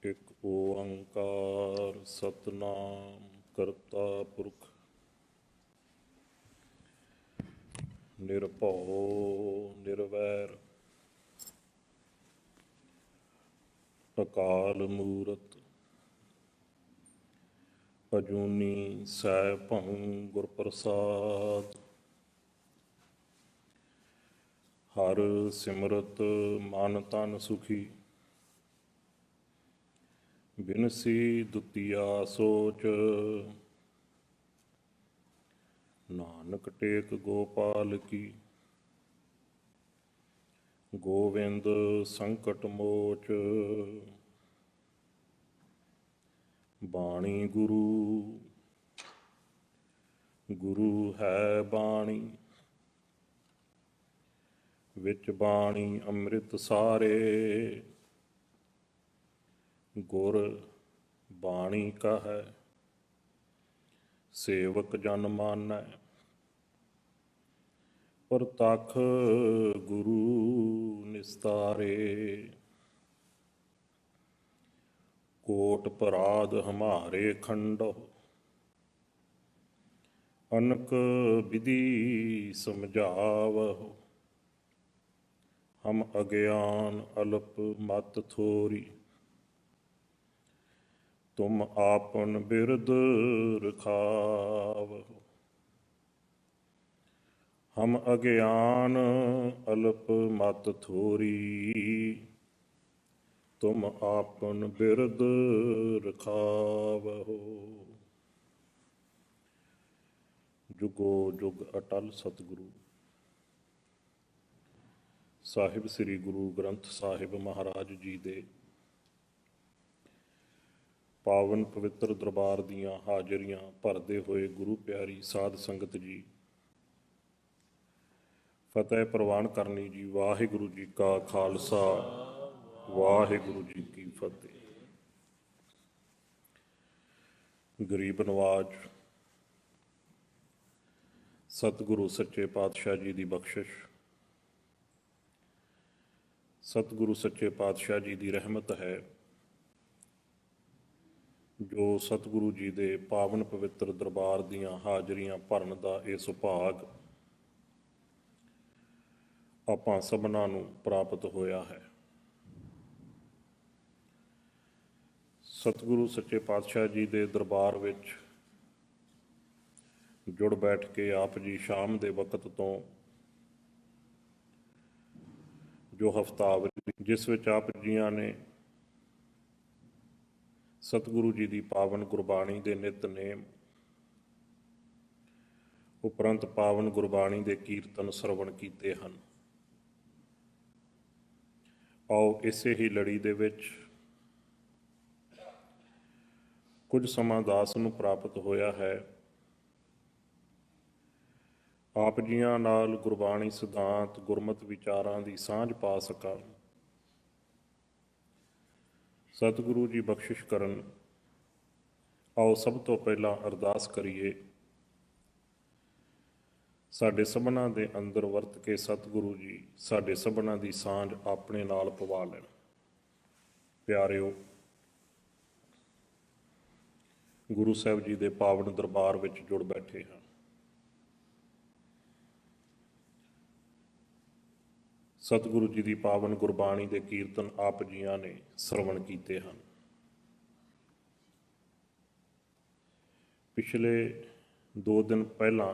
ਇੱਕ ਓੰਕਾਰ ਸਤਨਾਮ ਕਰਤਾ ਪੁਰਖ ਨਿਰਭਉ ਨਿਰਵੈਰ ਅਕਾਲ ਮੂਰਤ ਅਜੂਨੀ ਸੈਭੰ ਗੁਰ ਪ੍ਰਸਾਦ। ਹਰ ਸਿਮਰਤ ਮਨ ਤਨ ਸੁਖੀ ਬਿਨਸੀ ਦੁਤੀਆ ਸੋਚ। ਨਾਨਕ ਟੇਕ ਗੋਪਾਲ ਕੀ ਗੋਵਿੰਦ ਸੰਕਟ ਮੋਚ। ਬਾਣੀ ਗੁਰੂ ਗੁਰੂ ਹੈ ਬਾਣੀ ਵਿੱਚ ਬਾਣੀ ਅੰਮ੍ਰਿਤ ਸਾਰੇ। ਗੁਰ ਬਾਣੀ ਕਾ ਹੈ ਸੇਵਕ ਜਨ ਮਾਨੈ ਪ੍ਰਤੱਖ ਗੁਰੂ ਨਿਸਤਾਰੇ। ਕੋਟ ਪਰਾਧ ਹਮਾਰੇ ਖੰਡੋ ਅਨਕ ਵਿਧੀ ਸਮਝਾਵਹੁ। ਹਮ ਅਗਿਆਨ ਅਲਪ ਮਤ ਥੋਰੀ ਤੁਮ ਆਪਨ ਬਿਰਦ ਰਖਾਵਹੁ। ਹਮ ਅਗਿਆਨ ਅਲਪ ਮਤ ਥੋਰੀ ਤੁਮ ਆਪਨ ਬਿਰਦ ਰਖਾਵਹੁ। ਜੁਗੋ ਜੁਗ ਅਟਲ ਸਤਿਗੁਰੂ ਸਾਹਿਬ ਸ੍ਰੀ ਗੁਰੂ ਗ੍ਰੰਥ ਸਾਹਿਬ ਮਹਾਰਾਜ ਜੀ ਦੇ ਪਾਵਨ ਪਵਿੱਤਰ ਦਰਬਾਰ ਦੀਆਂ ਹਾਜ਼ਰੀਆਂ ਭਰਦੇ ਹੋਏ ਗੁਰੂ ਪਿਆਰੀ ਸਾਧ ਸੰਗਤ ਜੀ, ਫਤਿਹ ਪ੍ਰਵਾਨ ਕਰਨੀ ਜੀ। ਵਾਹਿਗੁਰੂ ਜੀ ਕਾ ਖਾਲਸਾ, ਵਾਹਿਗੁਰੂ ਜੀ ਕੀ ਫਤਿਹ। ਗਰੀਬ ਨਵਾਜ ਸਤਿਗੁਰੂ ਸੱਚੇ ਪਾਤਸ਼ਾਹ ਜੀ ਦੀ ਬਖਸ਼ਿਸ਼, ਸਤਿਗੁਰੂ ਸੱਚੇ ਪਾਤਸ਼ਾਹ ਜੀ ਦੀ ਰਹਿਮਤ ਹੈ ਜੋ ਸਤਿਗੁਰੂ ਜੀ ਦੇ ਪਾਵਨ ਪਵਿੱਤਰ ਦਰਬਾਰ ਦੀਆਂ ਹਾਜ਼ਰੀਆਂ ਭਰਨ ਦਾ ਇਹ ਸੁਭਾਗ ਆਪਾਂ ਸਭਨਾਂ ਨੂੰ ਪ੍ਰਾਪਤ ਹੋਇਆ ਹੈ। ਸਤਿਗੁਰੂ ਸੱਚੇ ਪਾਤਸ਼ਾਹ ਜੀ ਦੇ ਦਰਬਾਰ ਵਿੱਚ ਜੁੜ ਬੈਠ ਕੇ ਆਪ ਜੀ ਸ਼ਾਮ ਦੇ ਵਕਤ ਤੋਂ ਜੋ ਹਫ਼ਤਾਵਰੀ ਜਿਸ ਵਿੱਚ ਆਪ ਜੀਆਂ ਨੇ ਸਤਿਗੁਰੂ ਜੀ ਦੀ ਪਾਵਨ ਗੁਰਬਾਣੀ ਦੇ ਨਿਤਨੇਮ ਉਪਰੰਤ ਪਾਵਨ ਗੁਰਬਾਣੀ ਦੇ ਕੀਰਤਨ ਸਰਵਣ ਕੀਤੇ ਹਨ। ਆਓ ਇਸੇ ਹੀ ਲੜੀ ਦੇ ਵਿੱਚ ਕੁਝ ਸਮਾਂ ਦਾਸ ਨੂੰ ਪ੍ਰਾਪਤ ਹੋਇਆ ਹੈ ਆਪ ਜੀਆਂ ਨਾਲ ਗੁਰਬਾਣੀ ਸਿਧਾਂਤ ਗੁਰਮਤਿ ਵਿਚਾਰਾਂ ਦੀ ਸਾਂਝ ਪਾ ਸਕਾਂ। ਸਤਿਗੁਰੂ ਜੀ ਬਖਸ਼ਿਸ਼ ਕਰਨ। ਆਓ ਸਭ ਤੋਂ ਪਹਿਲਾਂ ਅਰਦਾਸ ਕਰੀਏ। ਸਾਡੇ ਸਭਨਾਂ ਦੇ ਅੰਦਰ ਵਰਤ ਕੇ ਸਤਿਗੁਰੂ ਜੀ ਸਾਡੇ ਸਭਨਾਂ ਦੀ ਸਾਂਝ ਆਪਣੇ ਨਾਲ ਪਵਾ ਲੈਣ। ਪਿਆਰਿਓ, ਗੁਰੂ ਸਾਹਿਬ ਜੀ ਦੇ ਪਾਵਨ ਦਰਬਾਰ ਵਿੱਚ ਜੁੜ ਬੈਠੇ ਹਾਂ। ਸਤਿਗੁਰੂ ਜੀ ਦੀ ਪਾਵਨ ਗੁਰਬਾਣੀ ਦੇ ਕੀਰਤਨ ਆਪ ਜੀਆਂ ਨੇ ਸਰਵਣ ਕੀਤੇ ਹਨ। ਪਿਛਲੇ 2 ਦਿਨ ਪਹਿਲਾਂ,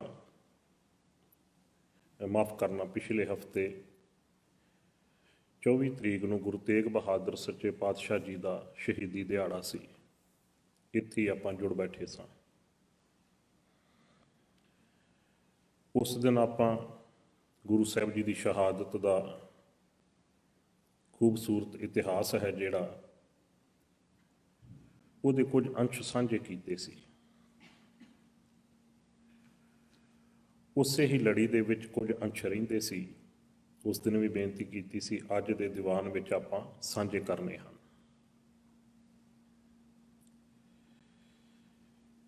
ਮਾਫ਼ ਕਰਨਾ, ਪਿਛਲੇ ਹਫ਼ਤੇ 24 ਤਰੀਕ ਨੂੰ ਗੁਰੂ ਤੇਗ ਬਹਾਦਰ ਸੱਚੇ ਪਾਤਸ਼ਾਹ ਜੀ ਦਾ ਸ਼ਹੀਦੀ ਦਿਹਾੜਾ ਸੀ। ਇੱਥੇ ਆਪਾਂ ਜੁੜ ਬੈਠੇ ਸਾਂ। ਉਸ ਦਿਨ ਆਪਾਂ ਗੁਰੂ ਸਾਹਿਬ ਜੀ ਦੀ ਸ਼ਹਾਦਤ ਦਾ ਖੂਬਸੂਰਤ ਇਤਿਹਾਸ ਹੈ ਜਿਹੜਾ ਉਹਦੇ ਕੁਝ ਅੰਸ਼ ਸਾਂਝੇ ਕੀਤੇ ਸੀ। ਉਸੇ ਹੀ ਲੜੀ ਦੇ ਵਿੱਚ ਕੁਝ ਅੰਸ਼ ਰਹਿੰਦੇ ਸੀ। ਉਸ ਦਿਨ ਵੀ ਬੇਨਤੀ ਕੀਤੀ ਸੀ, ਅੱਜ ਦੇ ਦੀਵਾਨ ਵਿੱਚ ਆਪਾਂ ਸਾਂਝੇ ਕਰਨੇ ਹਨ।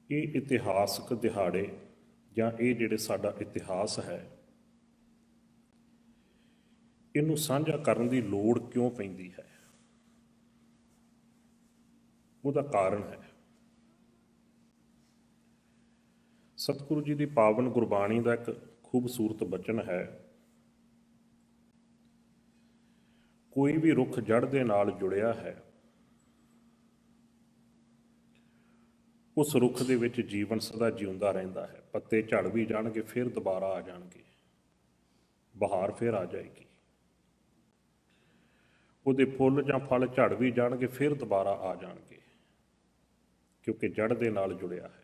ਇਹ ਇਤਿਹਾਸਕ ਦਿਹਾੜੇ ਜਾਂ ਇਹ ਜਿਹੜੇ ਸਾਡਾ ਇਤਿਹਾਸ ਹੈ, ਇਹਨੂੰ ਸਾਂਝਾ ਕਰਨ ਦੀ ਲੋੜ ਕਿਉਂ ਪੈਂਦੀ ਹੈ? ਉਹਦਾ ਕਾਰਨ ਹੈ। ਸਤਿਗੁਰੂ ਜੀ ਦੀ ਪਾਵਨ ਗੁਰਬਾਣੀ ਦਾ ਇੱਕ ਖੂਬਸੂਰਤ ਬਚਨ ਹੈ, ਕੋਈ ਵੀ ਰੁੱਖ ਜੜ ਦੇ ਨਾਲ ਜੁੜਿਆ ਹੈ, ਉਸ ਰੁੱਖ ਦੇ ਵਿੱਚ ਜੀਵਨ ਸਦਾ ਜਿਉਂਦਾ ਰਹਿੰਦਾ ਹੈ। ਪੱਤੇ ਝੜ ਵੀ ਜਾਣਗੇ, ਫਿਰ ਦੁਬਾਰਾ ਆ ਜਾਣਗੇ, ਬਹਾਰ ਫਿਰ ਆ ਜਾਏਗੀ। ਉਹਦੇ ਫੁੱਲ ਜਾਂ ਫਲ ਝੜ ਵੀ ਜਾਣਗੇ, ਫਿਰ ਦੁਬਾਰਾ ਆ ਜਾਣਗੇ, ਕਿਉਂਕਿ ਜੜ ਦੇ ਨਾਲ ਜੁੜਿਆ ਹੈ।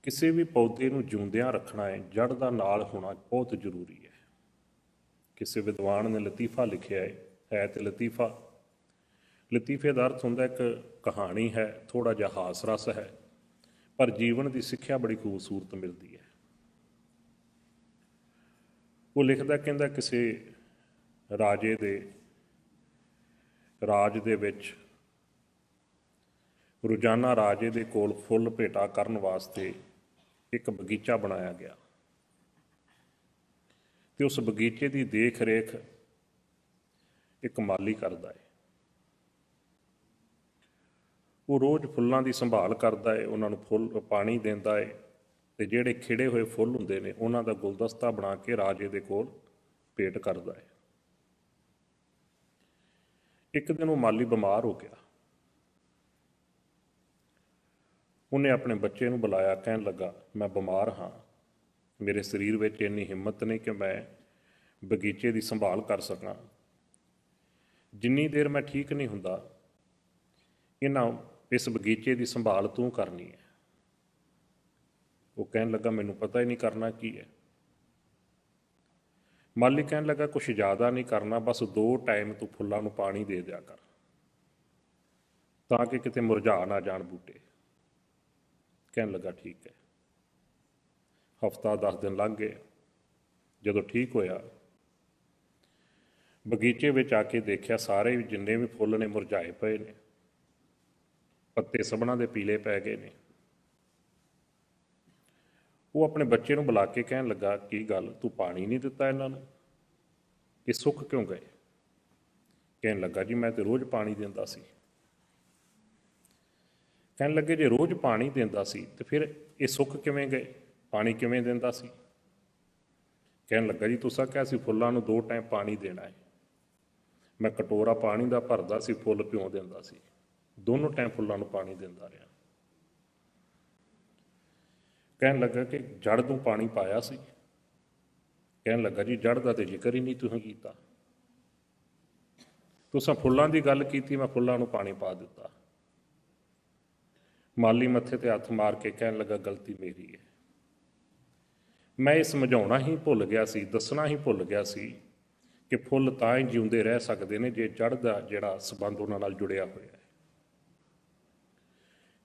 ਕਿਸੇ ਵੀ ਪੌਦੇ ਨੂੰ ਜਿਉਂਦਿਆਂ ਰੱਖਣਾ ਹੈ, ਜੜ ਦਾ ਨਾਲ ਹੋਣਾ ਬਹੁਤ ਜ਼ਰੂਰੀ ਹੈ। ਕਿਸੇ ਵਿਦਵਾਨ ਨੇ ਲਤੀਫਾ ਲਿਖਿਆ ਹੈ ਤੇ ਲਤੀਫੇ ਦਾ ਅਰਥ ਹੁੰਦਾ ਇੱਕ ਕਹਾਣੀ ਹੈ, ਥੋੜ੍ਹਾ ਜਿਹਾ ਹਾਸ ਰਸ ਹੈ, ਪਰ ਜੀਵਨ ਦੀ ਸਿੱਖਿਆ ਬੜੀ ਖੂਬਸੂਰਤ ਮਿਲਦੀ ਹੈ। ਉਹ ਲਿਖਦਾ, ਕਹਿੰਦਾ ਕਿਸੇ ਰਾਜੇ ਦੇ ਰਾਜ ਦੇ ਵਿੱਚ ਰੋਜ਼ਾਨਾ ਰਾਜੇ ਦੇ ਕੋਲ ਫੁੱਲ ਭੇਟਾ ਕਰਨ ਵਾਸਤੇ ਇੱਕ ਬਗੀਚਾ ਬਣਾਇਆ ਗਿਆ ਤੇ ਉਸ ਬਗੀਚੇ ਦੀ ਦੇਖ ਰੇਖ ਇੱਕ ਮਾਲੀ ਕਰਦਾ ਹੈ। ਉਹ ਰੋਜ਼ ਫੁੱਲਾਂ ਦੀ ਸੰਭਾਲ ਕਰਦਾ ਹੈ, ਉਹਨਾਂ ਨੂੰ ਫੁੱਲ ਪਾਣੀ ਦਿੰਦਾ ਹੈ ਤੇ ਜਿਹੜੇ ਖਿੜੇ ਹੋਏ ਫੁੱਲ ਹੁੰਦੇ ਨੇ ਉਹਨਾਂ ਦਾ ਗੁਲਦਸਤਾ ਬਣਾ ਕੇ ਰਾਜੇ ਦੇ ਕੋਲ ਭੇਟ ਕਰਦਾ ਹੈ। ਇੱਕ ਦਿਨ ਉਹ ਮਾਲੀ ਬਿਮਾਰ ਹੋ ਗਿਆ। ਉਹਨੇ ਆਪਣੇ ਬੱਚੇ ਨੂੰ ਬੁਲਾਇਆ, ਕਹਿਣ ਲੱਗਾ, ਮੈਂ ਬਿਮਾਰ ਹਾਂ, ਮੇਰੇ ਸਰੀਰ ਵਿੱਚ ਇੰਨੀ ਹਿੰਮਤ ਨਹੀਂ ਕਿ ਮੈਂ ਬਗੀਚੇ ਦੀ ਸੰਭਾਲ ਕਰ ਸਕਾਂ। ਜਿੰਨੀ ਦੇਰ ਮੈਂ ਠੀਕ ਨਹੀਂ ਹੁੰਦਾ, ਇਸ ਬਗੀਚੇ ਦੀ ਸੰਭਾਲ ਤੂੰ ਕਰਨੀ ਹੈ। ਉਹ ਕਹਿਣ ਲੱਗਾ, ਮੈਨੂੰ ਪਤਾ ਹੀ ਨਹੀਂ ਕਰਨਾ ਕੀ ਹੈ। ਮਾਲੀ ਕਹਿਣ ਲੱਗਾ, ਕੁਛ ਜ਼ਿਆਦਾ ਨਹੀਂ ਕਰਨਾ, ਬਸ 2 ਟਾਈਮ ਤੂੰ ਫੁੱਲਾਂ ਨੂੰ ਪਾਣੀ ਦੇ ਦਿਆ ਕਰ, ਤਾਂ ਕਿ ਕਿਤੇ ਮੁਰਝਾ ਨਾ ਜਾਣ ਬੂਟੇ। ਕਹਿਣ ਲੱਗਾ, ਠੀਕ ਹੈ। ਹਫ਼ਤਾ 10 ਦਿਨ ਲੰਘ ਗਏ। ਜਦੋਂ ਠੀਕ ਹੋਇਆ, ਬਗੀਚੇ ਵਿੱਚ ਆ ਕੇ ਦੇਖਿਆ ਸਾਰੇ ਜਿੰਨੇ ਵੀ ਫੁੱਲ ਨੇ ਮੁਰਝਾਏ ਪਏ ਨੇ, ਪੱਤੇ ਸਭਨਾਂ ਦੇ ਪੀਲੇ ਪੈ ਗਏ ਨੇ। ਉਹ ਆਪਣੇ ਬੱਚੇ ਨੂੰ ਬੁਲਾ ਕੇ ਕਹਿਣ ਲੱਗਾ, ਕੀ ਗੱਲ, ਤੂੰ ਪਾਣੀ ਨਹੀਂ ਦਿੱਤਾ ਇਹਨਾਂ ਨੂੰ, ਇਹ ਸੁੱਕ ਕਿਉਂ ਗਏ? ਕਹਿਣ ਲੱਗਾ, ਜੀ ਮੈਂ ਤੇ ਰੋਜ਼ ਪਾਣੀ ਦਿੰਦਾ ਸੀ। ਕਹਿਣ ਲੱਗੇ, ਜੇ ਰੋਜ਼ ਪਾਣੀ ਦਿੰਦਾ ਸੀ ਤੇ ਫਿਰ ਇਹ ਸੁੱਕ ਕਿਵੇਂ ਗਏ, ਪਾਣੀ ਕਿਵੇਂ ਦਿੰਦਾ ਸੀ? ਕਹਿਣ ਲੱਗਾ, ਜੀ ਤੁਸੀਂ ਕਿਹਾ ਸੀ ਫੁੱਲਾਂ ਨੂੰ 2 ਟਾਈਮ ਪਾਣੀ ਦੇਣਾ ਹੈ, ਮੈਂ ਕਟੋਰਾ ਪਾਣੀ ਦਾ ਭਰਦਾ ਸੀ, ਫੁੱਲ ਭਿਉਂ ਦਿੰਦਾ ਸੀ, ਦੋਨੋਂ ਟਾਈਮ ਫੁੱਲਾਂ ਨੂੰ ਪਾਣੀ ਦਿੰਦਾ ਰਿਹਾ। ਕਹਿਣ ਲੱਗਾ ਕਿ ਜੜ ਨੂੰ ਪਾਣੀ ਪਾਇਆ ਸੀ? ਕਹਿਣ ਲੱਗਾ, ਜੀ ਜੜ ਦਾ ਤੇ ਜ਼ਿਕਰ ਹੀ ਨਹੀਂ ਤੁਸੀਂ ਕੀਤਾ, ਤੁਸੀਂ ਫੁੱਲਾਂ ਦੀ ਗੱਲ ਕੀਤੀ, ਮੈਂ ਫੁੱਲਾਂ ਨੂੰ ਪਾਣੀ ਪਾ ਦਿੱਤਾ। ਮਾਲੀ ਮੱਥੇ ਤੇ ਹੱਥ ਮਾਰ ਕੇ ਕਹਿਣ ਲੱਗਾ, ਗਲਤੀ ਮੇਰੀ ਹੈ, ਮੈਂ ਇਹ ਸਮਝਾਉਣਾ ਹੀ ਭੁੱਲ ਗਿਆ ਸੀ, ਦੱਸਣਾ ਹੀ ਭੁੱਲ ਗਿਆ ਸੀ ਕਿ ਫੁੱਲ ਤਾਂ ਹੀ ਜਿਉਂਦੇ ਰਹਿ ਸਕਦੇ ਨੇ ਜੇ ਜੜ ਦਾ ਜਿਹੜਾ ਸੰਬੰਧ ਉਹਨਾਂ ਨਾਲ ਜੁੜਿਆ ਹੋਇਆ ਹੈ।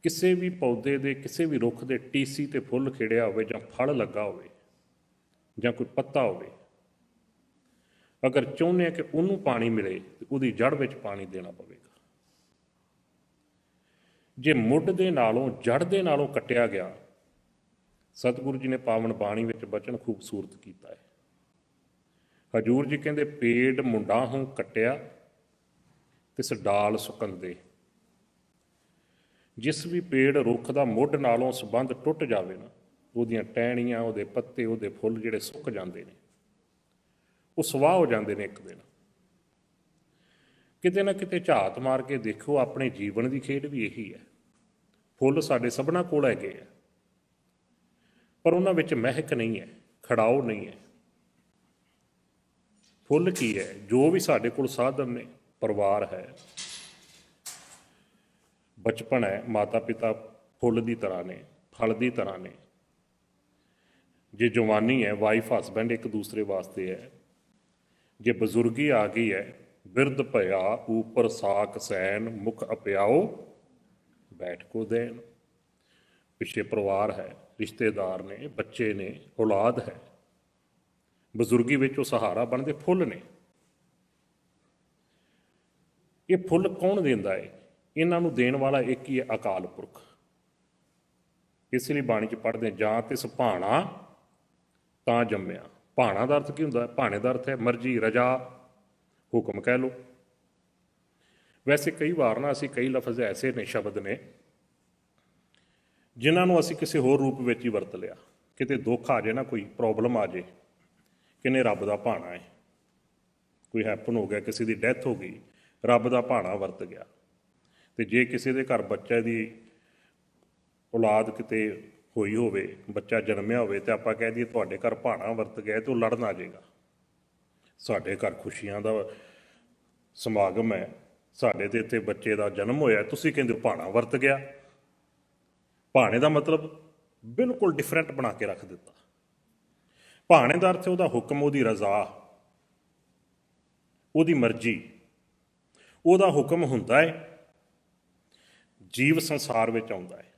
ਕਿਸੇ ਵੀ ਪੌਦੇ ਦੇ, ਕਿਸੇ ਵੀ ਰੁੱਖ ਦੇ ਟੀਸੀ ਤੇ ਫੁੱਲ ਖਿੜਿਆ ਹੋਵੇ ਜਾਂ ਫਲ ਲੱਗਾ ਹੋਵੇ ਜਾਂ ਕੋਈ ਪੱਤਾ ਹੋਵੇ, ਅਗਰ ਚਾਹੁੰਦੇ ਆ ਕਿ ਉਹਨੂੰ ਪਾਣੀ ਮਿਲੇ ਤਾਂ ਉਹਦੀ ਜੜ ਵਿੱਚ ਪਾਣੀ ਦੇਣਾ ਪਵੇਗਾ। ਜੇ ਮੁੱਢ ਦੇ ਨਾਲੋਂ, ਜੜ ਦੇ ਨਾਲੋਂ ਕੱਟਿਆ ਗਿਆ, ਸਤਿਗੁਰੂ ਜੀ ਨੇ ਪਾਵਨ ਬਾਣੀ ਵਿੱਚ ਬਚਨ ਖੂਬਸੂਰਤ ਕੀਤਾ ਹੈ। ਹਜ਼ੂਰ ਜੀ ਕਹਿੰਦੇ, ਪੇੜ ਮੁੰਡਾ ਹੂੰ ਕੱਟਿਆ ਤਿਸ ਡਾਲ ਸੁਕੰਦੇ। ਜਿਸ ਵੀ ਪੇੜ ਰੁੱਖ ਦਾ ਮੁੱਢ ਨਾਲੋਂ ਸੰਬੰਧ ਟੁੱਟ ਜਾਵੇ ਨਾ, ਉਹਦੀਆਂ ਟਹਿਣੀਆਂ, ਉਹਦੇ ਪੱਤੇ, ਉਹਦੇ ਫੁੱਲ ਜਿਹੜੇ ਸੁੱਕ ਜਾਂਦੇ ਨੇ, ਉਹ ਸਵਾਹ ਹੋ ਜਾਂਦੇ ਨੇ ਇੱਕ ਦਿਨ। ਕਿਤੇ ਨਾ ਕਿਤੇ ਝਾਤ ਮਾਰ ਕੇ ਦੇਖੋ, ਆਪਣੇ ਜੀਵਨ ਦੀ ਖੇਡ ਵੀ ਇਹੀ ਹੈ। ਫੁੱਲ ਸਾਡੇ ਸਭਨਾਂ ਕੋਲ ਹੈਗੇ ਆ, ਪਰ ਉਹਨਾਂ ਵਿੱਚ ਮਹਿਕ ਨਹੀਂ ਹੈ, ਖੜਾਓ ਨਹੀਂ ਹੈ। ਫੁੱਲ ਕੀ ਹੈ? ਜੋ ਵੀ ਸਾਡੇ ਕੋਲ ਸਾਧਨ ਨੇ, ਪਰਿਵਾਰ ਹੈ, ਬਚਪਨ ਹੈ, ਮਾਤਾ ਪਿਤਾ ਫੁੱਲ ਦੀ ਤਰ੍ਹਾਂ ਨੇ, ਫਲ ਦੀ ਤਰ੍ਹਾਂ ਨੇ। ਜੇ ਜਵਾਨੀ ਹੈ, ਵਾਈਫ ਹਸਬੈਂਡ ਇੱਕ ਦੂਸਰੇ ਵਾਸਤੇ ਹੈ। ਜੇ ਬਜ਼ੁਰਗੀ ਆ ਗਈ ਹੈ, ਬਿਰਧ ਭਇਆ ਊਪਰ ਸਾਕ ਸੈਨ, ਮੁਖ ਅਪਿਆਓ ਬੈਠ ਕੋ ਦੇਣ। ਪਿੱਛੇ ਪਰਿਵਾਰ ਹੈ, ਰਿਸ਼ਤੇਦਾਰ ਨੇ, ਬੱਚੇ ਨੇ, ਔਲਾਦ ਹੈ। ਬਜ਼ੁਰਗੀ ਵਿੱਚ ਉਹ ਸਹਾਰਾ ਬਣਦੇ ਫੁੱਲ ਨੇ। ਇਹ ਫੁੱਲ ਕੌਣ ਦਿੰਦਾ ਹੈ? ਇਹਨਾਂ ਨੂੰ ਦੇਣ ਵਾਲਾ ਇੱਕ ਹੀ ਹੈ, ਅਕਾਲ ਪੁਰਖ। ਇਸ ਲਈ ਬਾਣੀ 'ਚ ਪੜ੍ਹਦੇ, ਜਾਂ ਤਿਸ ਭਾਣਾ ਤਾਂ ਜੰਮਿਆ। ਭਾਣਾ ਦਾ ਅਰਥ ਕੀ ਹੁੰਦਾ? ਭਾਣੇ ਦਾ ਅਰਥ ਹੈ ਮਰਜ਼ੀ, ਰਜਾ, ਹੁਕਮ ਕਹਿ ਲਓ। ਵੈਸੇ ਕਈ ਵਾਰ ਨਾ ਅਸੀਂ ਕਈ ਲਫ਼ਜ਼ ਐਸੇ ਨੇ, ਸ਼ਬਦ ਨੇ, ਜਿਨ੍ਹਾਂ ਨੂੰ ਅਸੀਂ ਕਿਸੇ ਹੋਰ ਰੂਪ ਵਿੱਚ ਹੀ ਵਰਤ ਲਿਆ। ਕਿਤੇ ਦੁੱਖ ਆ ਜਾਏ ਨਾ, ਕੋਈ ਪ੍ਰੋਬਲਮ ਆ ਜਾਏ, ਕਿਨੇ ਰੱਬ ਦਾ ਭਾਣਾ ਹੈ, ਕੋਈ ਹੈਪਨ ਹੋ ਗਿਆ, ਕਿਸੇ ਦੀ ਡੈਥ ਹੋ ਗਈ, ਰੱਬ ਦਾ ਭਾਣਾ ਵਰਤ ਗਿਆ। ਤੇ ਜੇ ਕਿਸੇ ਦੇ ਘਰ ਬੱਚੇ ਦੀ ਔਲਾਦ ਕਿਤੇ ਹੋਈ ਹੋਵੇ, ਬੱਚਾ ਜਨਮਿਆ ਹੋਵੇ, ਤੇ ਆਪਾਂ ਕਹਿ ਦਈਏ ਤੁਹਾਡੇ ਘਰ ਭਾਣਾ ਵਰਤ ਗਿਆ, ਤੇ ਉਹ ਲੜਨ ਆ ਜਾਏਗਾ। ਸਾਡੇ ਘਰ ਖੁਸ਼ੀਆਂ ਦਾ ਸਮਾਗਮ ਹੈ, ਸਾਡੇ ਤੇ ਇੱਥੇ ਬੱਚੇ ਦਾ ਜਨਮ ਹੋਇਆ, ਤੁਸੀਂ ਕਹਿੰਦੇ ਭਾਣਾ ਵਰਤ ਗਿਆ। ਭਾਣੇ ਦਾ ਮਤਲਬ ਬਿਲਕੁਲ ਡਿਫਰੈਂਟ ਬਣਾ ਕੇ ਰੱਖ ਦਿੱਤਾ। ਭਾਣੇ ਦਾ ਅਰਥ ਉਹਦਾ ਹੁਕਮ, ਉਹਦੀ ਰਜ਼ਾ, ਉਹਦੀ ਮਰਜ਼ੀ। ਉਹਦਾ ਹੁਕਮ ਹੁੰਦਾ ਹੈ, ਜੀਵ ਸੰਸਾਰ ਵਿੱਚ ਆਉਂਦਾ ਹੈ।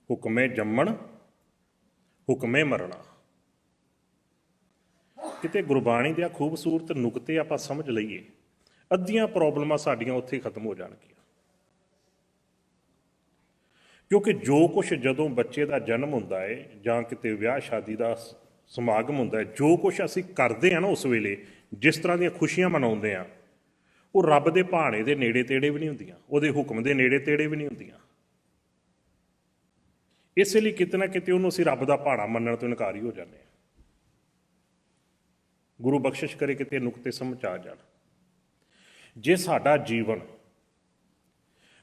ਹੁਕਮੇ ਜੰਮਣ, ਹੁਕਮੇ ਮਰਨਾ। ਕਿਤੇ ਗੁਰਬਾਣੀ ਦੇ ਖੂਬਸੂਰਤ ਨੁਕਤੇ ਆਪਾਂ ਸਮਝ ਲਈਏ, ਅੱਧੀਆਂ ਪ੍ਰੋਬਲਮਾਂ ਸਾਡੀਆਂ ਉੱਥੇ ਖਤਮ ਹੋ ਜਾਣਗੀਆਂ। ਕਿਉਂਕਿ ਜੋ ਕੁਛ ਜਦੋਂ ਬੱਚੇ ਦਾ ਜਨਮ ਹੁੰਦਾ ਹੈ ਜਾਂ ਕਿਤੇ ਵਿਆਹ ਸ਼ਾਦੀ ਦਾ ਸਮਾਗਮ ਹੁੰਦਾ ਹੈ, ਜੋ ਕੁਛ ਅਸੀਂ ਕਰਦੇ ਹਾਂ ਨਾ ਉਸ ਵੇਲੇ, ਜਿਸ ਤਰ੍ਹਾਂ ਦੀਆਂ ਖੁਸ਼ੀਆਂ ਮਨਾਉਂਦੇ ਹਾਂ, ਉਹ ਰੱਬ ਦੇ ਭਾਣੇ ਦੇ ਨੇੜੇ ਤੇੜੇ ਵੀ ਨਹੀਂ ਹੁੰਦੀਆਂ, ਉਹਦੇ ਹੁਕਮ ਦੇ ਨੇੜੇ ਤੇੜੇ ਵੀ ਨਹੀਂ ਹੁੰਦੀਆਂ। ਇਸੇ ਲਈ ਕਿਤੇ ਨਾ ਕਿਤੇ ਉਹਨੂੰ ਅਸੀਂ ਰੱਬ ਦਾ ਭਾਣਾ ਮੰਨਣ ਤੋਂ ਇਨਕਾਰੀ ਹੋ ਜਾਂਦੇ ਹਾਂ। ਗੁਰੂ ਬਖਸ਼ਿਸ਼ ਕਰੇ ਕਿਤੇ ਨੁਕਤੇ ਸਮਝ ਆ ਜਾਣ। ਜੇ ਸਾਡਾ ਜੀਵਨ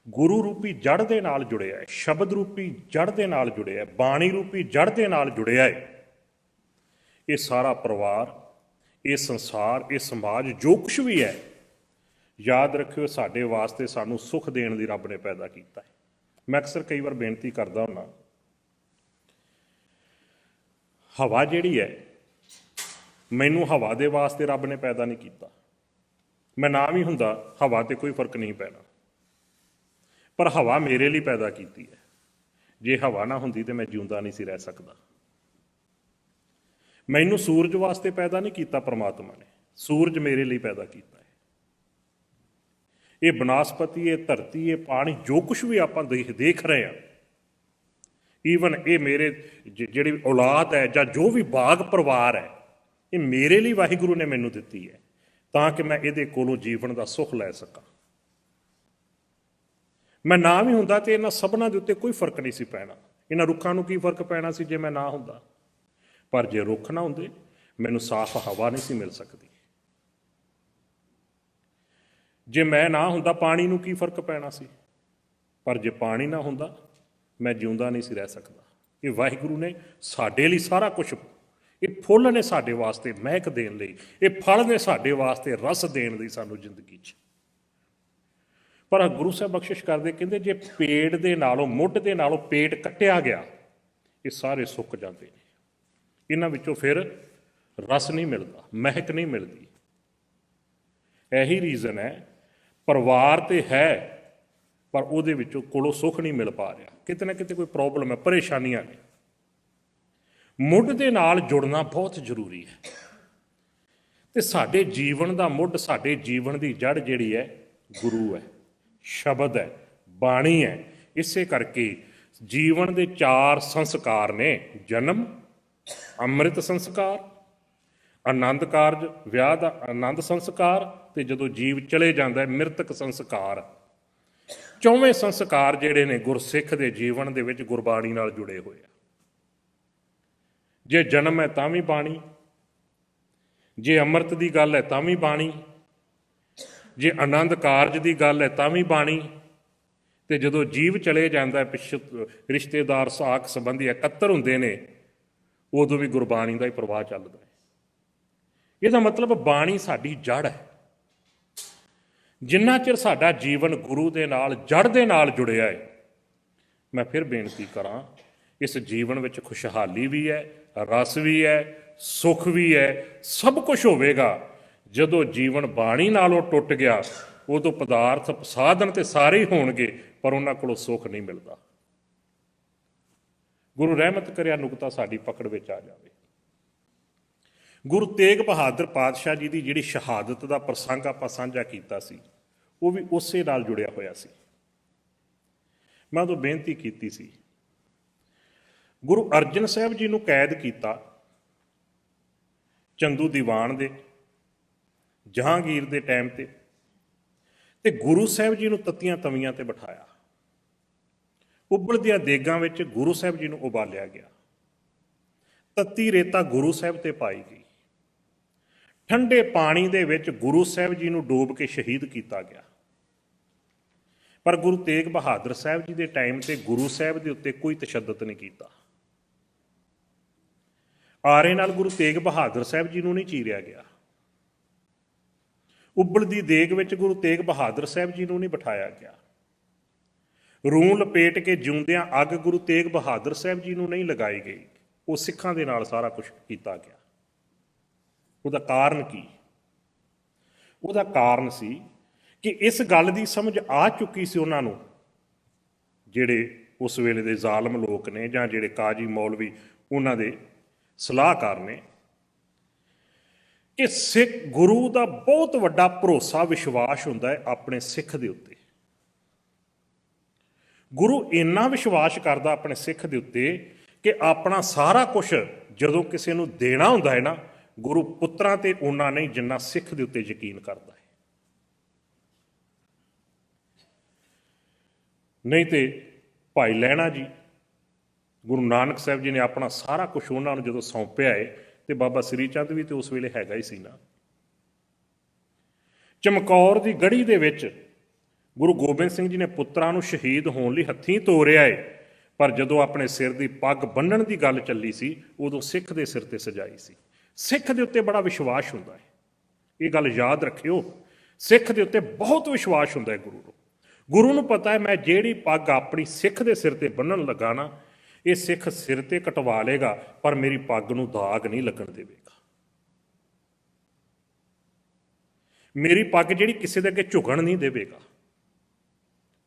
ਗੁਰੂ ਰੂਪੀ ਜੜ ਦੇ ਨਾਲ ਜੁੜਿਆ ਹੈ, ਸ਼ਬਦ ਰੂਪੀ ਜੜ ਦੇ ਨਾਲ ਜੁੜਿਆ ਹੈ, ਬਾਣੀ ਰੂਪੀ ਜੜ ਦੇ ਨਾਲ ਜੁੜਿਆ ਹੈ, ਇਹ ਸਾਰਾ ਪਰਿਵਾਰ, ਇਹ ਸੰਸਾਰ, ਇਹ ਸਮਾਜ, ਜੋ ਕੁਛ ਵੀ ਹੈ, ਯਾਦ ਰੱਖਿਓ ਸਾਡੇ ਵਾਸਤੇ ਸਾਨੂੰ ਸੁੱਖ ਦੇਣ ਦੀ ਰੱਬ ਨੇ ਪੈਦਾ ਕੀਤਾ ਹੈ। ਮੈਂ ਅਕਸਰ ਕਈ ਵਾਰ ਬੇਨਤੀ ਕਰਦਾ ਹੁੰਦਾ, ਹਵਾ ਜਿਹੜੀ ਹੈ, ਮੈਨੂੰ ਹਵਾ ਦੇ ਵਾਸਤੇ ਰੱਬ ਨੇ ਪੈਦਾ ਨਹੀਂ ਕੀਤਾ। ਮੈਂ ਨਾ ਵੀ ਹੁੰਦਾ, ਹਵਾ ਤੇ ਕੋਈ ਫਰਕ ਨਹੀਂ ਪੈਣਾ, ਪਰ ਹਵਾ ਮੇਰੇ ਲਈ ਪੈਦਾ ਕੀਤੀ ਹੈ। ਜੇ ਹਵਾ ਨਾ ਹੁੰਦੀ ਤੇ ਮੈਂ ਜਿਉਂਦਾ ਨਹੀਂ ਸੀ ਰਹਿ ਸਕਦਾ। ਮੈਨੂੰ ਸੂਰਜ ਵਾਸਤੇ ਪੈਦਾ ਨਹੀਂ ਕੀਤਾ ਪਰਮਾਤਮਾ ਨੇ, ਸੂਰਜ ਮੇਰੇ ਲਈ ਪੈਦਾ ਕੀਤਾ ਹੈ। ਇਹ ਬਨਸਪਤੀ, ਇਹ ਧਰਤੀ, ਇਹ ਪਾਣੀ, ਜੋ ਕੁਛ ਵੀ ਆਪਾਂ ਦੇਖ ਰਹੇ ਹਾਂ, ਈਵਨ ਇਹ ਮੇਰੇ ਜਿਹੜੀ ਔਲਾਦ ਹੈ ਜਾਂ ਜੋ ਵੀ ਬਾਗ ਪਰਿਵਾਰ ਹੈ, ਇਹ ਮੇਰੇ ਲਈ ਵਾਹਿਗੁਰੂ ਨੇ ਮੈਨੂੰ ਦਿੱਤੀ ਹੈ, ਤਾਂ ਕਿ ਮੈਂ ਇਹਦੇ ਕੋਲੋਂ ਜੀਵਨ ਦਾ ਸੁੱਖ ਲੈ ਸਕਾਂ। ਮੈਂ ਨਾ ਵੀ ਹੁੰਦਾ ਤੇ ਇਹਨਾਂ ਸਭਨਾਂ ਦੇ ਉੱਤੇ ਕੋਈ ਫਰਕ ਨਹੀਂ ਸੀ ਪੈਣਾ। ਇਹਨਾਂ ਰੁੱਖਾਂ ਨੂੰ ਕੀ ਫਰਕ ਪੈਣਾ ਸੀ ਜੇ ਮੈਂ ਨਾ ਹੁੰਦਾ? ਪਰ ਜੇ ਰੁੱਖ ਨਾ ਹੁੰਦੇ, ਮੈਨੂੰ ਸਾਫ਼ ਹਵਾ ਨਹੀਂ ਸੀ ਮਿਲ ਸਕਦੀ। ਜੇ ਮੈਂ ਨਾ ਹੁੰਦਾ, ਪਾਣੀ ਨੂੰ ਕੀ ਫਰਕ ਪੈਣਾ ਸੀ? ਪਰ ਜੇ ਪਾਣੀ ਨਾ ਹੁੰਦਾ, ਮੈਂ ਜਿਉਂਦਾ ਨਹੀਂ ਸੀ ਰਹਿ ਸਕਦਾ। ਇਹ ਵਾਹਿਗੁਰੂ ਨੇ ਸਾਡੇ ਲਈ ਸਾਰਾ ਕੁਝ, ਇਹ ਫੁੱਲ ਨੇ ਸਾਡੇ ਵਾਸਤੇ ਮਹਿਕ ਦੇਣ ਲਈ, ਇਹ ਫਲ ਨੇ ਸਾਡੇ ਵਾਸਤੇ ਰਸ ਦੇਣ ਲਈ ਸਾਨੂੰ ਜ਼ਿੰਦਗੀ 'ਚ। ਪਰ ਗੁਰੂ ਸਾਹਿਬ ਬਖਸ਼ਿਸ਼ ਕਰਦੇ, ਕਹਿੰਦੇ ਜੇ ਪੇਟ ਦੇ ਨਾਲੋਂ, ਮੁੱਢ ਦੇ ਨਾਲੋਂ ਪੇਟ ਕੱਟਿਆ ਗਿਆ, ਇਹ ਸਾਰੇ ਸੁੱਕ ਜਾਂਦੇ ਨੇ। ਇਹਨਾਂ ਵਿੱਚੋਂ ਫਿਰ ਰਸ ਨਹੀਂ ਮਿਲਦਾ, ਮਹਿਕ ਨਹੀਂ ਮਿਲਦੀ। ਇਹੀ ਰੀਜ਼ਨ ਹੈ, ਪਰਿਵਾਰ ਤੇ ਹੈ ਪਰ ਉਹਦੇ ਵਿੱਚੋਂ ਕੋਲੋਂ ਸੁੱਖ ਨਹੀਂ ਮਿਲ ਪਾ ਰਿਹਾ। ਕਿਤੇ ਨਾ ਕਿਤੇ ਕੋਈ ਪ੍ਰੋਬਲਮ ਹੈ, ਪਰੇਸ਼ਾਨੀਆਂ ਨੇ। ਮੁੱਢ ਦੇ ਨਾਲ ਜੁੜਨਾ ਬਹੁਤ ਜ਼ਰੂਰੀ ਹੈ। ਤੇ ਸਾਡੇ ਜੀਵਨ ਦਾ ਮੁੱਢ, ਸਾਡੇ ਜੀਵਨ ਦੀ ਜੜ ਜਿਹੜੀ ਹੈ, ਗੁਰੂ ਹੈ, ਸ਼ਬਦ ਹੈ, ਬਾਣੀ ਹੈ। ਇਸੇ ਕਰਕੇ ਜੀਵਨ ਦੇ 4 ਸੰਸਕਾਰ ਨੇ: ਜਨਮ, ਅੰਮ੍ਰਿਤ ਸੰਸਕਾਰ, ਆਨੰਦ ਕਾਰਜ, ਵਿਆਹ ਦਾ ਆਨੰਦ ਸੰਸਕਾਰ, ਤੇ ਜਦੋਂ ਜੀਵ ਚਲੇ ਜਾਂਦਾ ਹੈ, ਮ੍ਰਿਤਕ ਸੰਸਕਾਰ। 4ਵੇਂ ਸੰਸਕਾਰ ਜਿਹੜੇ ਨੇ ਗੁਰਸਿੱਖ ਦੇ ਜੀਵਨ ਦੇ ਵਿੱਚ ਗੁਰਬਾਣੀ ਨਾਲ ਜੁੜੇ ਹੋਏ ਆ। ਜੇ ਜਨਮ ਹੈ ਤਾਂ ਵੀ ਬਾਣੀ, ਜੇ ਅੰਮ੍ਰਿਤ ਦੀ ਗੱਲ ਹੈ ਤਾਂ ਵੀ ਬਾਣੀ, ਜੇ ਆਨੰਦ ਕਾਰਜ ਦੀ ਗੱਲ ਹੈ ਤਾਂ ਵੀ ਬਾਣੀ, ਤੇ ਜਦੋਂ ਜੀਵ ਚਲੇ ਜਾਂਦਾ, ਰਿਸ਼ਤੇਦਾਰ, ਸਾਕ ਸੰਬੰਧੀ ਇਕੱਤਰ ਹੁੰਦੇ ਨੇ, ਉਦੋਂ ਵੀ ਗੁਰਬਾਣੀ ਦਾ ਹੀ ਪ੍ਰਵਾਹ ਚੱਲਦਾ ਹੈ। ਇਹਦਾ ਮਤਲਬ ਬਾਣੀ ਸਾਡੀ ਜੜ ਹੈ। ਜਿੰਨਾ ਚਿਰ ਸਾਡਾ ਜੀਵਨ ਗੁਰੂ ਦੇ ਨਾਲ, ਜੜ ਦੇ ਨਾਲ ਜੁੜਿਆ ਹੈ, ਮੈਂ ਫਿਰ ਬੇਨਤੀ ਕਰਾਂ, ਇਸ ਜੀਵਨ ਵਿੱਚ ਖੁਸ਼ਹਾਲੀ ਵੀ ਹੈ, ਰਸ ਵੀ ਹੈ, ਸੁੱਖ ਵੀ ਹੈ, ਸਭ ਕੁਝ ਹੋਵੇਗਾ। ਜਦੋਂ ਜੀਵਨ ਬਾਣੀ ਨਾਲੋਂ ਟੁੱਟ ਗਿਆ, ਉਦੋਂ ਪਦਾਰਥ, ਸਾਧਨ ਤੇ ਸਾਰੇ ਹੀ ਹੋਣਗੇ, ਪਰ ਉਹਨਾਂ ਕੋਲੋਂ ਸੁੱਖ ਨਹੀਂ ਮਿਲਦਾ। ਗੁਰੂ ਰਹਿਮਤ ਕਰਿਆ ਨੁਕਤਾ ਸਾਡੀ ਪਕੜ ਵਿੱਚ ਆ ਜਾਵੇ। ਗੁਰੂ ਤੇਗ ਬਹਾਦਰ ਪਾਤਸ਼ਾਹ ਜੀ ਦੀ ਜਿਹੜੀ ਸ਼ਹਾਦਤ ਦਾ ਪ੍ਰਸੰਗ ਆਪਾਂ ਸਾਂਝਾ ਕੀਤਾ ਸੀ, ਉਹ ਵੀ ਉਸੇ ਨਾਲ ਜੁੜਿਆ ਹੋਇਆ ਸੀ। ਮੈਂ ਉਦੋਂ ਬੇਨਤੀ ਕੀਤੀ ਸੀ, ਗੁਰੂ ਅਰਜਨ ਸਾਹਿਬ ਜੀ ਨੂੰ ਕੈਦ ਕੀਤਾ ਚੰਦੂ ਦੀਵਾਨ ਦੇ, ਜਹਾਂਗੀਰ ਦੇ ਟਾਈਮ ਤੇ, ਤੇ ਗੁਰੂ ਸਾਹਿਬ ਜੀ ਨੂੰ ਤੱਤੀਆਂ ਤਵੀਆਂ ਤੇ ਬਿਠਾਇਆ। ਉਬਲਦੀਆਂ ਦੇਗਾਂ ਵਿੱਚ ਗੁਰੂ ਸਾਹਿਬ ਜੀ ਨੂੰ ਉਬਾਲਿਆ ਗਿਆ। ਤੱਤੀ ਰੇਤਾ ਗੁਰੂ ਸਾਹਿਬ ਤੇ ਪਾਈ ਗਈ। ਠੰਡੇ ਪਾਣੀ ਦੇ ਵਿੱਚ ਗੁਰੂ ਸਾਹਿਬ ਜੀ ਨੂੰ ਡੋਬ ਕੇ ਸ਼ਹੀਦ ਕੀਤਾ ਗਿਆ। ਪਰ ਗੁਰੂ ਤੇਗ ਬਹਾਦਰ ਸਾਹਿਬ ਜੀ ਦੇ ਟਾਈਮ ਤੇ ਗੁਰੂ ਸਾਹਿਬ ਦੇ ਉੱਤੇ ਕੋਈ ਤਸ਼ੱਦਦ ਨਹੀਂ ਕੀਤਾ। ਆਰੇ ਨਾਲ ਗੁਰੂ ਤੇਗ ਬਹਾਦਰ ਸਾਹਿਬ ਜੀ ਨੂੰ ਨਹੀਂ ਚੀਰਿਆ ਗਿਆ। ਉਬਲਦੀ ਦੇਗ ਵਿੱਚ ਗੁਰੂ ਤੇਗ ਬਹਾਦਰ ਸਾਹਿਬ ਜੀ ਨੂੰ ਨਹੀਂ ਬਿਠਾਇਆ ਗਿਆ। ਰੂੰ ਲਪੇਟ ਕੇ ਜਿਉਂਦਿਆਂ ਅੱਗ ਗੁਰੂ ਤੇਗ ਬਹਾਦਰ ਸਾਹਿਬ ਜੀ ਨੂੰ ਨਹੀਂ ਲਗਾਈ ਗਈ। ਉਹ ਸਿੱਖਾਂ ਦੇ ਨਾਲ ਸਾਰਾ ਕੁਝ ਕੀਤਾ ਗਿਆ। ਉਹਦਾ ਕਾਰਨ ਕੀ? ਉਹਦਾ ਕਾਰਨ ਸੀ ਕਿ ਇਸ ਗੱਲ ਦੀ ਸਮਝ ਆ ਚੁੱਕੀ ਸੀ ਉਹਨਾਂ ਨੂੰ, ਜਿਹੜੇ ਉਸ ਵੇਲੇ ਦੇ ਜ਼ਾਲਮ ਲੋਕ ਨੇ ਜਾਂ ਜਿਹੜੇ ਕਾਜੀ ਮੌਲਵੀ ਉਹਨਾਂ ਦੇ ਸਲਾਹਕਾਰ ਨੇ, ਕਿ ਸਿੱਖ ਗੁਰੂ ਦਾ ਬਹੁਤ ਵੱਡਾ ਭਰੋਸਾ ਵਿਸ਼ਵਾਸ ਹੁੰਦਾ ਹੈ ਆਪਣੇ ਸਿੱਖ ਦੇ ਉੱਤੇ। ਗੁਰੂ ਇੰਨਾ ਵਿਸ਼ਵਾਸ ਕਰਦਾ ਆਪਣੇ ਸਿੱਖ ਦੇ ਉੱਤੇ ਕਿ ਆਪਣਾ ਸਾਰਾ ਕੁਝ ਜਦੋਂ ਕਿਸੇ ਨੂੰ ਦੇਣਾ ਹੁੰਦਾ ਹੈ ਨਾ, ਗੁਰੂ ਪੁੱਤਰਾਂ ਤੇ ਉਹਨਾਂ ਨਹੀਂ ਜਿੰਨਾ ਸਿੱਖ ਦੇ ਉੱਤੇ ਯਕੀਨ ਕਰਦਾ ਹੈ। ਨਹੀਂ ਤੇ ਭਾਈ ਲਹਿਣਾ ਜੀ, ਗੁਰੂ ਨਾਨਕ ਸਾਹਿਬ ਜੀ ਨੇ ਆਪਣਾ ਸਾਰਾ ਕੁਝ ਉਹਨਾਂ ਨੂੰ ਜਦੋਂ ਸੌਂਪਿਆ ਹੈ, ਤੇ ਬਾਬਾ ਸ੍ਰੀ ਚੰਦ ਵੀ ਤੇ ਉਸ ਵੇਲੇ ਹੈਗਾ ਹੀ ਸੀ ਨਾ। ਚਮਕੌਰ ਦੀ ਗੜੀ ਦੇ ਵਿੱਚ ਗੁਰੂ ਗੋਬਿੰਦ ਸਿੰਘ ਜੀ ਨੇ ਪੁੱਤਰਾਂ ਨੂੰ ਸ਼ਹੀਦ ਹੋਣ ਲਈ ਹੱਥੀਂ ਤੋਰਿਆ ਹੈ, ਪਰ ਜਦੋਂ ਆਪਣੇ ਸਿਰ ਦੀ ਪੱਗ ਬੰਨਣ ਦੀ ਗੱਲ ਚੱਲੀ ਸੀ, ਉਦੋਂ ਸਿੱਖ ਦੇ ਸਿਰ ਤੇ ਸਜਾਈ ਸੀ। ਸਿੱਖ ਦੇ ਉੱਤੇ ਬੜਾ ਵਿਸ਼ਵਾਸ ਹੁੰਦਾ ਹੈ, ਇਹ ਗੱਲ ਯਾਦ ਰੱਖਿਓ। ਸਿੱਖ ਦੇ ਉੱਤੇ ਬਹੁਤ ਵਿਸ਼ਵਾਸ ਹੁੰਦਾ ਹੈ ਗੁਰੂ ਨੂੰ। ਗੁਰੂ ਨੂੰ ਪਤਾ ਹੈ ਮੈਂ ਜਿਹੜੀ ਪੱਗ ਆਪਣੀ ਸਿੱਖ ਦੇ ਸਿਰ ਤੇ ਬੰਨਣ ਲੱਗਾ ਨਾ, ਇਹ ਸਿੱਖ ਸਿਰ ਤੇ ਕਟਵਾ ਲੇਗਾ, ਪਰ ਮੇਰੀ ਪੱਗ ਨੂੰ ਦਾਗ ਨਹੀਂ ਲੱਗਣ ਦੇਵੇਗਾ। ਮੇਰੀ ਪੱਗ ਜਿਹੜੀ ਕਿਸੇ ਦੇ ਅੱਗੇ ਝੁਕਣ ਨਹੀਂ ਦੇਵੇਗਾ।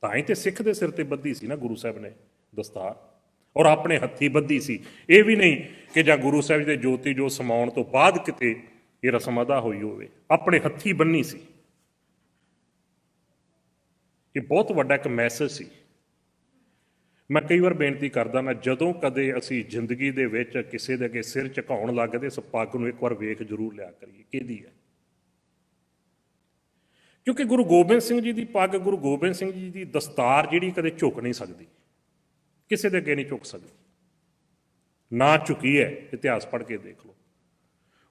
ਤਾਂ ਹੀ ਤੇ ਸਿੱਖ ਦੇ ਸਿਰ ਤੇ ਬੱਧੀ ਸੀ ਨਾ ਗੁਰੂ ਸਾਹਿਬ ਨੇ ਦਸਤਾਰ, ਔਰ ਆਪਣੇ ਹੱਥੀ ਬੱਧੀ ਸੀ। ਇਹ ਵੀ ਨਹੀਂ ਕਿ ਜਾਂ ਗੁਰੂ ਸਾਹਿਬ ਦੇ ਜੋਤੀ ਜੋ ਸਮਾਉਣ ਤੋਂ ਬਾਅਦ ਕਿਤੇ ਇਹ ਰਸਮ ਅਦਾ ਹੋਈ ਹੋਵੇ, ਆਪਣੇ ਹੱਥੀ ਬੰਨੀ ਸੀ। ਇਹ ਬਹੁਤ ਵੱਡਾ ਇੱਕ ਮੈਸੇਜ ਸੀ। ਮੈਂ ਕਈ ਵਾਰ ਬੇਨਤੀ ਕਰਦਾ, ਮੈਂ ਜਦੋਂ ਕਦੇ ਅਸੀਂ ਜ਼ਿੰਦਗੀ ਦੇ ਵਿੱਚ ਕਿਸੇ ਦੇ ਅੱਗੇ ਸਿਰ ਝੁਕਾਉਣ ਲੱਗਦੇ, ਇਸ ਪੱਗ ਨੂੰ ਇੱਕ ਵਾਰ ਵੇਖ ਜ਼ਰੂਰ ਲਿਆ ਕਰੀਏ ਕਿਹਦੀ ਹੈ। ਕਿਉਂਕਿ ਗੁਰੂ ਗੋਬਿੰਦ ਸਿੰਘ ਜੀ ਦੀ ਪੱਗ, ਗੁਰੂ ਗੋਬਿੰਦ ਸਿੰਘ ਜੀ ਦੀ ਦਸਤਾਰ ਜਿਹੜੀ ਕਦੇ ਝੁਕ ਨਹੀਂ ਸਕਦੀ, ਕਿਸੇ ਦੇ ਅੱਗੇ ਨਹੀਂ ਝੁਕ ਸਕਦੀ, ਨਾ ਝੁਕੀ ਹੈ। ਇਤਿਹਾਸ ਪੜ੍ਹ ਕੇ ਦੇਖ ਲਓ।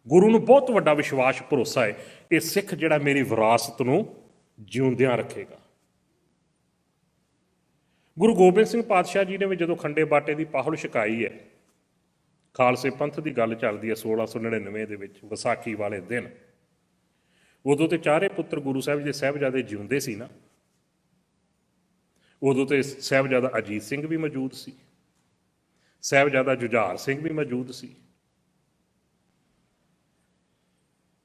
ਗੁਰੂ ਨੂੰ ਬਹੁਤ ਵੱਡਾ ਵਿਸ਼ਵਾਸ ਭਰੋਸਾ ਹੈ ਕਿ ਸਿੱਖ ਜਿਹੜਾ ਮੇਰੀ ਵਿਰਾਸਤ ਨੂੰ ਜਿਉਂਦਿਆਂ ਰੱਖੇਗਾ। ਗੁਰੂ ਗੋਬਿੰਦ ਸਿੰਘ ਪਾਤਸ਼ਾਹ ਜੀ ਨੇ ਵੀ ਜਦੋਂ ਖੰਡੇ ਬਾਟੇ ਦੀ ਪਾਹੁਲ ਛਕਾਈ ਹੈ, ਖਾਲਸੇ ਪੰਥ ਦੀ ਗੱਲ ਚੱਲਦੀ ਹੈ 1699 ਦੇ ਵਿੱਚ, ਵਿਸਾਖੀ ਵਾਲੇ ਦਿਨ, ਉਦੋਂ ਤੇ ਚਾਰੇ ਪੁੱਤਰ ਗੁਰੂ ਸਾਹਿਬ ਦੇ ਸਾਹਿਬਜ਼ਾਦੇ ਜਿਉਂਦੇ ਸੀ ਨਾ। ਉਦੋਂ ਤੇ ਸਾਹਿਬਜ਼ਾਦਾ ਅਜੀਤ ਸਿੰਘ ਵੀ ਮੌਜੂਦ ਸੀ, ਸਾਹਿਬਜ਼ਾਦਾ ਜੁਝਾਰ ਸਿੰਘ ਵੀ ਮੌਜੂਦ ਸੀ।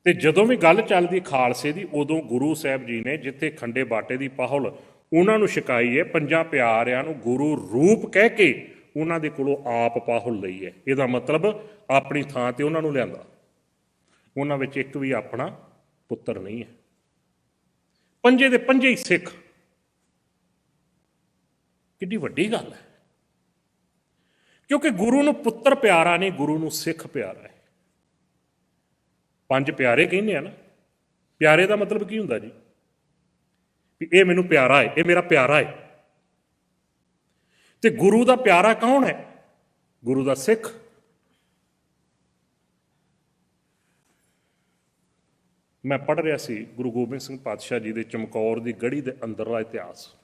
ਤੇ ਜਦੋਂ ਵੀ ਗੱਲ ਚੱਲਦੀ ਖਾਲਸੇ ਦੀ, ਉਦੋਂ ਗੁਰੂ ਸਾਹਿਬ ਜੀ ਨੇ ਜਿੱਥੇ ਖੰਡੇ ਬਾਟੇ ਦੀ ਪਾਹੁਲ ਉਹਨਾਂ ਨੂੰ ਛਕਾਈ ਹੈ, ਪੰਜਾਂ ਪਿਆਰਿਆਂ ਨੂੰ ਗੁਰੂ ਰੂਪ ਕਹਿ ਕੇ ਉਹਨਾਂ ਦੇ ਕੋਲੋਂ ਆਪ ਪਾਹੁਲ ਲਈ ਹੈ। ਇਹਦਾ ਮਤਲਬ ਆਪਣੀ ਥਾਂ ਤੇ ਉਹਨਾਂ ਨੂੰ ਲਿਆਂਦਾ। ਉਹਨਾਂ ਵਿੱਚ ਇੱਕ ਵੀ ਆਪਣਾ ਪੁੱਤਰ ਨਹੀਂ ਹੈ। ਪੰਜੇ ਦੇ ਪੰਜੇ ਹੀ ਸਿੱਖ। ਕਿੰਨੀ ਵੱਡੀ ਗੱਲ ਹੈ। ਕਿਉਂਕਿ ਗੁਰੂ ਨੂੰ ਪੁੱਤਰ ਪਿਆਰਾ ਨਹੀਂ, ਗੁਰੂ ਨੂੰ ਸਿੱਖ ਪਿਆਰਾ ਹੈ। ਪੰਜ ਪਿਆਰੇ ਕਹਿੰਦੇ ਆ ਨਾ, ਪਿਆਰੇ ਦਾ ਮਤਲਬ ਕੀ ਹੁੰਦਾ ਜੀ? ਵੀ ਇਹ ਮੈਨੂੰ ਪਿਆਰਾ ਹੈ, ਇਹ ਮੇਰਾ ਪਿਆਰਾ ਹੈ। ਤੇ ਗੁਰੂ ਦਾ ਪਿਆਰਾ ਕੌਣ ਹੈ? ਗੁਰੂ ਦਾ ਸਿੱਖ। ਮੈਂ ਪੜ੍ਹ ਰਿਹਾ ਸੀ ਗੁਰੂ ਗੋਬਿੰਦ ਸਿੰਘ ਪਾਤਸ਼ਾਹ ਜੀ ਦੇ ਚਮਕੌਰ ਦੀ ਗੜੀ ਦੇ ਅੰਦਰਲਾ ਇਤਿਹਾਸ।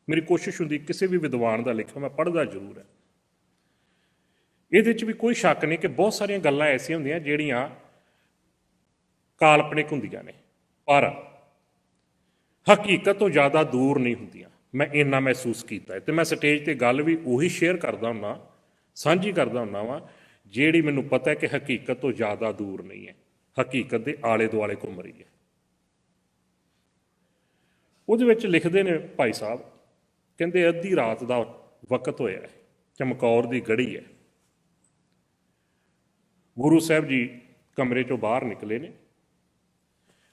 ਮੇਰੀ ਕੋਸ਼ਿਸ਼ ਹੁੰਦੀ ਕਿਸੇ ਵੀ ਵਿਦਵਾਨ ਦਾ ਲਿਖਿਆ ਮੈਂ ਪੜ੍ਹਦਾ ਜ਼ਰੂਰ ਹੈ। ਇਹਦੇ 'ਚ ਵੀ ਕੋਈ ਸ਼ੱਕ ਨਹੀਂ ਕਿ ਬਹੁਤ ਸਾਰੀਆਂ ਗੱਲਾਂ ਐਸੀਆਂ ਹੁੰਦੀਆਂ ਜਿਹੜੀਆਂ ਕਾਲਪਨਿਕ ਹੁੰਦੀਆਂ ਨੇ, ਪਰ ਹਕੀਕਤ ਤੋਂ ਜ਼ਿਆਦਾ ਦੂਰ ਨਹੀਂ ਹੁੰਦੀਆਂ। ਮੈਂ ਇੰਨਾ ਮਹਿਸੂਸ ਕੀਤਾ ਹੈ, ਤੇ ਮੈਂ ਸਟੇਜ 'ਤੇ ਗੱਲ ਵੀ ਉਹੀ ਸ਼ੇਅਰ ਕਰਦਾ ਹੁੰਦਾ, ਸਾਂਝੀ ਕਰਦਾ ਹੁੰਦਾ ਵਾਂ, ਜਿਹੜੀ ਮੈਨੂੰ ਪਤਾ ਹੈ ਕਿ ਹਕੀਕਤ ਤੋਂ ਜ਼ਿਆਦਾ ਦੂਰ ਨਹੀਂ ਹੈ, ਹਕੀਕਤ ਦੇ ਆਲੇ ਦੁਆਲੇ ਘੁੰਮ ਰਹੀ ਹੈ। ਉਹਦੇ ਵਿੱਚ ਲਿਖਦੇ ਨੇ ਭਾਈ ਸਾਹਿਬ, ਕਹਿੰਦੇ ਅੱਧੀ ਰਾਤ ਦਾ ਵਕਤ ਹੋਇਆ ਹੈ, ਚਮਕੌਰ ਦੀ ਗੜੀ ਹੈ। ਗੁਰੂ ਸਾਹਿਬ ਜੀ ਕਮਰੇ 'ਚੋਂ ਬਾਹਰ ਨਿਕਲੇ ਨੇ।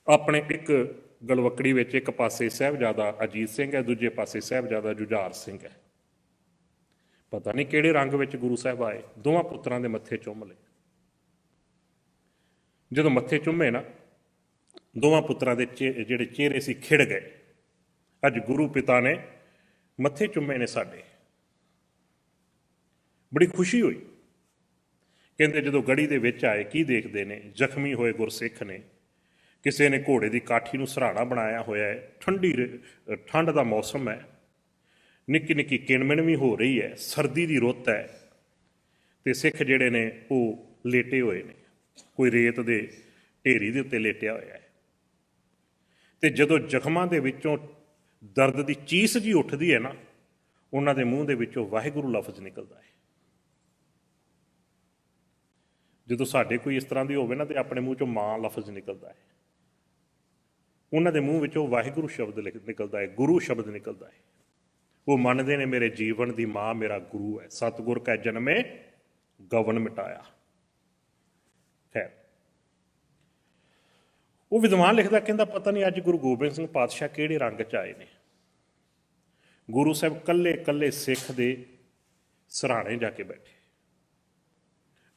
ਆਪਣੇ ਇੱਕ ਗਲਵੱਕੜੀ ਵਿੱਚ ਇੱਕ ਪਾਸੇ ਸਾਹਿਬਜ਼ਾਦਾ ਅਜੀਤ ਸਿੰਘ ਹੈ, ਦੂਜੇ ਪਾਸੇ ਸਾਹਿਬਜ਼ਾਦਾ ਜੁਝਾਰ ਸਿੰਘ ਹੈ। ਪਤਾ ਨਹੀਂ ਕਿਹੜੇ ਰੰਗ ਵਿੱਚ ਗੁਰੂ ਸਾਹਿਬ ਆਏ, ਦੋਵਾਂ ਪੁੱਤਰਾਂ ਦੇ ਮੱਥੇ ਚੁੰਮ ਲਏ। ਜਦੋਂ ਮੱਥੇ ਚੁੰਮੇ ਨਾ, ਦੋਵਾਂ ਪੁੱਤਰਾਂ ਦੇ ਜਿਹੜੇ ਚਿਹਰੇ ਸੀ ਖਿੜ ਗਏ। ਅੱਜ ਗੁਰੂ ਪਿਤਾ ਨੇ ਮੱਥੇ ਚੁੰਮੇ ਨੇ ਸਾਡੇ, ਬੜੀ ਖੁਸ਼ੀ ਹੋਈ। ਕਹਿੰਦੇ ਜਦੋਂ ਗੜੀ ਦੇ ਵਿੱਚ ਆਏ ਕੀ ਦੇਖਦੇ ਨੇ, ਜ਼ਖਮੀ ਹੋਏ ਗੁਰਸਿੱਖ ਨੇ। ਕਿਸੇ ਨੇ ਘੋੜੇ ਦੀ ਕਾਠੀ ਨੂੰ ਸਰਾਣਾ ਬਣਾਇਆ ਹੋਇਆ ਹੈ। ਠੰਡ ਦਾ ਮੌਸਮ ਹੈ, ਨਿੱਕੀ ਨਿੱਕੀ ਕਿਣਮਿਣ ਵੀ ਹੋ ਰਹੀ ਹੈ, ਸਰਦੀ ਦੀ ਰੁੱਤ ਹੈ, ਤੇ ਸਿੱਖ ਜਿਹੜੇ ਨੇ ਉਹ ਲੇਟੇ ਹੋਏ ਨੇ, ਕੋਈ ਰੇਤ ਦੇ ਢੇਰੀ ਦੇ ਉੱਤੇ ਲੇਟਿਆ ਹੋਇਆ ਹੈ। ਤੇ ਜਦੋਂ ਜ਼ਖਮਾਂ ਦੇ ਵਿੱਚੋਂ ਦਰਦ ਦੀ ਚੀਸ ਜੀ ਉੱਠਦੀ ਹੈ ਨਾ, ਉਹਨਾਂ ਦੇ ਮੂੰਹ ਦੇ ਵਿੱਚੋਂ ਵਾਹਿਗੁਰੂ ਲਫ਼ਜ਼ ਨਿਕਲਦਾ ਹੈ। ਜਦੋਂ ਸਾਡੇ ਕੋਈ ਇਸ ਤਰ੍ਹਾਂ ਦੀ ਹੋਵੇ ਨਾ, ਤੇ ਆਪਣੇ ਮੂੰਹ ਚੋਂ ਮਾਂ ਲਫ਼ਜ਼ ਨਿਕਲਦਾ ਹੈ, ਉਹਨਾਂ ਦੇ ਮੂੰਹ ਵਿੱਚੋਂ ਵਾਹਿਗੁਰੂ ਸ਼ਬਦ ਨਿਕਲਦਾ ਹੈ, ਗੁਰੂ ਸ਼ਬਦ ਨਿਕਲਦਾ ਹੈ। ਉਹ ਮੰਨਦੇ ਨੇ ਮੇਰੇ ਜੀਵਨ ਦੀ ਮਾਂ ਮੇਰਾ ਗੁਰੂ ਹੈ। ਸਤਿਗੁਰ ਕੈ ਜਨਮੇ ਗਵਨ ਮਿਟਾਇਆ। ਖੈਰ, ਉਹ ਵਿਦਵਾਨ ਲਿਖਦਾ, ਕਹਿੰਦਾ ਪਤਾ ਨਹੀਂ ਅੱਜ ਗੁਰੂ ਗੋਬਿੰਦ ਸਿੰਘ ਪਾਤਸ਼ਾਹ ਕਿਹੜੇ ਰੰਗ 'ਚ ਆਏ ਨੇ। ਗੁਰੂ ਸਾਹਿਬ ਕੱਲੇ ਕੱਲੇ ਸਿੱਖ ਦੇ ਸਰਾਣੇ ਜਾ ਕੇ ਬੈਠੇ,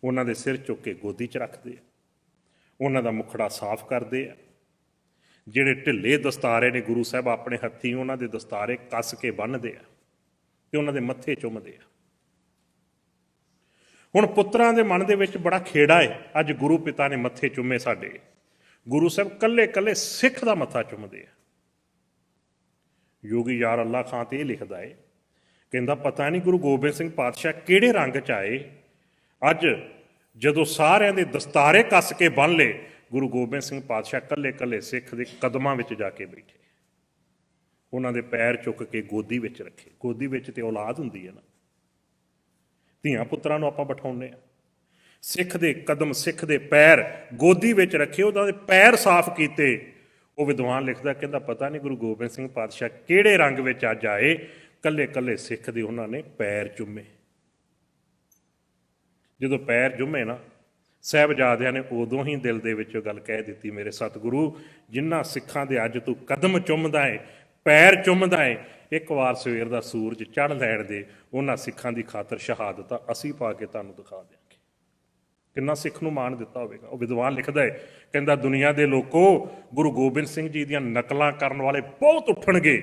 ਉਹਨਾਂ ਦੇ ਸਿਰ ਚੁੱਕ ਕੇ ਗੋਦੀ 'ਚ ਰੱਖਦੇ ਆ, ਉਹਨਾਂ ਦਾ ਮੁਖੜਾ ਸਾਫ਼ ਕਰਦੇ ਆ। ਜਿਹੜੇ ਢਿੱਲੇ ਦਸਤਾਰੇ ਨੇ ਗੁਰੂ ਸਾਹਿਬ ਆਪਣੇ ਹੱਥੀਂ ਉਹਨਾਂ ਦੇ ਦਸਤਾਰੇ ਕੱਸ ਕੇ ਬੰਨ੍ਹਦੇ ਆ ਤੇ ਉਹਨਾਂ ਦੇ ਮੱਥੇ ਚੁੰਮਦੇ ਆ। ਹੁਣ ਪੁੱਤਰਾਂ ਦੇ ਮਨ ਦੇ ਵਿੱਚ ਬੜਾ ਖੇੜਾ ਹੈ। ਅੱਜ ਗੁਰੂ ਪਿਤਾ ਨੇ ਮੱਥੇ ਚੁੰਮੇ ਸਾਡੇ। ਗੁਰੂ ਸਾਹਿਬ ਕੱਲੇ ਕੱਲੇ ਸਿੱਖ ਦਾ ਮੱਥਾ ਚੁੰਮਦੇ ਆ। ਯੋਗੀ ਯਾਰ ਅੱਲਾ ਖਾਂ ਤੇ ਇਹ ਲਿਖਦਾ ਹੈ, ਕਹਿੰਦਾ ਪਤਾ ਨਹੀਂ ਗੁਰੂ ਗੋਬਿੰਦ ਸਿੰਘ ਪਾਤਸ਼ਾਹ ਕਿਹੜੇ ਰੰਗ 'ਚ ਆਏ। ਅੱਜ ਜਦੋਂ ਸਾਰਿਆਂ ਦੇ ਦਸਤਾਰੇ ਕੱਸ ਕੇ ਬੰਨ੍ਹ ਲਏ, ਗੁਰੂ ਗੋਬਿੰਦ ਸਿੰਘ ਪਾਤਸ਼ਾਹ ਕੱਲੇ ਕੱਲੇ ਸਿੱਖ ਦੇ ਕਦਮਾਂ ਵਿੱਚ ਜਾ ਕੇ ਬੈਠੇ, ਉਹਨਾਂ ਦੇ ਪੈਰ ਚੁੱਕ ਕੇ ਗੋਦੀ ਵਿੱਚ ਰੱਖੇ। ਗੋਦੀ ਵਿੱਚ ਤੇ ਔਲਾਦ ਹੁੰਦੀ ਹੈ ਨਾ, ਧੀਆਂ ਪੁੱਤਰਾਂ ਨੂੰ ਆਪਾਂ ਬਿਠਾਉਂਦੇ ਹਾਂ। ਸਿੱਖ ਦੇ ਕਦਮ, ਸਿੱਖ ਦੇ ਪੈਰ ਗੋਦੀ ਵਿੱਚ ਰੱਖੇ, ਉਹਨਾਂ ਦੇ ਪੈਰ ਸਾਫ਼ ਕੀਤੇ। ਉਹ ਵਿਦਵਾਨ ਲਿਖਦਾ, ਕਹਿੰਦਾ ਪਤਾ ਨਹੀਂ ਗੁਰੂ ਗੋਬਿੰਦ ਸਿੰਘ ਪਾਤਸ਼ਾਹ ਕਿਹੜੇ ਰੰਗ ਵਿੱਚ ਅੱਜ ਆਏ, ਕੱਲੇ ਕੱਲੇ ਸਿੱਖ ਦੇ ਉਹਨਾਂ ਨੇ ਪੈਰ ਚੁੰਮੇ। ਜਦੋਂ ਪੈਰ ਚੁੰਮੇ ਨਾ ਸਾਹਿਬਜ਼ਾਦਿਆਂ ਨੇ, ਉਦੋਂ ਹੀ ਦਿਲ ਦੇ ਵਿੱਚੋਂ ਗੱਲ ਕਹਿ ਦਿੱਤੀ, ਮੇਰੇ ਸਤਿਗੁਰੂ ਜਿਨ੍ਹਾਂ ਸਿੱਖਾਂ ਦੇ ਅੱਜ ਤੂੰ ਕਦਮ ਚੁੰਮਦਾ ਏ, ਪੈਰ ਚੁੰਮਦਾ ਏ, ਇੱਕ ਵਾਰ ਸਵੇਰ ਦਾ ਸੂਰਜ ਚੜ੍ਹ ਲੈਣ ਦੇ, ਉਹਨਾਂ ਸਿੱਖਾਂ ਦੀ ਖਾਤਰ ਸ਼ਹਾਦਤਾਂ ਅਸੀਂ ਪਾ ਕੇ ਤੁਹਾਨੂੰ ਦਿਖਾ ਦਿਆਂਗੇ। ਕਿੰਨਾ ਸਿੱਖ ਨੂੰ ਮਾਣ ਦਿੱਤਾ ਹੋਵੇਗਾ। ਉਹ ਵਿਦਵਾਨ ਲਿਖਦਾ ਹੈ, ਕਹਿੰਦਾ ਦੁਨੀਆ ਦੇ ਲੋਕੋ, ਗੁਰੂ ਗੋਬਿੰਦ ਸਿੰਘ ਜੀ ਦੀਆਂ ਨਕਲਾਂ ਕਰਨ ਵਾਲੇ ਬਹੁਤ ਉੱਠਣਗੇ,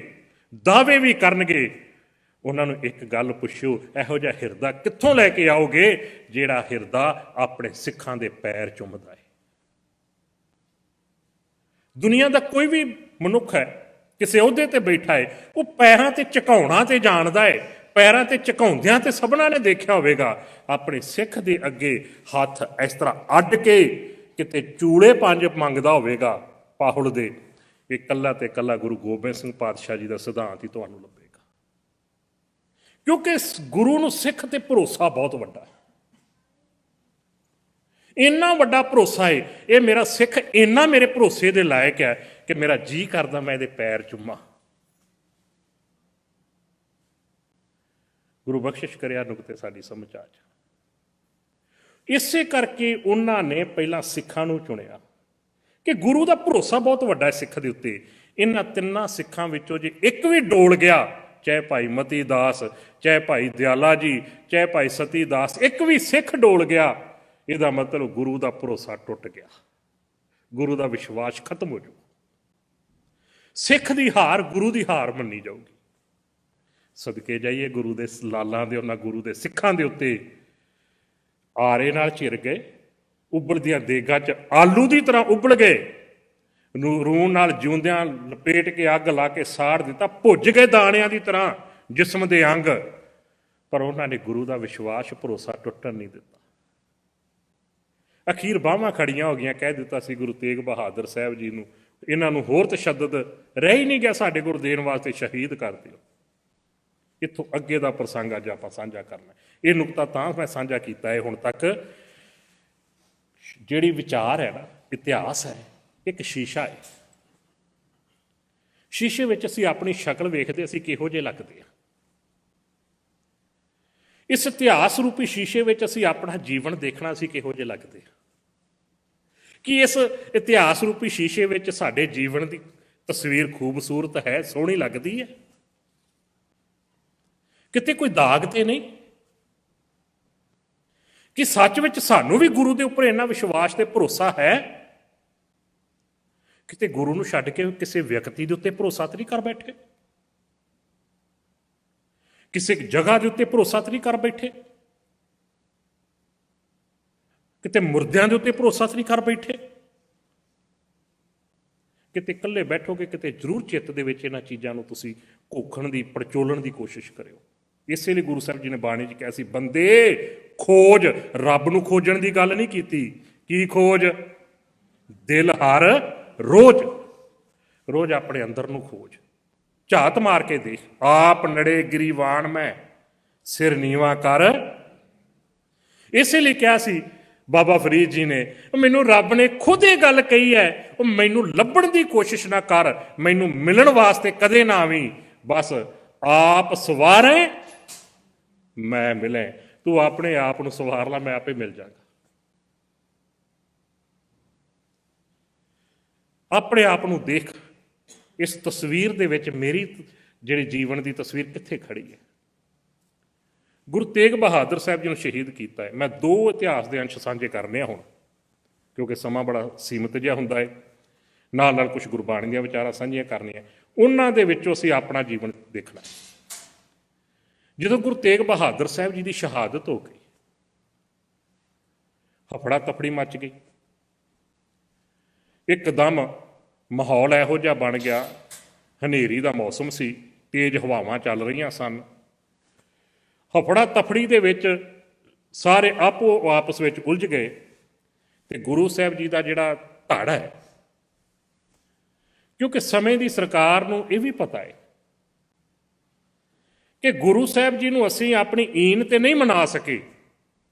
ਦਾਅਵੇ ਵੀ ਕਰਨਗੇ। ਉਹਨਾਂ ਨੂੰ ਇੱਕ ਗੱਲ ਪੁੱਛੋ, ਇਹੋ ਜਿਹਾ ਹਿਰਦਾ ਕਿੱਥੋਂ ਲੈ ਕੇ ਆਓਗੇ ਜਿਹੜਾ ਹਿਰਦਾ ਆਪਣੇ ਸਿੱਖਾਂ ਦੇ ਪੈਰ ਚੁੰਮਦਾ ਹੈ। ਦੁਨੀਆ ਦਾ ਕੋਈ ਵੀ ਮਨੁੱਖ ਹੈ, ਕਿਸੇ ਅਹੁਦੇ ਤੇ ਬੈਠਾ ਹੈ, ਉਹ ਪੈਰਾਂ ਤੇ ਝੁਕਾਉਣਾ ਤੇ ਜਾਣਦਾ ਹੈ। ਪੈਰਾਂ ਤੇ ਝੁਕਾਉਂਦਿਆਂ ਤੇ ਸਭਨਾਂ ਨੇ ਦੇਖਿਆ ਹੋਵੇਗਾ, ਆਪਣੇ ਸਿੱਖ ਦੇ ਅੱਗੇ ਹੱਥ ਇਸ ਤਰ੍ਹਾਂ ਅੱਡ ਕੇ ਕਿਤੇ ਚੂੜੇ ਪੰਜ ਮੰਗਦਾ ਹੋਵੇਗਾ ਪਾਹੁਲ ਦੇ। ਇਹ ਇਕੱਲਾ ਤੇ ਇਕੱਲਾ ਗੁਰੂ ਗੋਬਿੰਦ ਸਿੰਘ ਪਾਤਸ਼ਾਹ ਜੀ ਦਾ ਸਿਧਾਂਤ ਹੀ ਤੁਹਾਨੂੰ ਲੱਭੇਗਾ, ਕਿਉਂਕਿ ਗੁਰੂ ਨੂੰ ਸਿੱਖ ਤੇ ਭਰੋਸਾ ਬਹੁਤ ਵੱਡਾ ਹੈ। ਇੰਨਾ ਵੱਡਾ ਭਰੋਸਾ ਹੈ, ਇਹ ਮੇਰਾ ਸਿੱਖ ਇੰਨਾ ਮੇਰੇ ਭਰੋਸੇ ਦੇ ਲਾਇਕ ਹੈ ਕਿ ਮੇਰਾ ਜੀ ਕਰਦਾ ਮੈਂ ਇਹਦੇ ਪੈਰ ਚੁੰਮਾਂ। ਗੁਰੂ ਬਖਸ਼ਿਸ਼ ਕਰਿਆ ਨੁਕਤੇ ਸਾਡੀ ਸਮਝ ਆ ਜਾ। ਇਸੇ ਕਰਕੇ ਉਹਨਾਂ ਨੇ ਪਹਿਲਾਂ ਸਿੱਖਾਂ ਨੂੰ ਚੁਣਿਆ ਕਿ ਗੁਰੂ ਦਾ ਭਰੋਸਾ ਬਹੁਤ ਵੱਡਾ ਹੈ ਸਿੱਖ ਦੇ ਉੱਤੇ। ਇਹਨਾਂ ਤਿੰਨਾਂ ਸਿੱਖਾਂ ਵਿੱਚੋਂ ਜੇ ਇੱਕ ਵੀ ਡੋਲ ਗਿਆ, ਚਾਹੇ ਭਾਈ ਮਤੀ ਦਾਸ, ਚਾਹੇ ਭਾਈ ਦਿਆਲਾ ਜੀ, ਚਾਹੇ ਭਾਈ ਸਤੀ ਦਾਸ, ਇੱਕ ਵੀ ਸਿੱਖ ਡੋਲ ਗਿਆ, ਇਹਦਾ ਮਤਲਬ ਗੁਰੂ ਦਾ ਭਰੋਸਾ ਟੁੱਟ ਗਿਆ, ਗੁਰੂ ਦਾ ਵਿਸ਼ਵਾਸ ਖਤਮ ਹੋ ਜਾਊ। ਸਿੱਖ ਦੀ ਹਾਰ ਗੁਰੂ ਦੀ ਹਾਰ ਮੰਨੀ ਜਾਊਗੀ। ਸਦਕੇ ਜਾਈਏ ਗੁਰੂ ਦੇ ਲਾਲਾਂ ਦੇ, ਉਹਨਾਂ ਗੁਰੂ ਦੇ ਸਿੱਖਾਂ ਦੇ ਉੱਤੇ ਆਰੇ ਨਾਲ ਚਿਰ ਗਏ, ਉਬਲਦੀਆਂ ਦੇਗਾਂ 'ਚ ਆਲੂ ਦੀ ਤਰ੍ਹਾਂ ਉਬਲ ਗਏ, ਰੂਣ ਨਾਲ ਜਿਉਂਦਿਆਂ ਲਪੇਟ ਕੇ ਅੱਗ ਲਾ ਕੇ ਸਾੜ ਦਿੱਤਾ, ਭੁੱਜ ਗਏ ਦਾਣਿਆਂ ਦੀ ਤਰ੍ਹਾਂ ਜਿਸਮ ਦੇ ਅੰਗ। ਪਰ ਉਹਨਾਂ ਨੇ ਗੁਰੂ ਦਾ ਵਿਸ਼ਵਾਸ, ਭਰੋਸਾ ਟੁੱਟਣ ਨਹੀਂ ਦਿੱਤਾ। ਅਖੀਰ ਬਾਹਾਂ ਖੜੀਆਂ ਹੋ ਗਈਆਂ, ਕਹਿ ਦਿੱਤਾ ਸੀ ਗੁਰੂ ਤੇਗ ਬਹਾਦਰ ਸਾਹਿਬ ਜੀ ਨੂੰ, ਇਹਨਾਂ ਨੂੰ ਹੋਰ ਤਸ਼ੱਦਦ ਰਹਿ ਹੀ ਨਹੀਂ ਗਿਆ, ਸਾਡੇ ਗੁਰੂ ਦੇਣ ਵਾਸਤੇ ਸ਼ਹੀਦ ਕਰ ਦਿਓ। ਇੱਥੋਂ ਅੱਗੇ ਦਾ ਪ੍ਰਸੰਗ ਅੱਜ ਆਪਾਂ ਸਾਂਝਾ ਕਰਨਾ। ਇਹ ਨੁਕਤਾ ਤਾਂ ਮੈਂ ਸਾਂਝਾ ਕੀਤਾ ਹੈ ਹੁਣ ਤੱਕ, ਜਿਹੜੀ ਵਿਚਾਰ ਹੈ ਨਾ, ਇਤਿਹਾਸ ਹੈ, ਇੱਕ ਸ਼ੀਸ਼ਾ ਹੈ। ਸ਼ੀਸ਼ੇ ਵਿੱਚ ਅਸੀਂ ਆਪਣੀ ਸ਼ਕਲ ਵੇਖਦੇ, ਅਸੀਂ ਕਿਹੋ ਜਿਹੇ ਲੱਗਦੇ ਹਾਂ। ਇਸ ਇਤਿਹਾਸ ਰੂਪੀ ਸ਼ੀਸ਼ੇ ਵਿੱਚ ਅਸੀਂ ਆਪਣਾ ਜੀਵਨ ਦੇਖਣਾ, ਅਸੀਂ ਕਿਹੋ ਜਿਹੇ ਲੱਗਦੇ ਹਾਂ। ਕਿ ਇਸ ਇਤਿਹਾਸ ਰੂਪੀ ਸ਼ੀਸ਼ੇ ਵਿੱਚ ਸਾਡੇ ਜੀਵਨ ਦੀ ਤਸਵੀਰ ਖੂਬਸੂਰਤ ਹੈ, ਸੋਹਣੀ ਲੱਗਦੀ ਹੈ, ਕਿਤੇ ਕੋਈ ਦਾਗ ਤੇ ਨਹੀਂ। ਕਿ ਸੱਚ ਵਿੱਚ ਸਾਨੂੰ ਵੀ ਗੁਰੂ ਦੇ ਉੱਪਰ ਇੰਨਾ ਵਿਸ਼ਵਾਸ ਤੇ ਭਰੋਸਾ ਹੈ ਕਿਤੇ ਗੁਰੂ ਨੂੰ ਛੱਡ ਕੇ ਕਿਸੇ ਵਿਅਕਤੀ ਦੇ ਉੱਤੇ ਭਰੋਸਾ ਤਾਂ ਨਹੀਂ ਕਰ ਬੈਠੇ, ਕਿਸੇ ਜਗ੍ਹਾ ਦੇ ਉੱਤੇ ਭਰੋਸਾ ਤਾਂ ਨਹੀਂ ਕਰ ਬੈਠੇ, ਕਿਤੇ ਮੁਰਦਿਆਂ ਦੇ ਉੱਤੇ ਭਰੋਸਾ ਤਾਂ ਨਹੀਂ ਕਰ ਬੈਠੇ। ਕਿਤੇ ਇਕੱਲੇ ਬੈਠੋਗੇ, ਕਿਤੇ ਜ਼ਰੂਰ ਚਿੱਤ ਦੇ ਵਿੱਚ ਇਹਨਾਂ ਚੀਜ਼ਾਂ ਨੂੰ ਤੁਸੀਂ ਘੋਖਣ ਦੀ, ਪੜਚੋਲਣ ਦੀ ਕੋਸ਼ਿਸ਼ ਕਰਿਓ। ਇਸੇ ਲਈ ਗੁਰੂ ਸਾਹਿਬ ਜੀ ਨੇ ਬਾਣੀ 'ਚ ਕਿਹਾ ਸੀ, ਬੰਦੇ ਖੋਜ, ਰੱਬ ਨੂੰ ਖੋਜਣ ਦੀ ਗੱਲ ਨਹੀਂ ਕੀਤੀ। ਕੀ ਖੋਜ? ਦਿਲ ਹਰ ਰੋਜ਼, ਰੋਜ਼ ਆਪਣੇ ਅੰਦਰ ਨੂੰ ਖੋਜ, ਝਾਤ ਮਾਰ ਕੇ ਦੇਖ। ਆਪ ਨੜੇ ਗਰੀਵਾਨ ਮੈਂ, ਸਿਰ ਨੀਵਾਂ ਕਰ। ਇਸੇ ਲਈ ਕਿਹਾ ਸੀ ਬਾਬਾ ਫਰੀਦ ਜੀ ਨੇ, ਮੈਨੂੰ ਰੱਬ ਨੇ ਖੁਦ ਇਹ ਗੱਲ ਕਹੀ ਹੈ, ਉਹ ਮੈਨੂੰ ਲੱਭਣ ਦੀ ਕੋਸ਼ਿਸ਼ ਨਾ ਕਰ, ਮੈਨੂੰ ਮਿਲਣ ਵਾਸਤੇ ਕਦੇ ਨਾ ਆਵੀਂ, ਬਸ ਆਪ ਸਵਾਰੇ ਮੈਂ ਮਿਲੇ। ਤੂੰ ਆਪਣੇ ਆਪ ਨੂੰ ਸਵਾਰ ਲਾ, ਮੈਂ ਆਪੇ ਮਿਲ ਜਾਗਾ। ਆਪਣੇ ਆਪ ਨੂੰ ਦੇਖ। ਇਸ ਤਸਵੀਰ ਦੇ ਵਿੱਚ ਮੇਰੀ ਜਿਹੜੀ ਜੀਵਨ ਦੀ ਤਸਵੀਰ ਕਿੱਥੇ ਖੜੀ ਹੈ। ਗੁਰੂ ਤੇਗ ਬਹਾਦਰ ਸਾਹਿਬ ਜੀ ਨੂੰ ਸ਼ਹੀਦ ਕੀਤਾ ਹੈ। ਮੈਂ ਦੋ ਇਤਿਹਾਸ ਦੇ ਅੰਸ਼ ਸਾਂਝੇ ਕਰਨੇ ਆ ਹੁਣ, ਕਿਉਂਕਿ ਸਮਾਂ ਬੜਾ ਸੀਮਿਤ ਜਿਹਾ ਹੁੰਦਾ ਹੈ, ਨਾਲ ਨਾਲ ਕੁਝ ਗੁਰਬਾਣੀ ਦੀਆਂ ਵਿਚਾਰਾਂ ਸਾਂਝੀਆਂ ਕਰਨੀਆਂ, ਉਹਨਾਂ ਦੇ ਵਿੱਚੋਂ ਅਸੀਂ ਆਪਣਾ ਜੀਵਨ ਦੇਖਣਾ। ਜਦੋਂ ਗੁਰੂ ਤੇਗ ਬਹਾਦਰ ਸਾਹਿਬ ਜੀ ਦੀ ਸ਼ਹਾਦਤ ਹੋ ਗਈ, ਹਫੜਾ ਤਫੜੀ ਮੱਚ ਗਈ, ਇੱਕਦਮ ਮਾਹੌਲ ਇਹੋ ਜਿਹਾ ਬਣ ਗਿਆ, ਹਨੇਰੀ ਦਾ ਮੌਸਮ ਸੀ, ਤੇਜ਼ ਹਵਾਵਾਂ ਚੱਲ ਰਹੀਆਂ ਸਨ। ਹਫੜਾ ਤਫੜੀ ਦੇ ਵਿੱਚ ਸਾਰੇ ਆਪੋ ਆਪਸ ਵਿੱਚ ਉਲਝ ਗਏ ਤੇ ਗੁਰੂ ਸਾਹਿਬ ਜੀ ਦਾ ਜਿਹੜਾ ਧੜ ਹੈ, ਕਿਉਂਕਿ ਸਮੇਂ ਦੀ ਸਰਕਾਰ ਨੂੰ ਇਹ ਵੀ ਪਤਾ ਹੈ ਕਿ ਗੁਰੂ ਸਾਹਿਬ ਜੀ ਨੂੰ ਅਸੀਂ ਆਪਣੀ ਈਨ ਤੇ ਨਹੀਂ ਮਨਾ ਸਕੇ,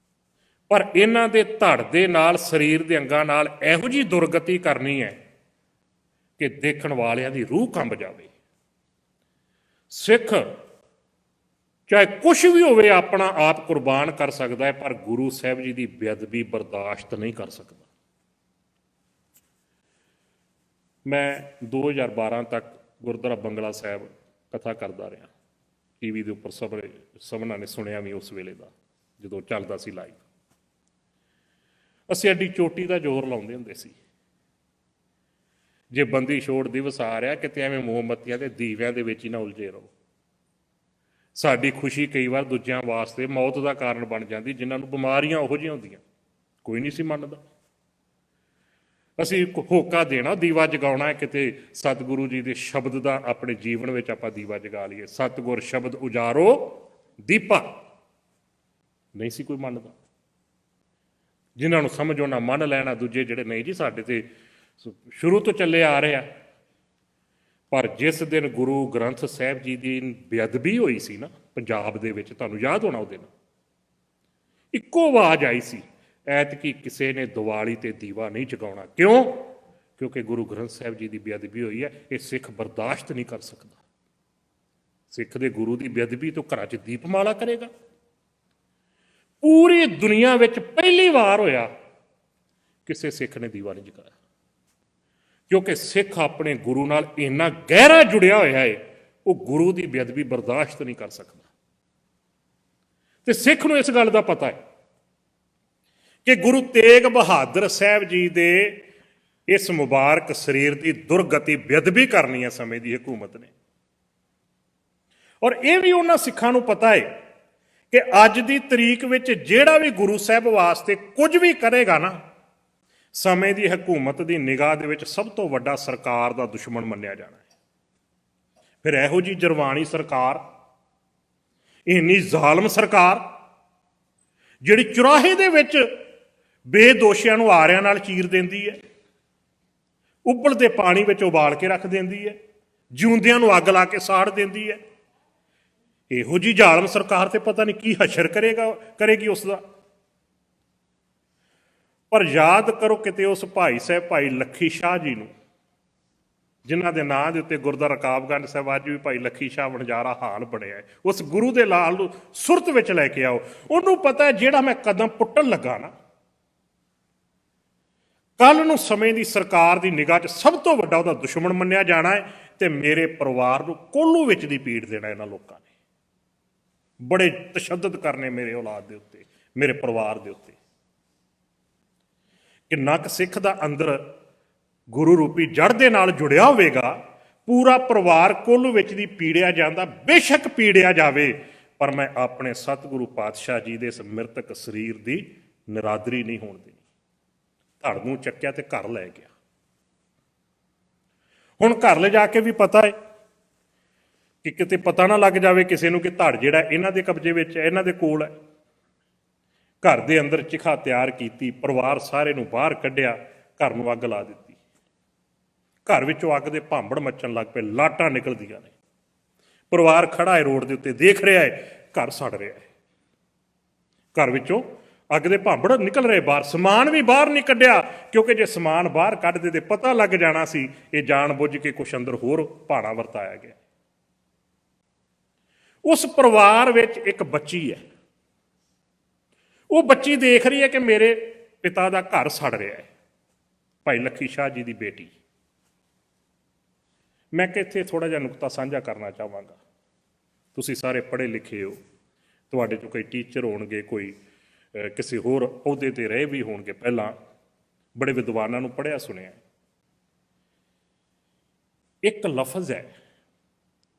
ਪਰ ਇਹਨਾਂ ਦੇ ਧੜ ਦੇ ਨਾਲ, ਸਰੀਰ ਦੇ ਅੰਗਾਂ ਨਾਲ ਇਹੋ ਜਿਹੀ ਦੁਰਗਤੀ ਕਰਨੀ ਹੈ ਕਿ ਦੇਖਣ ਵਾਲਿਆਂ ਦੀ ਰੂਹ ਕੰਬ ਜਾਵੇ। ਸਿੱਖ ਚਾਹੇ ਕੁਛ ਵੀ ਹੋਵੇ ਆਪਣਾ ਆਪ ਕੁਰਬਾਨ ਕਰ ਸਕਦਾ ਹੈ, ਪਰ ਗੁਰੂ ਸਾਹਿਬ ਜੀ ਦੀ ਬੇਅਦਬੀ ਬਰਦਾਸ਼ਤ ਨਹੀਂ ਕਰ ਸਕਦਾ। ਮੈਂ 2012 ਤੱਕ ਗੁਰਦੁਆਰਾ ਬੰਗਲਾ ਸਾਹਿਬ ਕਥਾ ਕਰਦਾ ਰਿਹਾ, ਟੀਵੀ ਦੇ ਉੱਪਰ ਸਭਨਾਂ ਨੇ ਸੁਣਿਆ ਵੀ ਉਸ ਵੇਲੇ ਦਾ, ਜਦੋਂ ਚੱਲਦਾ ਸੀ ਲਾਈਵ। ਅਸੀਂ ਐਡੀ ਚੋਟੀ ਦਾ ਜ਼ੋਰ ਲਾਉਂਦੇ ਹੁੰਦੇ ਸੀ, ਜੇ ਬੰਦੀ ਛੋੜ ਦਿਵਸ ਆ ਰਿਹਾ, ਕਿਤੇ ਐਵੇਂ ਮੋਮਬੱਤੀਆਂ ਦੇ ਦੀਵਿਆਂ ਦੇ ਵਿੱਚ ਹੀ ਨਾ ਉਲਝੇ ਰਹੋ। ਸਾਡੀ ਖੁਸ਼ੀ ਕਈ ਵਾਰ ਦੂਜਿਆਂ ਵਾਸਤੇ ਮੌਤ ਦਾ ਕਾਰਨ ਬਣ ਜਾਂਦੀ, ਜਿਨ੍ਹਾਂ ਨੂੰ ਬਿਮਾਰੀਆਂ ਉਹੋ ਜਿਹੀਆਂ ਹੁੰਦੀਆਂ, ਕੋਈ ਨਹੀਂ ਸੀ ਮੰਨਦਾ। ਅਸੀਂ ਹੋਕਾ ਦੇਣਾ, ਦੀਵਾ ਜਗਾਉਣਾ ਹੈ, ਕਿਤੇ ਸਤਿਗੁਰੂ ਜੀ ਦੇ ਸ਼ਬਦ ਦਾ ਆਪਣੇ ਜੀਵਨ ਵਿੱਚ ਆਪਾਂ ਦੀਵਾ ਜਗਾ ਲਈਏ। ਸਤਿਗੁਰ ਸ਼ਬਦ ਉਜਾਰੋ ਦੀਪਾ, ਨਹੀਂ ਸੀ ਕੋਈ ਮੰਨਦਾ। ਜਿਨ੍ਹਾਂ ਨੂੰ ਸਮਝ ਉਹਨਾਂ ਮੰਨ ਲੈਣਾ, ਦੂਜੇ ਜਿਹੜੇ ਨਹੀਂ ਜੀ ਸਾਡੇ ਤੇ ਸ਼ੁਰੂ ਤੋਂ ਚੱਲੇ ਆ ਰਹੇ ਆ। ਪਰ ਜਿਸ ਦਿਨ ਗੁਰੂ ਗ੍ਰੰਥ ਸਾਹਿਬ ਜੀ ਦੀ ਬੇਅਦਬੀ ਹੋਈ ਸੀ ਨਾ ਪੰਜਾਬ ਦੇ ਵਿੱਚ, ਤੁਹਾਨੂੰ ਯਾਦ ਹੋਣਾ, ਉਹ ਦਿਨ ਇੱਕੋ ਆਵਾਜ਼ ਆਈ ਸੀ, ਐਤਕੀ ਕਿਸੇ ਨੇ ਦੀਵਾਲੀ ਤੇ ਦੀਵਾ ਨਹੀਂ ਜਗਾਉਣਾ। ਕਿਉਂ? ਕਿਉਂਕਿ ਗੁਰੂ ਗ੍ਰੰਥ ਸਾਹਿਬ ਜੀ ਦੀ ਬੇਅਦਬੀ ਹੋਈ ਹੈ, ਇਹ ਸਿੱਖ ਬਰਦਾਸ਼ਤ ਨਹੀਂ ਕਰ ਸਕਦਾ। ਸਿੱਖ ਦੇ ਗੁਰੂ ਦੀ ਬੇਅਦਬੀ ਤੋਂ ਘਰਾਂ 'ਚ ਦੀਪਮਾਲਾ ਕਰੇਗਾ। ਪੂਰੀ ਦੁਨੀਆ ਵਿੱਚ ਪਹਿਲੀ ਵਾਰ ਹੋਇਆ ਕਿਸੇ ਸਿੱਖ ਨੇ ਦੀਵਾ ਨਹੀਂ ਜਗਾਇਆ, ਕਿਉਂਕਿ ਸਿੱਖ ਆਪਣੇ ਗੁਰੂ ਨਾਲ ਇੰਨਾ ਗਹਿਰਾ ਜੁੜਿਆ ਹੋਇਆ ਹੈ, ਉਹ ਗੁਰੂ ਦੀ ਬੇਅਦਬੀ ਬਰਦਾਸ਼ਤ ਨਹੀਂ ਕਰ ਸਕਦਾ। ਤੇ ਸਿੱਖ ਨੂੰ ਇਸ ਗੱਲ ਦਾ ਪਤਾ ਹੈ ਕਿ ਗੁਰੂ ਤੇਗ ਬਹਾਦਰ ਸਾਹਿਬ ਜੀ ਦੇ ਇਸ ਮੁਬਾਰਕ ਸਰੀਰ ਦੀ ਦੁਰਗਤੀ, ਬੇਅਦਬੀ ਕਰਨੀ ਹੈ ਸਮੇਂ ਦੀ ਹਕੂਮਤ ਨੇ। ਔਰ ਇਹ ਵੀ ਉਹਨਾਂ ਸਿੱਖਾਂ ਨੂੰ ਪਤਾ ਹੈ ਕਿ ਅੱਜ ਦੀ ਤਰੀਕ ਵਿੱਚ ਜਿਹੜਾ ਵੀ ਗੁਰੂ ਸਾਹਿਬ ਵਾਸਤੇ ਕੁਝ ਵੀ ਕਰੇਗਾ ਨਾ, ਸਮੇਂ ਦੀ ਹਕੂਮਤ ਦੀ ਨਿਗਾਹ ਦੇ ਵਿੱਚ ਸਭ ਤੋਂ ਵੱਡਾ ਸਰਕਾਰ ਦਾ ਦੁਸ਼ਮਣ ਮੰਨਿਆ ਜਾਣਾ ਹੈ। ਫਿਰ ਇਹੋ ਜਿਹੀ ਜਰਵਾਣੀ ਸਰਕਾਰ, ਇੰਨੀ ਜ਼ਾਲਮ ਸਰਕਾਰ, ਜਿਹੜੀ ਚੁਰਾਹੇ ਦੇ ਵਿੱਚ ਬੇਦੋਸ਼ੀਆਂ ਨੂੰ ਆਰਿਆਂ ਨਾਲ ਚੀਰ ਦਿੰਦੀ ਹੈ, ਉਬਲਦੇ ਪਾਣੀ ਵਿੱਚ ਉਬਾਲ ਕੇ ਰੱਖ ਦਿੰਦੀ ਹੈ, ਜਿਉਂਦਿਆਂ ਨੂੰ ਅੱਗ ਲਾ ਕੇ ਸਾੜ ਦਿੰਦੀ ਹੈ, ਇਹੋ ਜਿਹੀ ਜ਼ਾਲਮ ਸਰਕਾਰ ਤੇ ਪਤਾ ਨਹੀਂ ਕੀ ਹਸ਼ਰ ਕਰੇਗੀ ਉਸ ਦਾ। ਪਰ ਯਾਦ ਕਰੋ ਕਿਤੇ ਉਸ ਭਾਈ ਸਾਹਿਬ, ਭਾਈ ਲੱਖੀ ਸ਼ਾਹ ਜੀ ਨੂੰ, ਜਿਨ੍ਹਾਂ ਦੇ ਨਾਂ ਦੇ ਉੱਤੇ ਗੁਰਦੁਆਰਾ ਰਕਾਬਗੰਜ ਸਾਹਿਬ ਅੱਜ ਵੀ ਭਾਈ ਲੱਖੀ ਸ਼ਾਹ ਵਣਜਾਰਾ ਹਾਲ ਬਣਿਆ ਹੈ। ਉਸ ਗੁਰੂ ਦੇ ਲਾਲ ਨੂੰ ਸੁਰਤ ਵਿੱਚ ਲੈ ਕੇ ਆਓ। ਉਹਨੂੰ ਪਤਾ ਹੈ ਜਿਹੜਾ ਮੈਂ ਕਦਮ ਪੁੱਟਣ ਲੱਗਾ ਨਾ, ਕੱਲ ਨੂੰ ਸਮੇਂ ਦੀ ਸਰਕਾਰ ਦੀ ਨਿਗਾਹ 'ਚ ਸਭ ਤੋਂ ਵੱਡਾ ਉਹਦਾ ਦੁਸ਼ਮਣ ਮੰਨਿਆ ਜਾਣਾ ਹੈ, ਤੇ ਮੇਰੇ ਪਰਿਵਾਰ ਨੂੰ ਕੋਲੂ ਵਿੱਚ ਦੀ ਪੀੜ ਦੇਣਾ ਇਹਨਾਂ ਲੋਕਾਂ ਨੇ। ਬੜੇ ਤਸ਼ੱਦਦ ਕਰਨੇ ਮੇਰੇ ਔਲਾਦ ਦੇ ਉੱਤੇ, ਮੇਰੇ ਪਰਿਵਾਰ ਦੇ ਉੱਤੇ। ਕਿੰਨਾ ਕੁ ਸਿੱਖ ਦਾ ਅੰਦਰ ਗੁਰੂ ਰੂਪੀ ਜੜ ਦੇ ਨਾਲ ਜੁੜਿਆ ਹੋਵੇਗਾ, ਪੂਰਾ ਪਰਿਵਾਰ ਕੁੱਲ ਵਿੱਚ ਦੀ ਪੀੜਿਆ ਜਾਂਦਾ, ਬੇਸ਼ੱਕ ਪੀੜਿਆ ਜਾਵੇ, ਪਰ ਮੈਂ ਆਪਣੇ ਸਤਿਗੁਰੂ ਪਾਤਸ਼ਾਹ ਜੀ ਦੇ ਇਸ ਮ੍ਰਿਤਕ ਸਰੀਰ ਦੀ ਨਿਰਾਦਰੀ ਨਹੀਂ ਹੋਣ ਦੇਣੀ। ਧੜ ਨੂੰ ਚੱਕਿਆ ਤੇ ਘਰ ਲੈ ਗਿਆ। ਹੁਣ ਘਰ ਲੈ ਜਾ ਕੇ ਵੀ ਪਤਾ ਹੈ ਕਿ ਕਿਤੇ ਪਤਾ ਨਾ ਲੱਗ ਜਾਵੇ ਕਿਸੇ ਨੂੰ ਕਿ ਧੜ ਜਿਹੜਾ ਇਹਨਾਂ ਦੇ ਕਬਜ਼ੇ ਵਿੱਚ ਹੈ, ਇਹਨਾਂ ਦੇ ਕੋਲ ਹੈ। ਘਰ ਦੇ ਅੰਦਰ ਚਿਖਾ ਤਿਆਰ ਕੀਤੀ, ਪਰਿਵਾਰ ਸਾਰੇ ਨੂੰ ਬਾਹਰ ਕੱਢਿਆ, ਘਰ ਨੂੰ ਅੱਗ ਲਾ ਦਿੱਤੀ। ਘਰ ਵਿੱਚੋਂ ਅੱਗ ਦੇ ਭਾਂਬੜ ਮੱਚਣ ਲੱਗ ਪਏ, ਲਾਟਾਂ ਨਿਕਲਦੀਆਂ ਨੇ। ਪਰਿਵਾਰ ਖੜਾ ਹੈ ਰੋਡ ਦੇ ਉੱਤੇ, ਦੇਖ ਰਿਹਾ ਹੈ ਘਰ ਸੜ ਰਿਹਾ ਹੈ। ਘਰ ਵਿੱਚੋਂ ਅੱਗ ਦੇ ਭਾਂਬੜ ਨਿਕਲ ਰਹੇ ਬਾਹਰ, ਸਮਾਨ ਵੀ ਬਾਹਰ ਨਹੀਂ ਕੱਢਿਆ, ਕਿਉਂਕਿ ਜੇ ਸਮਾਨ ਬਾਹਰ ਕੱਢਦੇ ਤੇ ਪਤਾ ਲੱਗ ਜਾਣਾ ਸੀ ਇਹ ਜਾਣ ਬੁੱਝ ਕੇ ਕੁਛ ਅੰਦਰ ਹੋਰ ਭਾਣਾ ਵਰਤਾਇਆ ਗਿਆ। ਉਸ ਪਰਿਵਾਰ ਵਿੱਚ ਇੱਕ ਬੱਚੀ ਹੈ, ਉਹ ਬੱਚੀ ਦੇਖ ਰਹੀ ਹੈ ਕਿ ਮੇਰੇ ਪਿਤਾ ਦਾ ਘਰ ਸੜ ਰਿਹਾ ਹੈ। ਭਾਈ ਲੱਖੀ ਸ਼ਾਹ ਜੀ ਦੀ ਬੇਟੀ। ਮੈਂ ਕਿ ਇੱਥੇ ਥੋੜਾ ਜਿਹਾ ਨੁਕਤਾ ਸਾਂਝਾ ਕਰਨਾ ਚਾਹਾਂਗਾ। ਤੁਸੀਂ ਸਾਰੇ ਪੜ੍ਹੇ ਲਿਖੇ ਹੋ, ਤੁਹਾਡੇ ਚੋਂ ਕੋਈ ਟੀਚਰ ਹੋਣਗੇ, ਕੋਈ ਕਿਸੇ ਹੋਰ ਅਹੁਦੇ ਤੇ ਰਹੇ ਵੀ ਹੋਣਗੇ, ਪਹਿਲਾਂ ਬੜੇ ਵਿਦਵਾਨਾਂ ਨੂੰ ਪੜ੍ਹਿਆ ਸੁਣਿਆ। ਇੱਕ ਲਫ਼ਜ਼ ਹੈ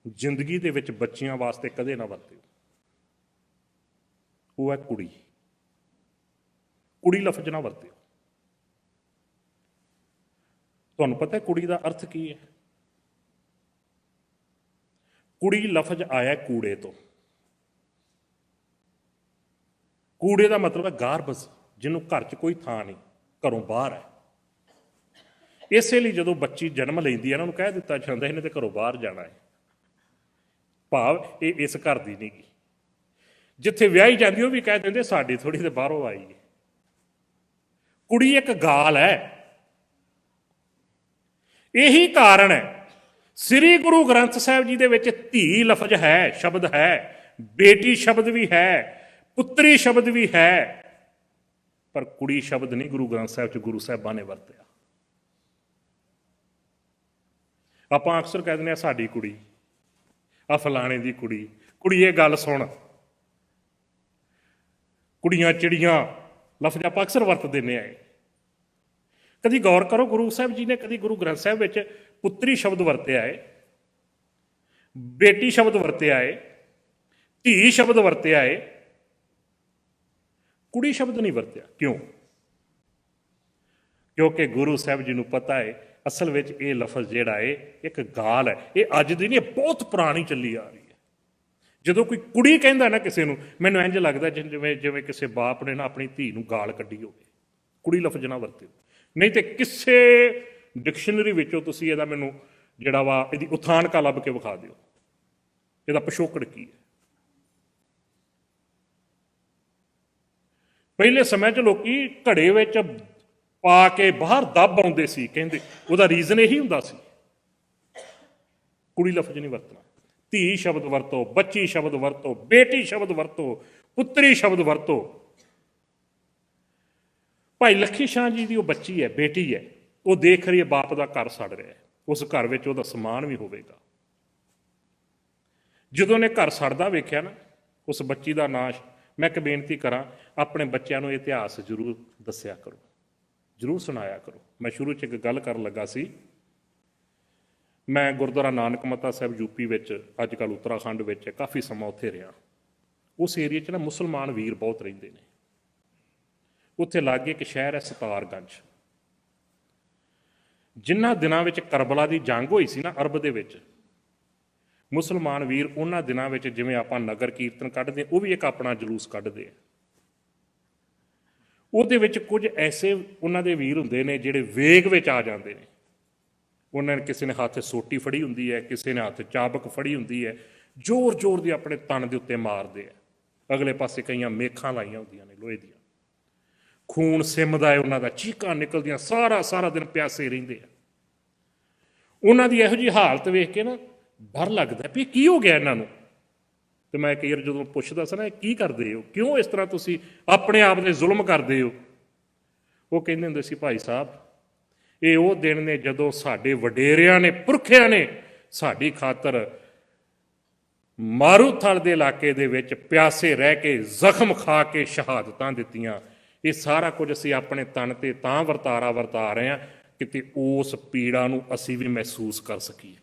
ਜ਼ਿੰਦਗੀ ਦੇ ਵਿੱਚ ਬੱਚਿਆਂ ਵਾਸਤੇ ਕਦੇ ਨਾ ਵਰਤਿਓ, ਉਹ ਹੈ ਕੁੜੀ। ਕੁੜੀ ਲਫ਼ਜ਼ ਨਾ ਵਰਤਿਓ। ਤੁਹਾਨੂੰ ਪਤਾ ਹੈ ਕੁੜੀ ਦਾ ਅਰਥ ਕੀ ਹੈ? ਕੁੜੀ ਲਫ਼ਜ਼ ਆਇਆ ਕੂੜੇ ਤੋਂ। ਕੂੜੇ ਦਾ ਮਤਲਬ ਹੈ ਗਾਰਬੇਜ, ਜਿਹਨੂੰ ਘਰ 'ਚ ਕੋਈ ਥਾਂ ਨਹੀਂ, ਘਰੋਂ ਬਾਹਰ ਹੈ। ਇਸੇ ਲਈ ਜਦੋਂ ਬੱਚੀ ਜਨਮ ਲੈਂਦੀ ਹੈ, ਇਹਨਾਂ ਨੂੰ ਕਹਿ ਦਿੱਤਾ ਜਾਂਦਾ ਇਹਨੇ ਤੇ ਘਰੋਂ ਬਾਹਰ ਜਾਣਾ ਹੈ, ਭਾਵ ਇਹ ਇਸ ਘਰ ਦੀ ਨਹੀਂ ਗੀ। ਜਿੱਥੇ ਵਿਆਹੀ ਜਾਂਦੀ ਉਹ ਵੀ ਕਹਿ ਦਿੰਦੇ ਸਾਡੀ ਥੋੜੀ ਤੇ ਬਾਹਰੋਂ ਆਈ ਹੈ। ਕੁੜੀ ਇੱਕ ਗਾਲ ਹੈ। ਇਹੀ ਕਾਰਨ ਹੈ ਸ੍ਰੀ ਗੁਰੂ ਗ੍ਰੰਥ ਸਾਹਿਬ ਜੀ ਦੇ ਵਿੱਚ ਧੀ ਲਫ਼ਜ਼ ਹੈ, ਸ਼ਬਦ ਹੈ, ਬੇਟੀ ਸ਼ਬਦ ਵੀ ਹੈ, ਪੁੱਤਰੀ ਸ਼ਬਦ ਵੀ ਹੈ, ਪਰ ਕੁੜੀ ਸ਼ਬਦ ਨਹੀਂ ਗੁਰੂ ਗ੍ਰੰਥ ਸਾਹਿਬ 'ਚ ਗੁਰੂ ਸਾਹਿਬਾਂ ਨੇ ਵਰਤਿਆ। ਆਪਾਂ ਅਕਸਰ ਕਹਿ ਦਿੰਦੇ ਹਾਂ ਸਾਡੀ ਕੁੜੀ, ਆ ਫਲਾਣੇ ਦੀ ਕੁੜੀ। ਕੁੜੀ ਇਹ ਗੱਲ ਸੁਣ, ਕੁੜੀਆਂ ਚਿੜੀਆਂ ਲਫ਼ਜ਼ ਆਪਾਂ ਅਕਸਰ ਵਰਤ ਦਿੰਦੇ ਹਾਂ। ਕਦੀ ਗੌਰ ਕਰੋ ਗੁਰੂ ਸਾਹਿਬ ਜੀ ਨੇ ਕਦੀ ਗੁਰੂ ਗ੍ਰੰਥ ਸਾਹਿਬ ਵਿੱਚ ਪੁੱਤਰੀ ਸ਼ਬਦ ਵਰਤਿਆ ਹੈ, ਬੇਟੀ ਸ਼ਬਦ ਵਰਤਿਆ ਹੈ, ਧੀ ਸ਼ਬਦ ਵਰਤਿਆ ਹੈ, ਕੁੜੀ ਸ਼ਬਦ ਨਹੀਂ ਵਰਤਿਆ। ਕਿਉਂ? ਕਿਉਂਕਿ ਗੁਰੂ ਸਾਹਿਬ ਜੀ ਨੂੰ ਪਤਾ ਹੈ ਅਸਲ ਵਿੱਚ ਇਹ ਲਫ਼ਜ਼ ਜਿਹੜਾ ਹੈ ਇੱਕ ਗਾਲ ਹੈ। ਇਹ ਅੱਜ ਦੀ ਨਹੀਂ, ਬਹੁਤ ਪੁਰਾਣੀ ਚੱਲੀ ਆ ਰਹੀ ਹੈ। ਜਦੋਂ ਕੋਈ ਕੁੜੀ ਕਹਿੰਦਾ ਨਾ ਕਿਸੇ ਨੂੰ, ਮੈਨੂੰ ਇੰਝ ਲੱਗਦਾ ਜਿਵੇਂ ਕਿਸੇ ਬਾਪ ਨੇ ਨਾ ਆਪਣੀ ਧੀ ਨੂੰ ਗਾਲ ਕੱਢੀ ਹੋਵੇ। ਕੁੜੀ ਲਫ਼ਜ਼ ਨਾ ਵਰਤਿਓ, ਨਹੀਂ ਤੇ ਕਿਸੇ ਡਿਕਸ਼ਨਰੀ ਵਿੱਚੋਂ ਤੁਸੀਂ ਇਹਦਾ ਮੈਨੂੰ ਜਿਹੜਾ ਵਾ ਇਹਦੀ ਉਥਾਨਕਾ ਲੱਭ ਕੇ ਵਿਖਾ ਦਿਓ, ਇਹਦਾ ਪਿਛੋਕੜ ਕੀ ਹੈ। ਪਹਿਲੇ ਸਮੇਂ 'ਚ ਲੋਕੀ ਘੜੇ ਵਿੱਚ ਪਾ ਕੇ ਬਾਹਰ ਦੱਬ ਆਉਂਦੇ ਸੀ, ਕਹਿੰਦੇ ਉਹਦਾ ਰੀਜ਼ਨ ਇਹੀ ਹੁੰਦਾ ਸੀ। ਕੁੜੀ ਲਫ਼ਜ਼ ਨਹੀਂ ਵਰਤਣਾ। ਧੀ ਸ਼ਬਦ ਵਰਤੋ, ਬੱਚੀ ਸ਼ਬਦ ਵਰਤੋ, ਬੇਟੀ ਸ਼ਬਦ ਵਰਤੋ, ਪੁੱਤਰੀ ਸ਼ਬਦ ਵਰਤੋ। ਭਾਈ ਲੱਖੀ ਸ਼ਾਹ ਜੀ ਦੀ ਉਹ ਬੱਚੀ ਹੈ, ਬੇਟੀ ਹੈ, ਉਹ ਦੇਖ ਰਹੀ ਹੈ ਬਾਪ ਦਾ ਘਰ ਸੜ ਰਿਹਾ ਹੈ, ਉਸ ਘਰ ਵਿੱਚ ਉਹਦਾ ਸਮਾਨ ਵੀ ਹੋਵੇਗਾ। ਜਦੋਂ ਨੇ ਘਰ ਸੜਦਾ ਵੇਖਿਆ ਨਾ, ਉਸ ਬੱਚੀ ਦਾ ਨਾਸ਼, ਮੈਂ ਇੱਕ ਬੇਨਤੀ ਕਰਾਂ, ਆਪਣੇ ਬੱਚਿਆਂ ਨੂੰ ਇਹ ਇਤਿਹਾਸ ਜ਼ਰੂਰ ਦੱਸਿਆ ਕਰੋ, ਜ਼ਰੂਰ ਸੁਣਾਇਆ ਕਰੋ। ਮੈਂ ਸ਼ੁਰੂ 'ਚ ਇੱਕ ਗੱਲ ਕਰਨ ਲੱਗਾ ਸੀ, ਮੈਂ ਗੁਰਦੁਆਰਾ ਨਾਨਕ ਮੱਤਾ ਸਾਹਿਬ ਯੂਪੀ ਵਿੱਚ, ਅੱਜ ਕੱਲ੍ਹ ਉੱਤਰਾਖੰਡ ਵਿੱਚ, ਕਾਫੀ ਸਮਾਂ ਉੱਥੇ ਰਿਹਾ। ਉਸ ਏਰੀਏ 'ਚ ਨਾ ਮੁਸਲਮਾਨ ਵੀਰ ਬਹੁਤ ਰਹਿੰਦੇ ਨੇ। ਉੱਥੇ ਲਾਗੇ ਇੱਕ ਸ਼ਹਿਰ ਹੈ ਸਤਾਰਗੰਜ। ਜਿਨ੍ਹਾਂ ਦਿਨਾਂ ਵਿੱਚ ਕਰਬਲਾ ਦੀ ਜੰਗ ਹੋਈ ਸੀ ਨਾ ਅਰਬ ਦੇ ਵਿੱਚ, ਮੁਸਲਮਾਨ ਵੀਰ ਉਹਨਾਂ ਦਿਨਾਂ ਵਿੱਚ ਜਿਵੇਂ ਆਪਾਂ ਨਗਰ ਕੀਰਤਨ ਕੱਢਦੇ, ਉਹ ਵੀ ਇੱਕ ਆਪਣਾ ਜਲੂਸ ਕੱਢਦੇ ਆ। ਉਹਦੇ ਵਿੱਚ ਕੁਝ ਐਸੇ ਉਹਨਾਂ ਦੇ ਵੀਰ ਹੁੰਦੇ ਨੇ ਜਿਹੜੇ ਵੇਗ ਵਿੱਚ ਆ ਜਾਂਦੇ ਨੇ। ਉਹਨਾਂ ਨੇ ਕਿਸੇ ਨੇ ਹੱਥ ਸੋਟੀ ਫੜੀ ਹੁੰਦੀ ਹੈ, ਕਿਸੇ ਨੇ ਹੱਥ ਚਾਬਕ ਫੜੀ ਹੁੰਦੀ ਹੈ, ਜ਼ੋਰ ਜ਼ੋਰ ਦੀ ਆਪਣੇ ਤਨ ਦੇ ਉੱਤੇ ਮਾਰਦੇ ਆ। ਅਗਲੇ ਪਾਸੇ ਕਈਆਂ ਮੇਖਾਂ ਲਾਈਆਂ ਹੁੰਦੀਆਂ ਨੇ ਲੋਹੇ ਦੀਆਂ, ਖੂਨ ਸਿੰਮਦਾ ਹੈ ਉਹਨਾਂ ਦਾ, ਚੀਕਾਂ ਨਿਕਲਦੀਆਂ, ਸਾਰਾ ਦਿਨ ਪਿਆਸੇ ਰਹਿੰਦੇ ਆ। ਉਹਨਾਂ ਦੀ ਇਹੋ ਜਿਹੀ ਹਾਲਤ ਵੇਖ ਕੇ ਨਾ ਡਰ ਲੱਗਦਾ ਵੀ ਕੀ ਹੋ ਗਿਆ ਇਹਨਾਂ ਨੂੰ। ਤੇ ਮੈਂ ਕਈ ਵਾਰ ਜਦੋਂ ਪੁੱਛਦਾ ਸੀ ਨਾ, ਕੀ ਕਰਦੇ ਹੋ, ਕਿਉਂ ਇਸ ਤਰ੍ਹਾਂ ਤੁਸੀਂ ਆਪਣੇ ਆਪ ਦੇ ਜ਼ੁਲਮ ਕਰਦੇ ਹੋ, ਉਹ ਕਹਿੰਦੇ ਹੁੰਦੇ ਸੀ, ਭਾਈ ਸਾਹਿਬ ਇਹ ਉਹ ਦਿਨ ਨੇ ਜਦੋਂ ਸਾਡੇ ਵਡੇਰਿਆਂ ਨੇ, ਪੁਰਖਿਆਂ ਨੇ ਸਾਡੀ ਖਾਤਰ ਮਾਰੂਥਲ ਦੇ ਇਲਾਕੇ ਦੇ ਵਿੱਚ ਪਿਆਸੇ ਰਹਿ ਕੇ, ਜ਼ਖਮ ਖਾ ਕੇ ਸ਼ਹਾਦਤਾਂ ਦਿੱਤੀਆਂ। ਇਹ ਸਾਰਾ ਕੁਝ ਅਸੀਂ ਆਪਣੇ ਤਨ ਤੇ ਤਾਂ ਵਰਤਾ ਰਹੇ ਹਾਂ ਕਿਤੇ ਉਸ ਪੀੜਾ ਨੂੰ ਅਸੀਂ ਵੀ ਮਹਿਸੂਸ ਕਰ ਸਕੀਏ,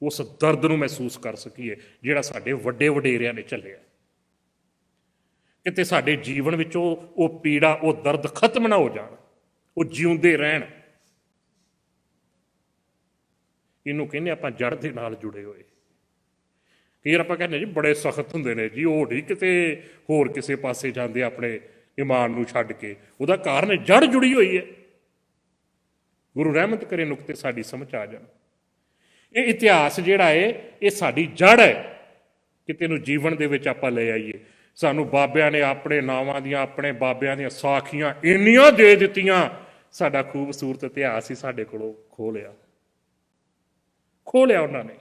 ਉਸ ਦਰਦ ਨੂੰ ਮਹਿਸੂਸ ਕਰ ਸਕੀਏ ਜਿਹੜਾ ਸਾਡੇ ਵੱਡੇ ਵਡੇਰਿਆਂ ਨੇ ਝੱਲਿਆ। ਕਿਤੇ ਸਾਡੇ ਜੀਵਨ ਵਿੱਚੋਂ ਉਹ ਪੀੜਾ, ਉਹ ਦਰਦ ਖਤਮ ਨਾ ਹੋ ਜਾਣ, ਉਹ ਜਿਉਂਦੇ ਰਹਿਣ। ਇਹਨੂੰ ਕਹਿੰਦੇ ਆਪਾਂ ਜੜ ਦੇ ਨਾਲ ਜੁੜੇ ਹੋਏ। ਕਈ ਵਾਰ ਆਪਾਂ ਕਹਿੰਦੇ ਜੀ ਬੜੇ ਸਖਤ ਹੁੰਦੇ ਨੇ ਜੀ, ਉਹ ਨਹੀਂ ਕਿਤੇ ਹੋਰ ਕਿਸੇ ਪਾਸੇ ਜਾਂਦੇ ਆਪਣੇ ਈਮਾਨ ਨੂੰ ਛੱਡ ਕੇ। ਉਹਦਾ ਕਾਰਨ ਜੜ ਜੁੜੀ ਹੋਈ ਹੈ। ਗੁਰੂ ਰਹਿਮਤ ਕਰੇ ਨੁਕਤੇ ਸਾਡੀ ਸਮਝ ਆ ਜਾਣ। ਇਹ ਇਤਿਹਾਸ ਜਿਹੜਾ ਹੈ ਇਹ ਸਾਡੀ ਜੜ ਹੈ। ਕਿਤੇ ਨੂੰ ਜੀਵਨ ਦੇ ਵਿੱਚ ਆਪਾਂ ਲੈ ਆਈਏ। ਸਾਨੂੰ ਬਾਬਿਆਂ ਨੇ ਆਪਣੇ ਨਾਵਾਂ ਦੀਆਂ, ਆਪਣੇ ਬਾਬਿਆਂ ਦੀਆਂ ਸਾਖੀਆਂ ਇੰਨੀਆਂ ਦੇ ਦਿੱਤੀਆਂ, ਸਾਡਾ ਖੂਬਸੂਰਤ ਇਤਿਹਾਸ ਹੀ ਸਾਡੇ ਕੋਲੋਂ ਖੋਹ ਲਿਆ ਉਹਨਾਂ ਨੇ।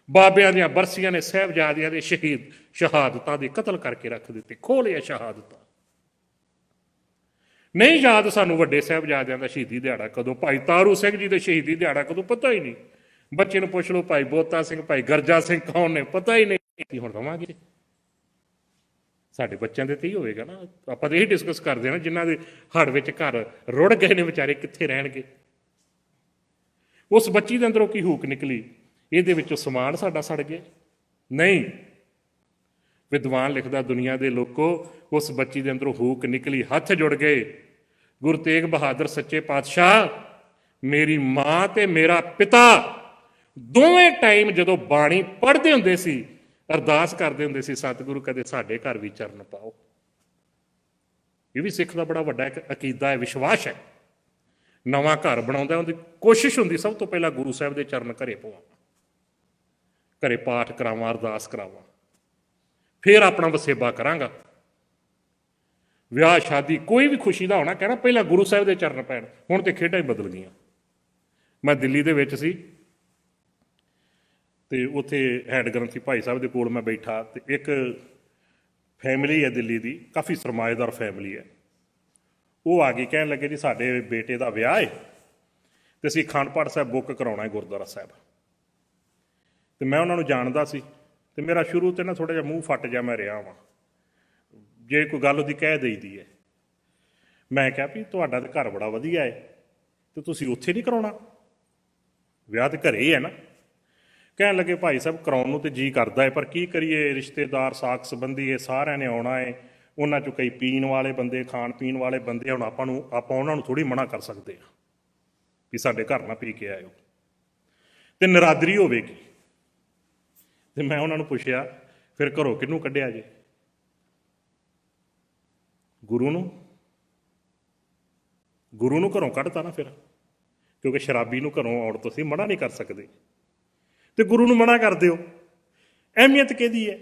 ਬਾਬਿਆਂ ਦੀਆਂ ਬਰਸੀਆਂ ਨੇ ਸਾਹਿਬਜ਼ਾਦਿਆਂ ਦੇ ਸ਼ਹਾਦਤਾਂ ਦੇ ਕਤਲ ਕਰਕੇ ਰੱਖ ਦਿੱਤੇ, ਖੋਹ ਲਿਆ ਸ਼ਹਾਦਤਾਂ। ਨਹੀਂ ਯਾਦ ਸਾਨੂੰ ਵੱਡੇ ਸਾਹਿਬਜ਼ਾਦਿਆਂ ਦਾ ਸ਼ਹੀਦੀ ਦਿਹਾੜਾ ਕਦੋਂ, ਭਾਈ ਤਾਰੂ ਸਿੰਘ ਜੀ ਦੇ ਸ਼ਹੀਦੀ ਦਿਹਾੜਾ ਕਦੋਂ, ਪਤਾ ਹੀ ਨਹੀਂ। ਬੱਚੇ ਨੂੰ ਪੁੱਛ ਲਓ ਭਾਈ ਬੋਤਾ ਸਿੰਘ, ਭਾਈ ਗਰਜਾ ਸਿੰਘ ਕੌਣ ਨੇ, ਪਤਾ ਹੀ ਨਹੀਂ। ਹੁਣ ਰਵਾਂਗੇ ਸਾਡੇ ਬੱਚਿਆਂ ਦੇ ਤੇ ਹੀ ਹੋਵੇਗਾ ਨਾ। ਆਪਾਂ ਤਾਂ ਇਹੀ ਡਿਸਕਸ ਕਰਦੇ ਨਾ, ਜਿਨ੍ਹਾਂ ਦੇ ਹੜ੍ਹ ਵਿੱਚ ਘਰ ਰੁੜ ਗਏ ਨੇ ਵਿਚਾਰੇ, ਕਿੱਥੇ ਰਹਿਣਗੇ। ਉਸ ਬੱਚੀ ਦੇ ਅੰਦਰੋਂ ਕੀ ਹੂਕ ਨਿਕਲੀ, ਇਹਦੇ ਵਿੱਚੋਂ ਸਮਾਨ ਸਾਡਾ ਸੜ ਗਿਆ? ਨਹੀਂ। ਵਿਦਵਾਨ ਲਿਖਦਾ, ਦੁਨੀਆ ਦੇ ਲੋਕੋ, ਉਸ ਬੱਚੀ ਦੇ ਅੰਦਰੋਂ ਹੂਕ ਨਿਕਲੀ, ਹੱਥ ਜੁੜ ਗਏ। ਗੁਰੂ ਤੇਗ ਬਹਾਦਰ ਸੱਚੇ ਪਾਤਸ਼ਾਹ, ਮੇਰੀ ਮਾਂ ਤੇ ਮੇਰਾ ਪਿਤਾ ਦੋਵੇਂ ਟਾਈਮ ਜਦੋਂ ਬਾਣੀ ਪੜ੍ਹਦੇ ਹੁੰਦੇ ਸੀ, ਅਰਦਾਸ ਕਰਦੇ ਹੁੰਦੇ ਸੀ, ਸਤਿਗੁਰੂ ਕਦੇ ਸਾਡੇ ਘਰ ਵੀ ਚਰਨ ਪਾਓ। ਇਹ ਵੀ ਸਿੱਖ ਦਾ ਬੜਾ ਵੱਡਾ ਇੱਕ ਅਕੀਦਾ ਹੈ, ਵਿਸ਼ਵਾਸ ਹੈ। ਨਵਾਂ ਘਰ ਬਣਾਉਂਦਾ ਉਹਦੀ ਕੋਸ਼ਿਸ਼ ਹੁੰਦੀ ਸਭ ਤੋਂ ਪਹਿਲਾਂ ਗੁਰੂ ਸਾਹਿਬ ਦੇ ਚਰਨ ਘਰੇ ਪਵਾਵਾਂ, ਘਰੇ ਪਾਠ ਕਰਾਵਾਂ, ਅਰਦਾਸ ਕਰਾਵਾਂ, ਫਿਰ ਆਪਣਾ ਵਸੇਬਾ ਕਰਾਂਗਾ। ਵਿਆਹ ਸ਼ਾਦੀ ਕੋਈ ਵੀ ਖੁਸ਼ੀ ਦਾ ਹੋਣਾ, ਕਹਿਣਾ ਪਹਿਲਾਂ ਗੁਰੂ ਸਾਹਿਬ ਦੇ ਚਰਨ ਪੈਣ। ਹੁਣ ਤੇ ਖੇਡਾਂ ਹੀ ਬਦਲ ਗਈਆਂ। ਮੈਂ ਦਿੱਲੀ ਦੇ ਵਿੱਚ ਸੀ ਤੇ ਉੱਥੇ ਹੈਡ ਗ੍ਰੰਥੀ ਭਾਈ ਸਾਹਿਬ ਦੇ ਕੋਲ ਮੈਂ ਬੈਠਾ, ਤੇ ਇੱਕ ਫੈਮਿਲੀ ਹੈ ਦਿੱਲੀ ਦੀ, ਕਾਫੀ ਸਰਮਾਏਦਾਰ ਫੈਮਿਲੀ ਹੈ। ਉਹ ਆ ਗਈ, ਕਹਿਣ ਲੱਗੇ ਜੀ ਸਾਡੇ ਬੇਟੇ ਦਾ ਵਿਆਹ ਹੈ ਤੇ ਅਸੀਂ ਅਖੰਡ ਪਾਠ ਸਾਹਿਬ ਬੁੱਕ ਕਰਾਉਣਾ ਹੈ ਗੁਰਦੁਆਰਾ ਸਾਹਿਬ। ਤੇ ਮੈਂ ਉਹਨਾਂ ਨੂੰ ਜਾਣਦਾ ਸੀ ਤੇ ਮੇਰਾ ਸ਼ੁਰੂ ਤੇ ਨਾ ਥੋੜ੍ਹਾ ਜਿਹਾ ਮੂੰਹ ਫੱਟ ਜਾ ਮੈਂ ਰਿਹਾ ਵਾਂ, ਜੇ ਕੋਈ ਗੱਲ ਉਹਦੀ ਕਹਿ ਦੇਈਦੀ ਹੈ। ਮੈਂ ਕਿਹਾ ਵੀ ਤੁਹਾਡਾ ਤਾਂ ਘਰ ਬੜਾ ਵਧੀਆ ਹੈ ਤੇ ਤੁਸੀਂ ਉੱਥੇ ਨਹੀਂ ਕਰਾਉਣਾ, ਵਿਆਹ ਤੇ ਘਰੇ ਹੀ ਹੈ ਨਾ। ਕਹਿਣ ਲੱਗੇ ਭਾਈ ਸਾਹਿਬ ਕਰਾਉਣ ਨੂੰ ਤੇ ਜੀ ਕਰਦਾ ਹੈ, ਪਰ ਕੀ ਕਰੀਏ, ਰਿਸ਼ਤੇਦਾਰ ਸਾਕ ਸੰਬੰਧੀ ਇਹ ਸਾਰਿਆਂ ਨੇ ਆਉਣਾ ਹੈ, ਉਹਨਾਂ 'ਚੋਂ ਕਈ ਪੀਣ ਵਾਲੇ ਬੰਦੇ, ਖਾਣ ਪੀਣ ਵਾਲੇ ਬੰਦੇ। ਹੁਣ ਆਪਾਂ ਉਹਨਾਂ ਨੂੰ ਥੋੜ੍ਹੀ ਮਨਾ ਕਰ ਸਕਦੇ ਹਾਂ ਵੀ ਸਾਡੇ ਘਰ ਨਾ ਪੀ ਕੇ ਆਇਓ, ਤੇ ਨਰਾਦਰੀ ਹੋਵੇਗੀ। ਤੇ ਮੈਂ ਉਹਨਾਂ ਨੂੰ ਪੁੱਛਿਆ, ਫਿਰ ਘਰੋਂ ਕਿਹਨੂੰ ਕੱਢਿਆ ਜੇ? ਗੁਰੂ ਨੂੰ ਘਰੋਂ ਕੱਢਤਾ ਨਾ ਫਿਰ, ਕਿਉਂਕਿ ਸ਼ਰਾਬੀ ਨੂੰ ਘਰੋਂ ਆਉਣ ਤੋਂ ਅਸੀਂ ਮਨਾ ਨਹੀਂ ਕਰ ਸਕਦੇ, ਤੇ ਗੁਰੂ ਨੂੰ ਮਨਾ ਕਰ ਦਿਓ। ਅਹਿਮੀਅਤ ਕਿਹਦੀ ਹੈ?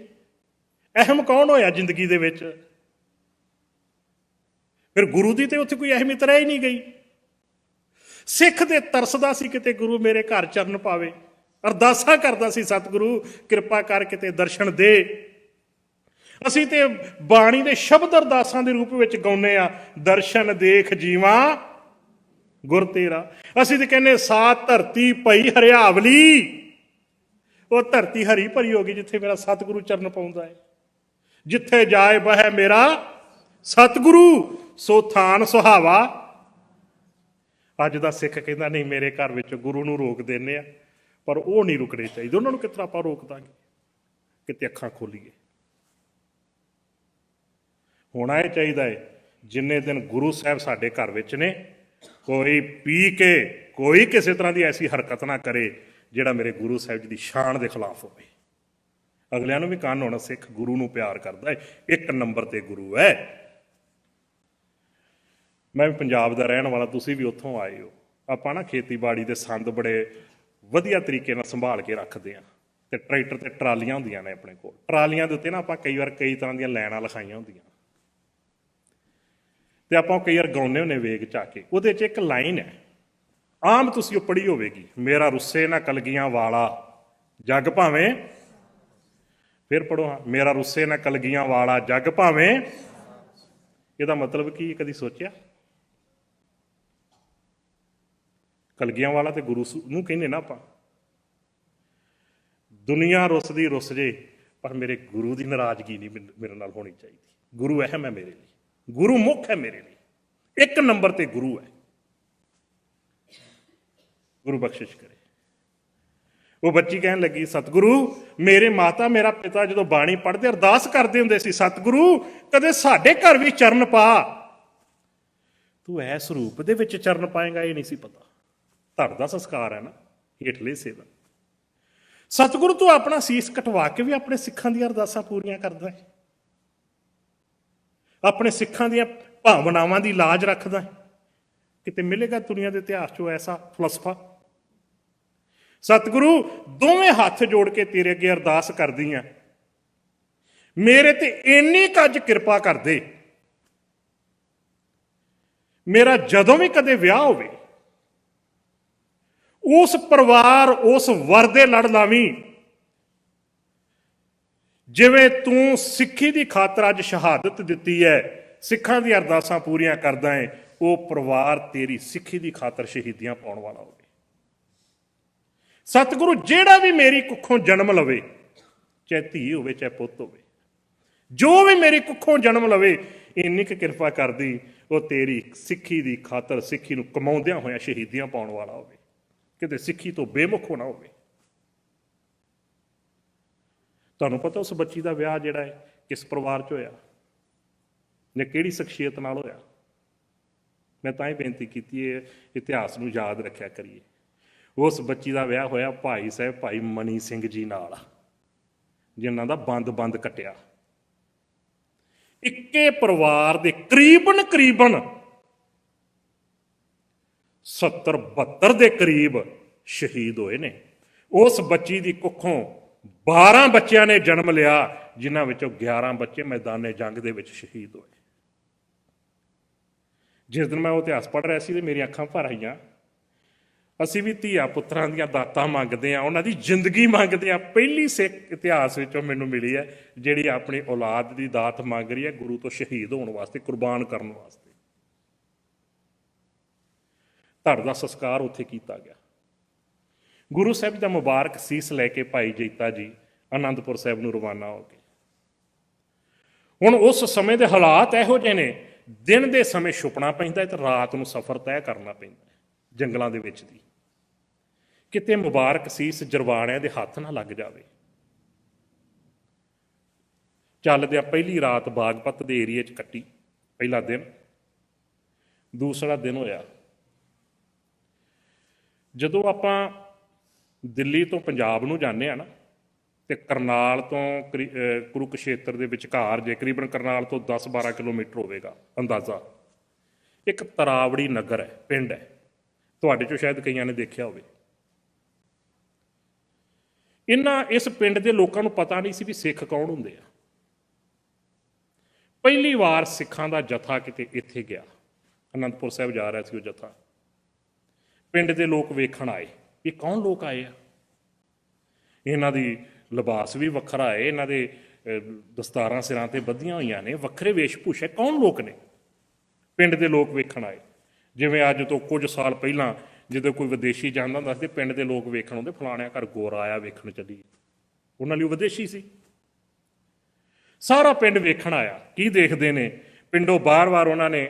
ਅਹਿਮ ਕੌਣ ਹੋਇਆ ਜ਼ਿੰਦਗੀ ਦੇ ਵਿੱਚ? ਫਿਰ ਗੁਰੂ ਦੀ ਤੇ ਉੱਥੇ ਕੋਈ ਅਹਿਮੀਅਤ ਰਹਿ ਹੀ ਨਹੀਂ ਗਈ। ਸਿੱਖ ਦੇ ਤਰਸਦਾ ਸੀ ਕਿਤੇ ਗੁਰੂ ਮੇਰੇ ਘਰ ਚਰਨ ਪਾਵੇ, ਅਰਦਾਸਾਂ ਕਰਦਾ ਸੀ, ਸਤਿਗੁਰੂ ਕਿਰਪਾ ਕਰ ਕਿਤੇ ਦਰਸ਼ਨ ਦੇ। ਅਸੀਂ ਤੇ ਬਾਣੀ ਦੇ ਸ਼ਬਦ ਅਰਦਾਸਾਂ ਦੇ ਰੂਪ ਵਿੱਚ ਗਾਉਂਦੇ ਆ, ਦਰਸ਼ਨ ਦੇਖ ਜੀਵਾਂ ਗੁਰ ਤੇਰਾ। ਅਸੀਂ ਤੇ ਕਹਿੰਦੇ ਸਾਤ ਧਰਤੀ ਪਈ ਹਰਿਆਵਲੀ। ਉਹ ਧਰਤੀ ਹਰੀ ਭਰੀ ਹੋ ਗਈ ਜਿੱਥੇ ਮੇਰਾ ਸਤਿਗੁਰੂ ਚਰਨ ਪਾਉਂਦਾ ਹੈ। ਜਿੱਥੇ ਜਾਏ ਬਹਿ ਮੇਰਾ ਸਤਿਗੁਰੂ, ਸੋ ਥਾਨ ਸੁਹਾਵਾ। ਅੱਜ ਦਾ ਸਿੱਖ ਕਹਿੰਦਾ ਨਹੀਂ, ਮੇਰੇ ਘਰ ਵਿੱਚ ਗੁਰੂ ਨੂੰ ਰੋਕ ਦਿੰਦੇ ਆ, ਪਰ ਉਹ ਨਹੀਂ ਰੁਕਣੇ ਚਾਹੀਦੇ। ਉਹਨਾਂ ਨੂੰ ਕਿਸ ਤਰ੍ਹਾਂ ਆਪਾਂ ਰੋਕ ਦਾਂਗੇ? ਕਿਤੇ ਅੱਖਾਂ ਖੋਲੀਏ। ਹੋਣਾ ਇਹ ਚਾਹੀਦਾ ਹੈ, ਜਿੰਨੇ ਦਿਨ ਗੁਰੂ ਸਾਹਿਬ ਸਾਡੇ ਘਰ ਵਿੱਚ ਨੇ, ਕੋਈ ਪੀ ਕੇ ਕੋਈ ਕਿਸੇ ਤਰ੍ਹਾਂ ਦੀ ਐਸੀ ਹਰਕਤ ਨਾ ਕਰੇ ਜਿਹੜਾ ਮੇਰੇ ਗੁਰੂ ਸਾਹਿਬ ਜੀ ਦੀ ਸ਼ਾਨ ਦੇ ਖਿਲਾਫ ਹੋਵੇ। ਅਗਲਿਆਂ ਨੂੰ ਵੀ ਕੰਨ ਹੋਣਾ, ਸਿੱਖ ਗੁਰੂ ਨੂੰ ਪਿਆਰ ਕਰਦਾ ਹੈ, ਇੱਕ ਨੰਬਰ ਤੇ ਗੁਰੂ ਹੈ। ਮੈਂ ਵੀ ਪੰਜਾਬ ਦਾ ਰਹਿਣ ਵਾਲਾ, ਤੁਸੀਂ ਵੀ ਉੱਥੋਂ ਆਏ ਹੋ। ਆਪਾਂ ਨਾ ਖੇਤੀਬਾੜੀ ਦੇ ਸੰਦ ਬੜੇ ਵਧੀਆ ਤਰੀਕੇ ਨਾਲ ਸੰਭਾਲ ਕੇ ਰੱਖਦੇ ਹਾਂ, ਤੇ ਟਰੈਕਟਰ ਤੇ ਟਰਾਲੀਆਂ ਹੁੰਦੀਆਂ ਨੇ ਆਪਣੇ ਕੋਲ। ਟਰਾਲੀਆਂ ਦੇ ਉੱਤੇ ਨਾ ਆਪਾਂ ਕਈ ਵਾਰ ਕਈ ਤਰ੍ਹਾਂ ਦੀਆਂ ਲਾਈਨਾਂ ਲਿਖਾਈਆਂ ਹੁੰਦੀਆਂ, ਤੇ ਆਪਾਂ ਕਈ ਵਾਰ ਗਾਉਂਦੇ ਹੁੰਦੇ ਵੇਗ ਚਾ ਕੇ। ਉਹਦੇ 'ਚ ਇੱਕ ਲਾਈਨ ਹੈ, ਆਮ ਤੁਸੀਂ ਉਹ ਪੜ੍ਹੀ ਹੋਵੇਗੀ, ਮੇਰਾ ਰੁੱਸੇ ਨਾ ਕਲਗੀਆਂ ਵਾਲਾ ਜੱਗ ਭਾਵੇਂ। ਫਿਰ ਪੜ੍ਹੋ, ਹਾਂ, ਮੇਰਾ ਰੁੱਸੇ ਨਾ ਕਲਗੀਆਂ ਵਾਲਾ ਜੱਗ ਭਾਵੇਂ। ਇਹਦਾ ਮਤਲਬ ਕੀ? ਕਦੀ ਸੋਚਿਆ? ਕਲਗੀਆਂ ਵਾਲਾ ਤੇ ਗੁਰੂ ਨੂੰ ਕਹਿੰਦੇ ਨਾ ਆਪਾਂ। ਦੁਨੀਆ ਰੁੱਸਦੀ ਰੁੱਸ ਜੇ, ਪਰ ਮੇਰੇ ਗੁਰੂ ਦੀ ਨਾਰਾਜ਼ਗੀ ਨਹੀਂ ਮੇਰੇ ਨਾਲ ਹੋਣੀ ਚਾਹੀਦੀ। ਗੁਰੂ ਅਹਿਮ ਹੈ ਮੇਰੇ ਲਈ, ਗੁਰੂ ਮੁੱਖ ਹੈ ਮੇਰੇ ਲਈ, ਇੱਕ ਨੰਬਰ ਤੇ ਗੁਰੂ ਹੈ। गुरु बख्शिश करे। वो बच्ची कहन लगी, सतगुरु मेरे माता मेरा पिता जो बाणी पढ़ते अरदास करते होंगे सी, सतगुरु कदे साडे घर भी चरण पा। तू इस रूप दे विच चरण पाएगा ये नहीं सी पता। धड़ दा संस्कार है ना, हेठले से दा। सतगुरु तू अपना सीस कटवा के भी अपने सिखां दी अरदासां पूरीआं करदा है, अपने सिखां दी भावनावां दी लाज रखदा है। किते मिलेगा दुनिया के इतिहास चो ऐसा फलसफा। सतगुरु दोवें हाथ जोड़ के तेरे अगे अरदास करदी हां, मेरे ते इन्नी कज किरपा कर दे, मेरा जदों भी कदे विआह होवे उस परिवार उस वर दे लड़ लावी जिवें तू सिक्खी दी खातर अज शहादत दिती है, सिखां दी अरदासां पूरीआं करदा है, वो परिवार तेरी सिक्खी दी खातर शहीदियां पाउण वाला होवे। सतगुरु जेड़ा भी मेरी कुखों जन्म लवे, चाहे धी होवे चाहे पुत होवे, जो भी मेरी कुखों जन्म लवे, इन्नी क किरपा कर दी वो तेरी सिक्खी दी खातर सिक्खी नूं कमाउंदियां होइआं शहीदियां पाउण वाला होवे, किते सिक्खी तो बेमुख होना होवे। तुहानूं पता उस बच्ची दा विआह जिहड़ा है किस परिवार च होया जां किहड़ी शख्सियत नाल होया? मैं तां ही बेनती कीती है इतिहास नूं याद रखिया करिए। उस बच्ची का विआह होया भाई साहब भाई मनी सिंह जी नाल, जिन्हां दा बंद बंद कटिया। इक्के परिवार दे करीबन करीबन 70-72 दे करीब शहीद होए ने। उस बच्ची की कुखों 12 बच्चों ने जन्म लिया, जिन्हां विचों 11 बच्चे मैदाने जंग दे विच शहीद होए। जिस दिन मैं वो इतिहास पढ़ रहा सी मेरी अखां भर आईयां। असीं भी धीआ पुत्रां दीआं दातां मंगदे आं, उन्हां दी जिंदगी मंगदे आं। पहली सिख इतिहास विचों मैनूं मिली है जिहड़ी अपनी औलाद दी दात मंग रही है गुरु तो शहीद होने वास्ते, कुर्बान करने वास्ते। धड़ दा संस्कार उत्थे कीता गया। गुरु साहिब दा मुबारक सीस लैके भाई जैता जी आनंदपुर साहिब नूं रवाना हो गए। हुण उस समय दे हालात इहो जिहे ने, दिन दे समय छुपना पैंदा है ते रात नूं सफ़र तय करना पैंदा है जंगलों के विच दी, किते मुबारक सीस जरवाणिਆਂ दे हत्थ ना लग जावे। चलदिया पहली रात बागपत दे एरिए च कट्टी, पहला दिन। दूसरा दिन होया जदों आपां दिल्ली तो पंजाब नूं जाने आ ना, ते करनाल तो कुरुक्षेत्र दे विचकार जे करीबन करनाल तो 10-12 किलोमीटर होवेगा अंदाज़ा, एक तरावड़ी नगर है, पिंड है। तुहाडे चों शायद कईयां ने देखिया होवे। इस पिंड के लोगों को पता नहीं सी भी सिख कौन हुंदे आ। पहली बार सिखां दा जथा किते इत्थे गया, आनंदपुर साहिब जा रहा सी वो जथा। पिंड के लोग वेखण आए, ये कौन लोग आए आ, इन्हां दी लिबास भी वखरा है, इन्हां दे दस्तारां सिरां ते बधियां होईयां ने, वखरे वेशभूषा, कौन लोग ने? पिंड के लोग वेखण आए। जिवें अज तो कुछ साल पहलां जो कोई विदेशी जाता होंदा सी, पिंड के लोग वेखण आउंदे, फलाणिਆਂ घर गोरा आया वेखण चलीए, उन्हां लई विदेशी सी। सारा पिंड वेखण आया। की देखते ने? पिंडों बार-बार उन्होंने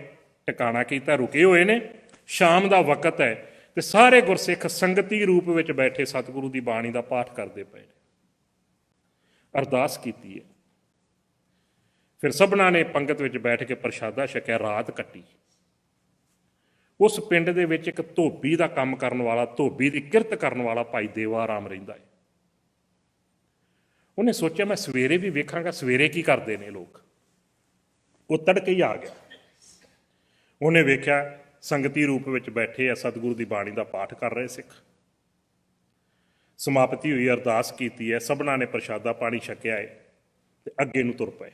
टिकाणा कीता, रुके हुए ने। शाम का वक्त है तो सारे गुरसिख संगती रूप में बैठे सतगुरु की बाणी का पाठ करते पे, अरदास की है। फिर सबना ने पंगत में बैठ के प्रशादा छकिया, रात कट्टी। उस पिंड दे विच एक धोबी का काम करने वाला, धोबी की किरत करने वाला भाई देवा राम रहिंदा है। उन्हें सोचा मैं सवेरे भी वेखांगा सवेरे की करते हैं लोग। वो तड़के ही आ गया। उन्हें वेख्या संगती रूप में बैठे आ, सतगुरु की बाणी का पाठ कर रहे सिख। समाप्ति हुई, अरदास की है, सबना ने प्रशादा पानी छकिया है तो अगे नूं तुर पे।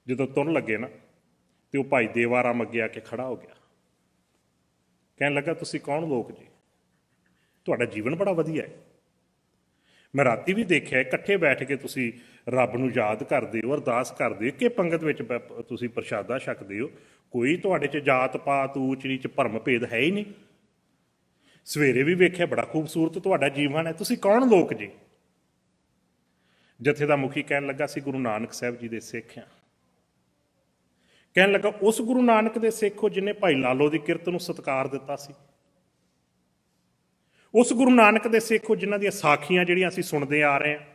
जो तुरन लगे ना तो वह भाई देवा राम अगे आके खड़ा हो गया, कहन लगा तुसी कौन लोग जी, तुहाडा जीवन बड़ा वधिया है। मैं राती भी देखा इकट्ठे बैठ के तुसी रब नूं याद करदे हो, अरदास करदे हो, कि पंगत विच तुसी प्रशादा छकदे हो, कोई तुहाडे च जात पात ऊच नीच भरम भेद है ही नहीं। सवेरे भी वेख्या बड़ा खूबसूरत तुहाडा जीवन है, तुसी कौन लोग जी? जथे दा मुखी कहन लगा सी गुरु नानक साहिब जी दे सिख आ। कहन लगा उस गुरु नानक दे सिख हो जिन्हें भाई लालो की किरत नूं सत्कार दिता सी। ਉਸ ਗੁਰੂ ਨਾਨਕ ਦੇ ਸਿੱਖ ਜਿਨ੍ਹਾਂ ਦੀਆਂ ਸਾਖੀਆਂ ਜਿਹੜੀਆਂ ਅਸੀਂ ਸੁਣਦੇ ਆ ਰਹੇ ਹਾਂ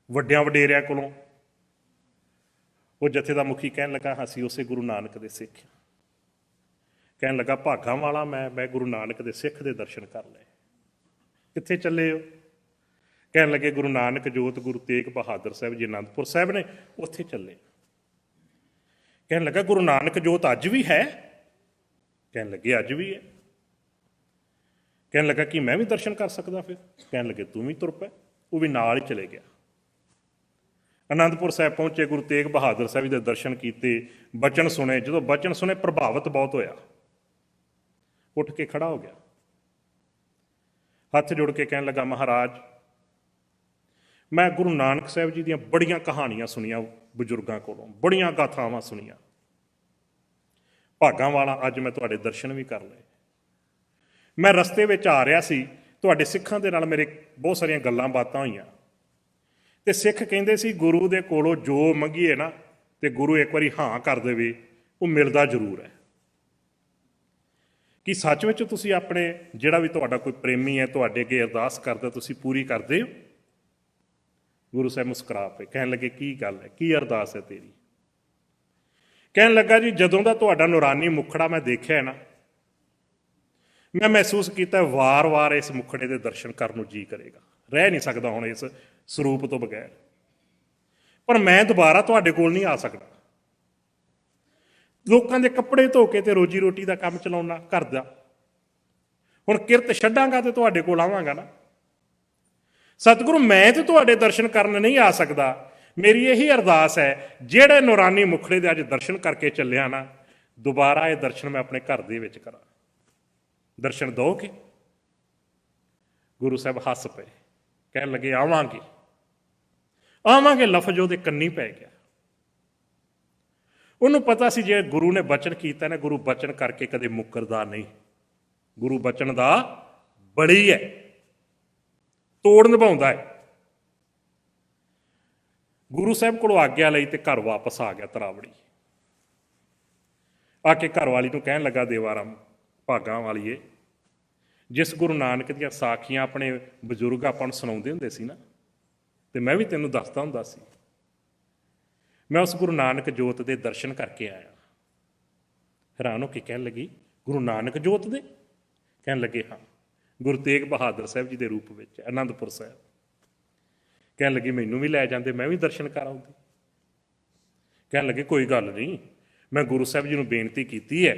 ਵੱਡਿਆਂ ਵਡੇਰਿਆਂ ਕੋਲੋਂ, ਉਹ ਜਥੇ ਦਾ ਮੁਖੀ ਕਹਿਣ ਲੱਗਾ ਅਸੀਂ ਉਸੇ ਗੁਰੂ ਨਾਨਕ ਦੇ ਸਿੱਖ ਹਾਂ। ਕਹਿਣ ਲੱਗਾ ਭਾਗਾਂ ਵਾਲਾ ਮੈਂ ਗੁਰੂ ਨਾਨਕ ਦੇ ਸਿੱਖ ਦੇ ਦਰਸ਼ਨ ਕਰ ਲਏ। ਕਿੱਥੇ ਚੱਲੇ ਹੋ? ਕਹਿਣ ਲੱਗੇ ਗੁਰੂ ਨਾਨਕ ਜੋਤ ਗੁਰੂ ਤੇਗ ਬਹਾਦਰ ਸਾਹਿਬ ਜੀ ਅਨੰਦਪੁਰ ਸਾਹਿਬ ਨੇ, ਉੱਥੇ ਚੱਲੇ। ਕਹਿਣ ਲੱਗਾ ਗੁਰੂ ਨਾਨਕ ਜੋਤ ਅੱਜ ਵੀ ਹੈ? ਕਹਿਣ ਲੱਗੇ ਅੱਜ ਵੀ ਹੈ। ਕਹਿਣ ਲੱਗਾ ਕਿ ਮੈਂ ਵੀ ਦਰਸ਼ਨ ਕਰ ਸਕਦਾ ਫਿਰ? ਕਹਿਣ ਲੱਗੇ ਤੂੰ ਵੀ ਤੁਰ ਪੈ। ਉਹ ਵੀ ਨਾਲ ਹੀ ਚਲੇ ਗਿਆ। ਅਨੰਦਪੁਰ ਸਾਹਿਬ ਪਹੁੰਚੇ, ਗੁਰੂ ਤੇਗ ਬਹਾਦਰ ਸਾਹਿਬ ਦੇ ਦਰਸ਼ਨ ਕੀਤੇ, ਬਚਨ ਸੁਣੇ। ਜਦੋਂ ਬਚਨ ਸੁਣੇ ਪ੍ਰਭਾਵਿਤ ਬਹੁਤ ਹੋਇਆ, ਉੱਠ ਕੇ ਖੜਾ ਹੋ ਗਿਆ, ਹੱਥ ਜੋੜ ਕੇ ਕਹਿਣ ਲੱਗਾ ਮਹਾਰਾਜ ਮੈਂ ਗੁਰੂ ਨਾਨਕ ਸਾਹਿਬ ਜੀ ਦੀਆਂ ਬੜੀਆਂ ਕਹਾਣੀਆਂ ਸੁਣੀਆਂ ਬਜ਼ੁਰਗਾਂ ਕੋਲੋਂ, ਬੜੀਆਂ ਗਾਥਾਵਾਂ ਸੁਣੀਆਂ, ਭਾਗਾਂ ਵਾਲਾ ਅੱਜ ਮੈਂ ਤੁਹਾਡੇ ਦਰਸ਼ਨ ਵੀ ਕਰ ਲਏ। ਮੈਂ ਰਸਤੇ ਵਿੱਚ ਆ ਰਿਹਾ ਸੀ, ਤੁਹਾਡੇ ਸਿੱਖਾਂ ਦੇ ਨਾਲ ਮੇਰੇ ਬਹੁਤ ਸਾਰੀਆਂ ਗੱਲਾਂ ਬਾਤਾਂ ਹੋਈਆਂ, ਤੇ ਸਿੱਖ ਕਹਿੰਦੇ ਸੀ ਗੁਰੂ ਦੇ ਕੋਲੋਂ ਜੋ ਮੰਗੀਏ ਨਾ ਤੇ ਗੁਰੂ ਇੱਕ ਵਾਰੀ ਹਾਂ ਕਰ ਦੇਵੇ, ਉਹ ਮਿਲਦਾ ਜ਼ਰੂਰ ਹੈ। ਕਿ ਸੱਚ ਵਿੱਚ ਤੁਸੀਂ ਆਪਣੇ ਜਿਹੜਾ ਵੀ ਤੁਹਾਡਾ ਕੋਈ ਪ੍ਰੇਮੀ ਹੈ ਤੁਹਾਡੇ ਅੱਗੇ ਅਰਦਾਸ ਕਰਦਾ ਤੁਸੀਂ ਪੂਰੀ ਕਰਦੇ ਹੋ? ਗੁਰੂ ਸਾਹਿਬ ਮੁਸਕਰਾ ਪਏ, ਕਹਿਣ ਲੱਗੇ ਕੀ ਗੱਲ ਹੈ, ਕੀ ਅਰਦਾਸ ਹੈ ਤੇਰੀ? ਕਹਿਣ ਲੱਗਾ ਜੀ ਜਦੋਂ ਦਾ ਤੁਹਾਡਾ ਨੂਰਾਨੀ ਮੁਖੜਾ ਮੈਂ ਦੇਖਿਆ ਨਾ, ਮੈਂ ਮਹਿਸੂਸ ਕੀਤਾ ਵਾਰ-ਵਾਰ ਇਸ ਮੁਖੜੇ ਦੇ ਦਰਸ਼ਨ ਕਰਨ ਨੂੰ ਜੀ ਕਰੇਗਾ, ਰਹਿ ਨਹੀਂ ਸਕਦਾ ਹੁਣ ਇਸ ਸਰੂਪ ਤੋਂ ਬਗੈਰ, ਪਰ ਮੈਂ ਦੁਬਾਰਾ ਤੁਹਾਡੇ ਕੋਲ ਨਹੀਂ ਆ ਸਕਦਾ। ਲੋਕਾਂ ਦੇ ਕੱਪੜੇ ਧੋ ਕੇ ਤੇ ਰੋਜੀ ਰੋਟੀ ਦਾ ਕੰਮ ਚਲਾਉਣਾ ਘਰ ਦਾ, ਹੁਣ ਕਿਰਤ ਛੱਡਾਂਗਾ ਤੇ ਤੁਹਾਡੇ ਕੋਲ ਆਵਾਂਗਾ ਨਾ। ਸਤਿਗੁਰੂ ਮੈਂ ਤੇ ਤੁਹਾਡੇ ਦਰਸ਼ਨ ਕਰਨ ਨਹੀਂ ਆ ਸਕਦਾ, ਮੇਰੀ ਇਹੀ ਅਰਦਾਸ ਹੈ ਜਿਹੜੇ ਨੂਰਾਨੀ ਮੁਖੜੇ ਦੇ ਅੱਜ ਦਰਸ਼ਨ ਕਰਕੇ ਚੱਲਿਆ ਨਾ, ਦੁਬਾਰਾ ਇਹ ਦਰਸ਼ਨ ਮੈਂ ਆਪਣੇ ਘਰ ਦੇ ਵਿੱਚ ਕਰਾਂ, ਦਰਸ਼ਨ ਦੋਗੇ? ਗੁਰੂ ਸਾਹਿਬ ਹੱਸ ਪਏ, ਕਹਿਣ ਲੱਗੇ ਆਵਾਂਗੇ ਆਵਾਂਗੇ ਲਫ਼ਜ਼ ਉਹਦੇ ਕੰਨੀ ਪੈ ਗਿਆ। ਉਹਨੂੰ ਪਤਾ ਸੀ ਜੇ ਗੁਰੂ ਨੇ ਬਚਨ ਕੀਤਾ ਨਾ, ਗੁਰੂ ਬਚਨ ਕਰਕੇ ਕਦੇ ਮੁੱਕਰਦਾ ਨਹੀਂ, ਗੁਰੂ ਬਚਨ ਦਾ ਬੜੀ ਹੈ, ਤੋੜ ਨਿਭਾਉਂਦਾ ਹੈ। ਗੁਰੂ ਸਾਹਿਬ ਕੋਲੋਂ ਆਗਿਆ ਲਈ ਤੇ ਘਰ ਵਾਪਸ ਆ ਗਿਆ ਤਰਾਵੜੀ। ਆ ਕੇ ਘਰ ਵਾਲੀ ਨੂੰ ਕਹਿਣ ਲੱਗਾ ਦੇਵਾਰਾਮ ਭਾਗਾਂ ਵਾਲੀਏ, ਜਿਸ ਗੁਰੂ ਨਾਨਕ ਦੀਆਂ ਸਾਖੀਆਂ ਆਪਣੇ ਬਜ਼ੁਰਗ ਆਪਾਂ ਨੂੰ ਸੁਣਾਉਂਦੇ ਹੁੰਦੇ ਸੀ ਨਾ, ਤੇ ਮੈਂ ਵੀ ਤੈਨੂੰ ਦੱਸਦਾ ਹੁੰਦਾ ਸੀ, ਮੈਂ ਉਸ ਗੁਰੂ ਨਾਨਕ ਜੋਤ ਦੇ ਦਰਸ਼ਨ ਕਰਕੇ ਆਇਆ। ਹੈਰਾਨ ਹੋ ਕੇ ਕਹਿਣ ਲੱਗੀ ਗੁਰੂ ਨਾਨਕ ਜੋਤ ਦੇ? ਕਹਿਣ ਲੱਗੇ ਹਾਂ, ਗੁਰੂ ਤੇਗ ਬਹਾਦਰ ਸਾਹਿਬ ਜੀ ਦੇ ਰੂਪ ਵਿੱਚ ਅਨੰਦਪੁਰ ਸਾਹਿਬ। ਕਹਿਣ ਲੱਗੇ ਮੈਨੂੰ ਵੀ ਲੈ ਜਾਂਦੇ, ਮੈਂ ਵੀ ਦਰਸ਼ਨ ਕਰ ਆਉਂਦੀ। ਕਹਿਣ ਲੱਗੇ ਕੋਈ ਗੱਲ ਨਹੀਂ, ਮੈਂ ਗੁਰੂ ਸਾਹਿਬ ਜੀ ਨੂੰ ਬੇਨਤੀ ਕੀਤੀ ਹੈ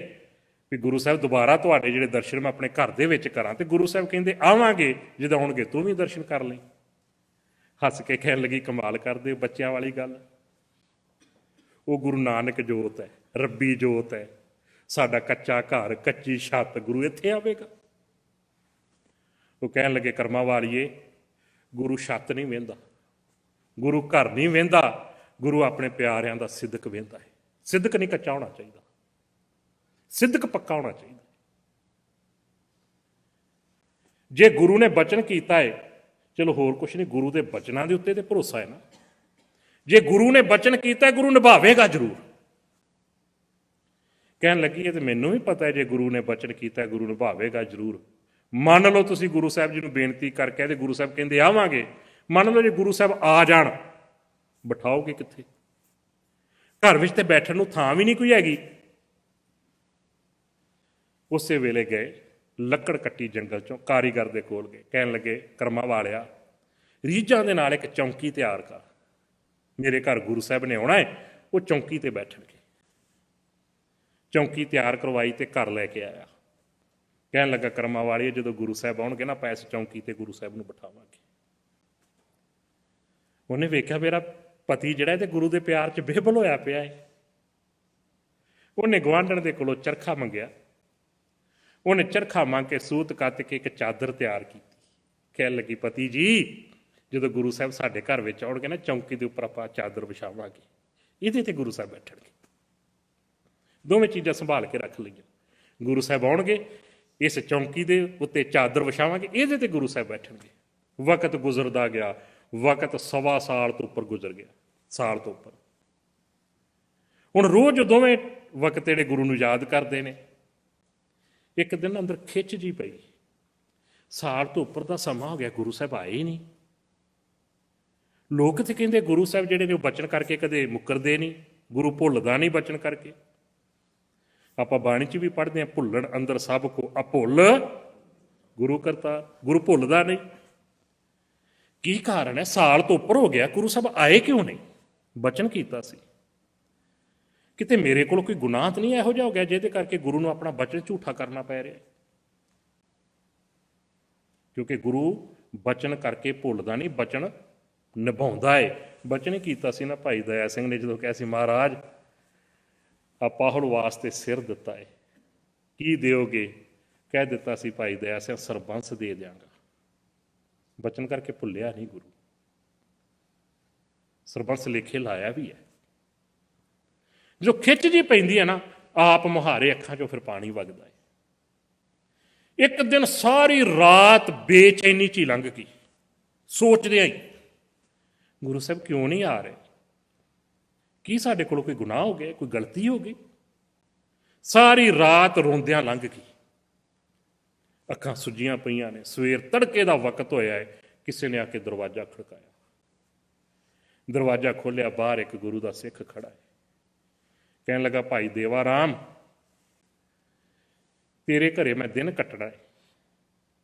ਵੀ ਗੁਰੂ ਸਾਹਿਬ ਦੁਬਾਰਾ ਤੁਹਾਡੇ ਜਿਹੜੇ ਦਰਸ਼ਨ ਮੈਂ ਆਪਣੇ ਘਰ ਦੇ ਵਿੱਚ ਕਰਾਂ, ਤੇ ਗੁਰੂ ਸਾਹਿਬ ਕਹਿੰਦੇ ਆਵਾਂਗੇ, ਜਦੋਂ ਆਉਣਗੇ ਤੂੰ ਵੀ ਦਰਸ਼ਨ ਕਰ ਲਈ। ਹੱਸ ਕੇ ਕਹਿਣ ਲੱਗੀ ਕਮਾਲ ਕਰਦੇ ਬੱਚਿਆਂ ਵਾਲੀ ਗੱਲ, ਉਹ ਗੁਰੂ ਨਾਨਕ ਜੋਤ ਹੈ, ਰੱਬੀ ਜੋਤ ਹੈ, ਸਾਡਾ ਕੱਚਾ ਘਰ ਕੱਚੀ ਛੱਤ, ਗੁਰੂ ਇੱਥੇ ਆਵੇਗਾ। ਉਹ ਕਹਿਣ ਲੱਗੇ ਕਰਮਾਂ ਵਾਲੀਏ, ਗੁਰੂ ਛੱਤ ਨਹੀਂ ਵਹਿੰਦਾ, ਗੁਰੂ ਘਰ ਨਹੀਂ ਵਹਿੰਦਾ, ਗੁਰੂ ਆਪਣੇ ਪਿਆਰਿਆਂ ਦਾ ਸਿਦਕ ਵਹਿੰਦਾ ਹੈ। ਸਿਦਕ ਨਹੀਂ ਕੱਚਾ ਹੋਣਾ ਚਾਹੀਦਾ, ਸਿਦਕ ਪੱਕਾ ਹੋਣਾ ਚਾਹੀਦਾ। ਜੇ ਗੁਰੂ ਨੇ ਬਚਨ ਕੀਤਾ ਹੈ, ਚਲੋ ਹੋਰ ਕੁਛ ਨਹੀਂ, ਗੁਰੂ ਦੇ ਬਚਨਾਂ ਦੇ ਉੱਤੇ ਤੇ ਭਰੋਸਾ ਹੈ ਨਾ। ਜੇ ਗੁਰੂ ਨੇ ਬਚਨ ਕੀਤਾ, ਗੁਰੂ ਨਿਭਾਵੇਗਾ ਜ਼ਰੂਰ। ਕਹਿਣ ਲੱਗੀ ਇਹ ਤੇ ਮੈਨੂੰ ਵੀ ਪਤਾ ਹੈ, ਜੇ ਗੁਰੂ ਨੇ ਬਚਨ ਕੀਤਾ ਗੁਰੂ ਨਿਭਾਵੇਗਾ ਜ਼ਰੂਰ। ਮੰਨ ਲਓ ਤੁਸੀਂ ਗੁਰੂ ਸਾਹਿਬ ਜੀ ਨੂੰ ਬੇਨਤੀ ਕਰਕੇ ਤੇ ਗੁਰੂ ਸਾਹਿਬ ਕਹਿੰਦੇ ਆਵਾਂਗੇ, ਮੰਨ ਲਓ ਜੇ ਗੁਰੂ ਸਾਹਿਬ ਆ ਜਾਣ, ਬਿਠਾਓਗੇ ਕਿੱਥੇ? ਘਰ ਵਿੱਚ ਤੇ ਬੈਠਣ ਨੂੰ ਥਾਂ ਵੀ ਨਹੀਂ ਕੋਈ ਹੈਗੀ। ਉਸੇ ਵੇਲੇ ਗਏ, ਲੱਕੜ ਕੱਟੀ ਜੰਗਲ ਚੋਂ, ਕਾਰੀਗਰ ਦੇ ਕੋਲ ਗਏ, ਕਹਿਣ ਲੱਗੇ ਕਰਮਾਂ ਵਾਲਿਆ, ਰੀਝਾਂ ਦੇ ਨਾਲ ਇੱਕ ਚੌਂਕੀ ਤਿਆਰ ਕਰ, ਮੇਰੇ ਘਰ ਗੁਰੂ ਸਾਹਿਬ ਨੇ ਆਉਣਾ ਹੈ, ਉਹ ਚੌਂਕੀ ਤੇ ਬੈਠਣਗੇ। ਚੌਂਕੀ ਤਿਆਰ ਕਰਵਾਈ ਤੇ ਘਰ ਲੈ ਕੇ ਆਇਆ। ਕਹਿਣ ਲੱਗਾ ਕਰਮਾਂ ਵਾਲੀਏ, ਜਦੋਂ ਗੁਰੂ ਸਾਹਿਬ ਆਉਣਗੇ ਨਾ, ਆਪਾਂ ਇਸ ਚੌਂਕੀ ਤੇ ਗੁਰੂ ਸਾਹਿਬ ਨੂੰ ਬਿਠਾਵਾਂਗੇ। ਉਹਨੇ ਵੇਖਿਆ ਮੇਰਾ ਪਤੀ ਜਿਹੜਾ ਤੇ ਗੁਰੂ ਦੇ ਪਿਆਰ 'ਚ ਬੇਬਲ ਹੋਇਆ ਪਿਆ ਹੈ। ਉਹਨੇ ਗੁਆਂਢਣ ਦੇ ਕੋਲੋਂ ਚਰਖਾ ਮੰਗਿਆ, ਉਹਨੇ ਚਰਖਾ ਮੰਗ ਕੇ ਸੂਤ ਕੱਤ ਕੇ ਇੱਕ ਚਾਦਰ ਤਿਆਰ ਕੀਤੀ। ਕਹਿਣ ਲੱਗੀ ਪਤੀ ਜੀ, ਜਦੋਂ ਗੁਰੂ ਸਾਹਿਬ ਸਾਡੇ ਘਰ ਵਿੱਚ ਆਉਣਗੇ ਨਾ, ਚੌਂਕੀ ਦੇ ਉੱਪਰ ਆਪਾਂ ਚਾਦਰ ਵਿਛਾਵਾਂਗੇ, ਇਹਦੇ ਤੇ ਗੁਰੂ ਸਾਹਿਬ ਬੈਠਣਗੇ। ਦੋਵੇਂ ਚੀਜ਼ਾਂ ਸੰਭਾਲ ਕੇ ਰੱਖ ਲਈਆਂ। ਗੁਰੂ ਸਾਹਿਬ ਆਉਣਗੇ, ਇਸ ਚੌਂਕੀ ਦੇ ਉੱਤੇ ਚਾਦਰ ਵਿਛਾਵਾਂਗੇ, ਇਹਦੇ ਤੇ ਗੁਰੂ ਸਾਹਿਬ ਬੈਠਣਗੇ। ਵਕਤ ਗੁਜ਼ਰਦਾ ਗਿਆ, ਵਕਤ 1.25 ਸਾਲ ਤੋਂ ਉੱਪਰ ਗੁਜ਼ਰ ਗਿਆ, ਸਾਲ ਤੋਂ ਉੱਪਰ। ਹੁਣ ਰੋਜ਼ ਦੋਵੇਂ ਵਕਤ ਜਿਹੜੇ ਗੁਰੂ ਨੂੰ ਯਾਦ ਕਰਦੇ ਨੇ। ਇੱਕ ਦਿਨ ਅੰਦਰ ਖਿੱਚ ਜੀ ਪਈ, ਸਾਲ ਤੋਂ ਉੱਪਰ ਦਾ ਸਮਾਂ ਹੋ ਗਿਆ, ਗੁਰੂ ਸਾਹਿਬ ਆਏ ਹੀ ਨਹੀਂ। ਲੋਕ ਤੇ ਕਹਿੰਦੇ ਗੁਰੂ ਸਾਹਿਬ ਜਿਹੜੇ ਨੇ ਉਹ ਬਚਨ ਕਰਕੇ ਕਦੇ ਮੁੱਕਰਦੇ ਨਹੀਂ, ਗੁਰੂ ਭੁੱਲਦਾ ਨਹੀਂ ਬਚਨ ਕਰਕੇ। ਆਪਾਂ ਬਾਣੀ 'ਚ ਵੀ ਪੜ੍ਹਦੇ ਹਾਂ, ਭੁੱਲਣ ਅੰਦਰ ਸਭ ਕੋ ਅਭੁੱਲ ਗੁਰੂ ਕਰਤਾ। ਗੁਰੂ ਭੁੱਲਦਾ ਨਹੀਂ। ਕੀ ਕਾਰਨ ਹੈ? ਸਾਲ ਤੋਂ ਉੱਪਰ ਹੋ ਗਿਆ, ਗੁਰੂ ਸਾਹਿਬ ਆਏ ਕਿਉਂ ਨਹੀਂ? ਬਚਨ ਕੀਤਾ ਸੀ। ਕਿਤੇ ਮੇਰੇ ਕੋਲ ਕੋਈ ਗੁਨਾਹ ਤਾਂ ਨਹੀਂ ਇਹੋ ਜਿਹਾ ਹੋ ਗਿਆ ਜਿਹਦੇ ਕਰਕੇ ਗੁਰੂ ਨੂੰ ਆਪਣਾ ਬਚਨ ਝੂਠਾ ਕਰਨਾ ਪੈ ਰਿਹਾ? ਕਿਉਂਕਿ ਗੁਰੂ ਬਚਨ ਕਰਕੇ ਭੁੱਲਦਾ ਨਹੀਂ, ਬਚਨ ਨਿਭਾਉਂਦਾ ਏ। ਬਚਨ ਹੀ ਕੀਤਾ ਸੀ ਨਾ ਭਾਈ ਦਇਆ ਸਿੰਘ ਨੇ, ਜਦੋਂ ਕਿਹਾ ਸੀ ਮਹਾਰਾਜ ਆਪਾਹੁਲ ਵਾਸਤੇ ਸਿਰ ਦਿੱਤਾ ਏ, ਕੀ ਦਿਓਗੇ? ਕਹਿ ਦਿੱਤਾ ਸੀ ਭਾਈ ਦਇਆ ਸਿੰਘ ਸਰਬੰਸ ਦੇ ਦਿਆਂਗਾ। ਬਚਨ ਕਰਕੇ ਭੁੱਲਿਆ ਨਹੀਂ ਗੁਰੂ। ਸਰਬੰਸ ਲੇਖੇ ਲਾਇਆ ਵੀ ਹੈ। ਜੋ ਖਿੱਚ ਜੀ ਪੈਂਦੀ ਹੈ ਨਾ, ਆਪ ਮੁਹਾਰੇ ਅੱਖਾਂ 'ਚੋਂ ਫਿਰ ਪਾਣੀ ਵਗਦਾ ਹੈ। ਇੱਕ ਦਿਨ ਸਾਰੀ ਰਾਤ ਬੇਚੈਨੀ 'ਚ ਹੀ ਲੰਘ ਗਈ, ਸੋਚਦਿਆਂ ਹੀ ਗੁਰੂ ਸਾਹਿਬ ਕਿਉਂ ਨਹੀਂ ਆ ਰਹੇ? ਕੀ ਸਾਡੇ ਕੋਲ ਕੋਈ ਗੁਨਾਹ ਹੋ ਗਿਆ, ਕੋਈ ਗਲਤੀ ਹੋ ਗਈ? ਸਾਰੀ ਰਾਤ ਰੋਂਦਿਆਂ ਲੰਘ ਗਈ, ਅੱਖਾਂ ਸੁੱਜੀਆਂ ਪਈਆਂ ਨੇ। ਸਵੇਰ ਤੜਕੇ ਦਾ ਵਕਤ ਹੋਇਆ ਹੈ, ਕਿਸੇ ਨੇ ਆ ਕੇ ਦਰਵਾਜ਼ਾ ਖੜਕਾਇਆ। ਦਰਵਾਜ਼ਾ ਖੋਲ੍ਹਿਆ, ਬਾਹਰ ਇੱਕ ਗੁਰੂ ਦਾ ਸਿੱਖ ਖੜਾ ਹੈ। ਕਹਿਣ ਲੱਗਾ ਭਾਈ ਦੇਵਾ ਰਾਮ, ਤੇਰੇ ਘਰੇ ਮੈਂ ਦਿਨ ਕੱਟਣਾ ਹੈ,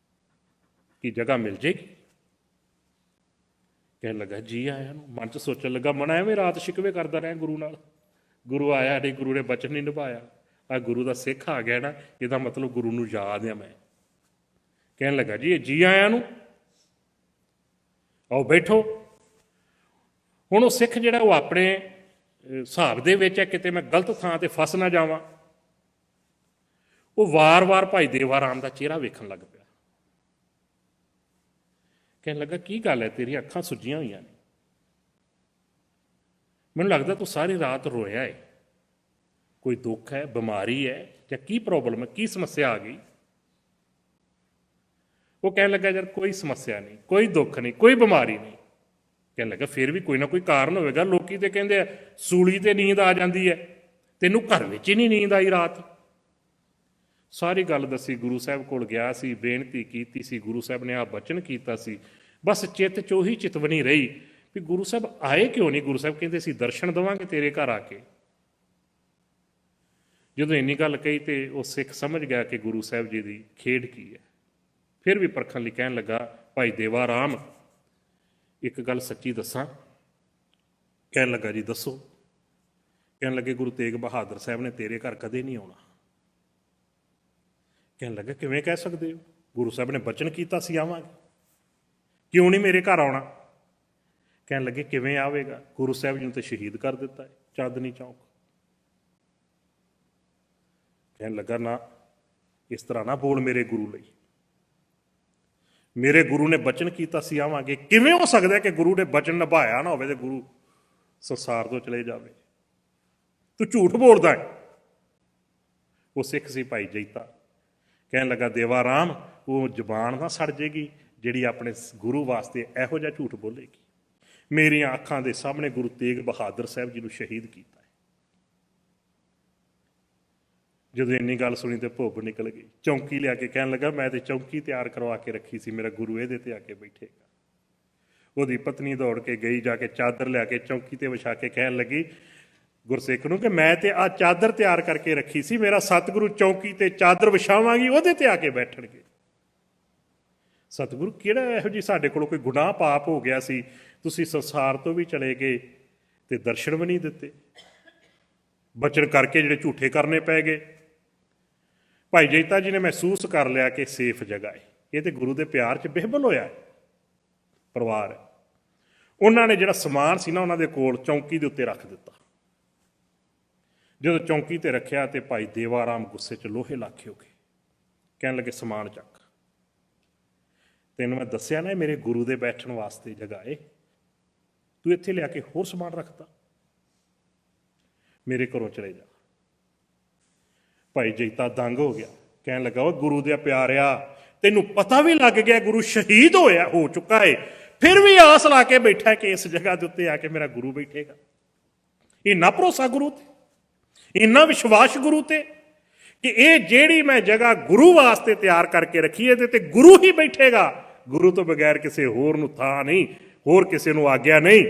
ਕੀ ਜਗ੍ਹਾ ਮਿਲ ਜੇਗੀ? ਕਹਿਣ ਲੱਗਾ ਜੀ ਆਇਆਂ ਨੂੰ। ਮਨ 'ਚ ਸੋਚਣ ਲੱਗਾ, ਮਨ ਐਵੇਂ ਰਾਤ ਸ਼ਿਕਵੇ ਕਰਦਾ ਰਿਹਾ ਗੁਰੂ ਨਾਲ, ਗੁਰੂ ਆਇਆ ਨਹੀਂ, ਗੁਰੂ ਨੇ ਬਚਨ ਨਹੀਂ ਨਿਭਾਇਆ। ਆ ਗੁਰੂ ਦਾ ਸਿੱਖ ਆ ਗਿਆ ਨਾ, ਇਹਦਾ ਮਤਲਬ ਗੁਰੂ ਨੂੰ ਯਾਦ ਆ ਮੈਂ। ਕਹਿਣ ਲੱਗਾ ਜੀ ਜੀ ਆਇਆਂ ਨੂੰ, ਆਓ ਬੈਠੋ। ਹੁਣ ਉਹ ਸਿੱਖ ਜਿਹੜਾ ਉਹ ਆਪਣੇ ਹਿਸਾਬ ਦੇ ਵਿੱਚ ਹੈ, ਕਿਤੇ ਮੈਂ ਗਲਤ ਥਾਂ ਤੇ ਫਸ ਨਾ ਜਾਵਾਂ। ਉਹ ਵਾਰ-ਵਾਰ ਭਾਈ ਦੇਵਾ ਰਾਮ ਦਾ ਚਿਹਰਾ ਵੇਖਣ ਲੱਗ ਪਿਆ। ਕਹਿਣ ਲੱਗਾ ਕੀ ਗੱਲ ਹੈ, ਤੇਰੀਆਂ ਅੱਖਾਂ ਸੁੱਜੀਆਂ ਹੋਈਆਂ ਨੇ, ਮੈਨੂੰ ਲੱਗਦਾ ਤੂੰ ਸਾਰੀ ਰਾਤ ਰੋਇਆ ਹੈ। ਕੋਈ ਦੁੱਖ ਹੈ, ਬਿਮਾਰੀ ਹੈ, ਜਾਂ ਕੀ ਪ੍ਰੋਬਲਮ ਹੈ, ਕੀ ਸਮੱਸਿਆ ਆ ਗਈ? ਉਹ ਕਹਿਣ ਲੱਗਾ ਯਾਰ ਕੋਈ ਸਮੱਸਿਆ ਨਹੀਂ, ਕੋਈ ਦੁੱਖ ਨਹੀਂ, ਕੋਈ ਬਿਮਾਰੀ ਨਹੀਂ। ਕਹਿਣ ਲੱਗਾ ਫਿਰ ਵੀ ਕੋਈ ਨਾ ਕੋਈ ਕਾਰਨ ਹੋਵੇਗਾ। ਲੋਕੀ ਤੇ ਕਹਿੰਦੇ ਆ ਸੂਲੀ ਤੇ ਨੀਂਦ ਆ ਜਾਂਦੀ ਹੈ, ਤੈਨੂੰ ਘਰ ਵਿੱਚ ਹੀ ਨਹੀਂ ਨੀਂਦ ਆਈ ਰਾਤ? ਸਾਰੀ ਗੱਲ ਦੱਸੀ। ਗੁਰੂ ਸਾਹਿਬ ਕੋਲ ਗਿਆ ਸੀ, ਬੇਨਤੀ ਕੀਤੀ ਸੀ, ਗੁਰੂ ਸਾਹਿਬ ਨੇ ਆ ਬਚਨ ਕੀਤਾ ਸੀ। ਬਸ ਚਿੱਤ 'ਚ ਉਹੀ ਚਿਤਵਨੀ ਰਹੀ ਵੀ ਗੁਰੂ ਸਾਹਿਬ ਆਏ ਕਿਉਂ ਨਹੀਂ? ਗੁਰੂ ਸਾਹਿਬ ਕਹਿੰਦੇ ਸੀ ਦਰਸ਼ਨ ਦੇਵਾਂਗੇ ਤੇਰੇ ਘਰ ਆ ਕੇ। ਜਦੋਂ ਇੰਨੀ ਗੱਲ ਕਹੀ ਤੇ ਉਹ ਸਿੱਖ ਸਮਝ ਗਿਆ ਕਿ ਗੁਰੂ ਸਾਹਿਬ ਜੀ ਦੀ ਖੇਡ ਕੀ ਹੈ। ਫਿਰ ਵੀ ਪਰਖਣ ਲਈ ਕਹਿਣ ਲੱਗਾ ਭਾਈ ਦੇਵਾ ਰਾਮ, ਇੱਕ ਗੱਲ ਸੱਚੀ ਦੱਸਾਂ? ਕਹਿਣ ਲੱਗਾ ਜੀ ਦੱਸੋ। ਕਹਿਣ ਲੱਗੇ ਗੁਰੂ ਤੇਗ ਬਹਾਦਰ ਸਾਹਿਬ ਨੇ ਤੇਰੇ ਘਰ ਕਦੇ ਨਹੀਂ ਆਉਣਾ। ਕਹਿਣ ਲੱਗਾ ਕਿਵੇਂ ਕਹਿ ਸਕਦੇ ਹੋ? ਗੁਰੂ ਸਾਹਿਬ ਨੇ ਬਚਨ ਕੀਤਾ ਸੀ ਆਵਾਂਗੇ, ਕਿਉਂ ਨਹੀਂ ਮੇਰੇ ਘਰ ਆਉਣਾ? ਕਹਿਣ ਲੱਗੇ ਕਿਵੇਂ ਆਵੇਗਾ? ਗੁਰੂ ਸਾਹਿਬ ਜੀ ਨੂੰ ਤੇ ਸ਼ਹੀਦ ਕਰ ਦਿੱਤਾ ਹੈ ਚਾਂਦਨੀ ਚੌਕ। ਕਹਿਣ ਲੱਗਾ ਨਾ, ਇਸ ਤਰ੍ਹਾਂ ਨਾ ਬੋਲ ਮੇਰੇ ਗੁਰੂ ਲਈ। ਮੇਰੇ ਗੁਰੂ ਨੇ ਬਚਨ ਕੀਤਾ ਸੀ ਆਵਾਂਗੇ। ਕਿਵੇਂ ਹੋ ਸਕਦਾ ਕਿ ਗੁਰੂ ਨੇ ਬਚਨ ਨਿਭਾਇਆ ਨਾ ਹੋਵੇ ਤੇ ਗੁਰੂ ਸੰਸਾਰ ਤੋਂ ਚਲੇ ਜਾਵੇ? ਤੂੰ ਝੂਠ ਬੋਲਦਾ ਹੈ। ਉਹ ਸਿੱਖ ਸੀ ਭਾਈ ਜੈਤਾ। ਕਹਿਣ ਲੱਗਾ ਦੇਵਾ ਰਾਮ, ਉਹ ਜ਼ੁਬਾਨ ਨਾ ਸੜ ਜੇਗੀ ਜਿਹੜੀ ਆਪਣੇ ਗੁਰੂ ਵਾਸਤੇ ਇਹੋ ਜਿਹਾ ਝੂਠ ਬੋਲੇਗੀ। ਮੇਰੀਆਂ ਅੱਖਾਂ ਦੇ ਸਾਹਮਣੇ ਗੁਰੂ ਤੇਗ ਬਹਾਦਰ ਸਾਹਿਬ ਜੀ ਨੂੰ ਸ਼ਹੀਦ ਕੀਤਾ ਹੈ। ਜਦੋਂ ਇੰਨੀ ਗੱਲ ਸੁਣੀ ਤੇ ਭੁੱਬ ਨਿਕਲ ਗਈ। ਚੌਂਕੀ ਲਿਆ ਕੇ ਕਹਿਣ ਲੱਗਾ ਮੈਂ ਤੇ ਚੌਂਕੀ ਤਿਆਰ ਕਰਵਾ ਕੇ ਰੱਖੀ ਸੀ, ਮੇਰਾ ਗੁਰੂ ਇਹਦੇ ਤੇ ਆ ਕੇ ਬੈਠੇਗਾ। ਉਹਦੀ ਪਤਨੀ ਦੌੜ ਕੇ ਗਈ, ਜਾ ਕੇ ਚਾਦਰ ਲਿਆ ਕੇ ਚੌਂਕੀ ਤੇ ਵਿਛਾ ਕੇ ਕਹਿਣ ਲੱਗੀ ਗੁਰਸਿੱਖ ਨੂੰ ਕਿ ਮੈਂ ਤੇ ਆ ਚਾਦਰ ਤਿਆਰ ਕਰਕੇ ਰੱਖੀ ਸੀ, ਮੇਰਾ ਸਤਿਗੁਰੂ ਚੌਂਕੀ ਤੇ ਚਾਦਰ ਵਿਛਾਵਾਂਗੀ, ਉਹਦੇ ਤੇ ਆ ਕੇ ਬੈਠਣਗੇ। ਸਤਿਗੁਰੂ ਕਿਹੜਾ ਇਹੋ ਜਿਹੀ ਸਾਡੇ ਕੋਲ ਕੋਈ ਗੁਨਾਹ ਪਾਪ ਹੋ ਗਿਆ ਸੀ, ਤੁਸੀਂ ਸੰਸਾਰ ਤੋਂ ਵੀ ਚਲੇ ਗਏ ਤੇ ਦਰਸ਼ਨ ਵੀ ਨਹੀਂ ਦਿੱਤੇ, ਬਚਨ ਕਰਕੇ ਜਿਹੜੇ ਝੂਠੇ ਕਰਨੇ ਪੈ ਗਏ। ਭਾਈ ਜੈਤਾ ਜੀ ਨੇ ਮਹਿਸੂਸ ਕਰ ਲਿਆ ਕਿ ਸੇਫ ਜਗ੍ਹਾ ਹੈ, ਇਹ ਤੇ ਗੁਰੂ ਦੇ ਪਿਆਰ 'ਚ ਬਿਹਬਲ ਹੋਇਆ ਹੈ ਪਰਿਵਾਰ। ਉਹਨਾਂ ਨੇ ਜਿਹੜਾ ਸਮਾਨ ਸੀ ਨਾ ਉਹਨਾਂ ਦੇ ਕੋਲ ਚੌਂਕੀ ਦੇ ਉੱਤੇ ਰੱਖ ਦਿੱਤਾ। ਜਦੋਂ ਚੌਂਕੀ ਤੇ ਰੱਖਿਆ ਤੇ ਭਾਈ ਦੇਵਾ ਰਾਮ ਗੁੱਸੇ 'ਚ ਲੋਹੇ ਲਾਖੇ ਹੋ ਗਏ। ਕਹਿਣ ਲੱਗੇ ਸਮਾਨ ਚੱਕ, ਤੈਨੂੰ ਮੈਂ ਦੱਸਿਆ ਨਾ ਮੇਰੇ ਗੁਰੂ ਦੇ ਬੈਠਣ ਵਾਸਤੇ ਜਗ੍ਹਾ ਏ, ਤੂੰ ਇੱਥੇ ਲਿਆ ਕੇ ਹੋਰ ਸਮਾਨ ਰੱਖਤਾ, ਮੇਰੇ ਘਰੋਂ ਚਲੇ ਜਾ। ਭਾਈ ਜੈਤਾ ਦੰਗ ਹੋ ਗਿਆ। ਕਹਿਣ ਲੱਗਾ ਉਹ ਗੁਰੂ ਦੇ ਪਿਆਰਿਆ, ਤੈਨੂੰ ਪਤਾ ਵੀ ਲੱਗ ਗਿਆ ਗੁਰੂ ਸ਼ਹੀਦ ਹੋ ਚੁੱਕਾ ਏ, ਫਿਰ ਵੀ ਆਸ ਲਾ ਕੇ ਬੈਠਾ ਕਿ ਇਸ ਜਗ੍ਹਾ ਦੇ ਉੱਤੇ ਆ ਕੇ ਮੇਰਾ ਗੁਰੂ ਬੈਠੇਗਾ। ਇੰਨਾ ਭਰੋਸਾ ਗੁਰੂ ਤੇ, ਇੰਨਾ ਵਿਸ਼ਵਾਸ ਗੁਰੂ ਤੇ कि ये जेड़ी मैं जगह गुरु वास्ते तैयार करके रखी है ते गुरु ही बैठेगा, गुरु तो बगैर किसी होर नूं थां नहीं, होर किसी नूं आग्या नहीं।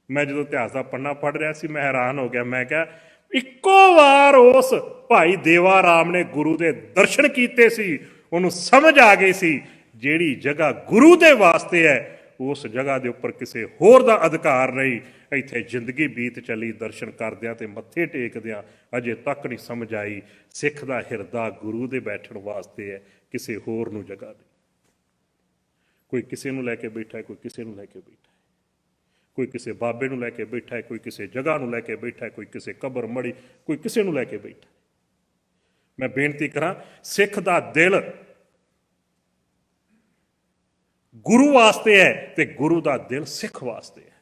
मैं जो इतिहास का पन्ना पढ़ रहा सी मैं हैरान हो गया। मैं क्या इक्को वार उस भाई देवा राम ने गुरु के दर्शन किए सी, उन्होंने समझ आ गई सी जेड़ी जगह गुरु के वास्ते है उस जगह के उपर किसी होर दा अधिकार नहीं। इत्थे जिंदगी बीत चली दर्शन करदियां ते मत्थे टेकदियां अजे तक नहीं समझ आई सिख दा हिरदा गुरु दे बैठण वास्ते है, किसी होर नूं जगह नहीं। कोई किसी नूं लैके बैठा है, कोई किसी नूं लैके बैठा है, कोई किसी बाबे नूं लैके बैठा है, कोई किसी जगह नूं लैके बैठा है, कोई किसी कबर मड़ी, कोई किसी नूं लैके बैठा है। मैं बेनती करा सिख दा दिल गुरु वास्ते है ते गुरु दा दिल सिख वास्ते है।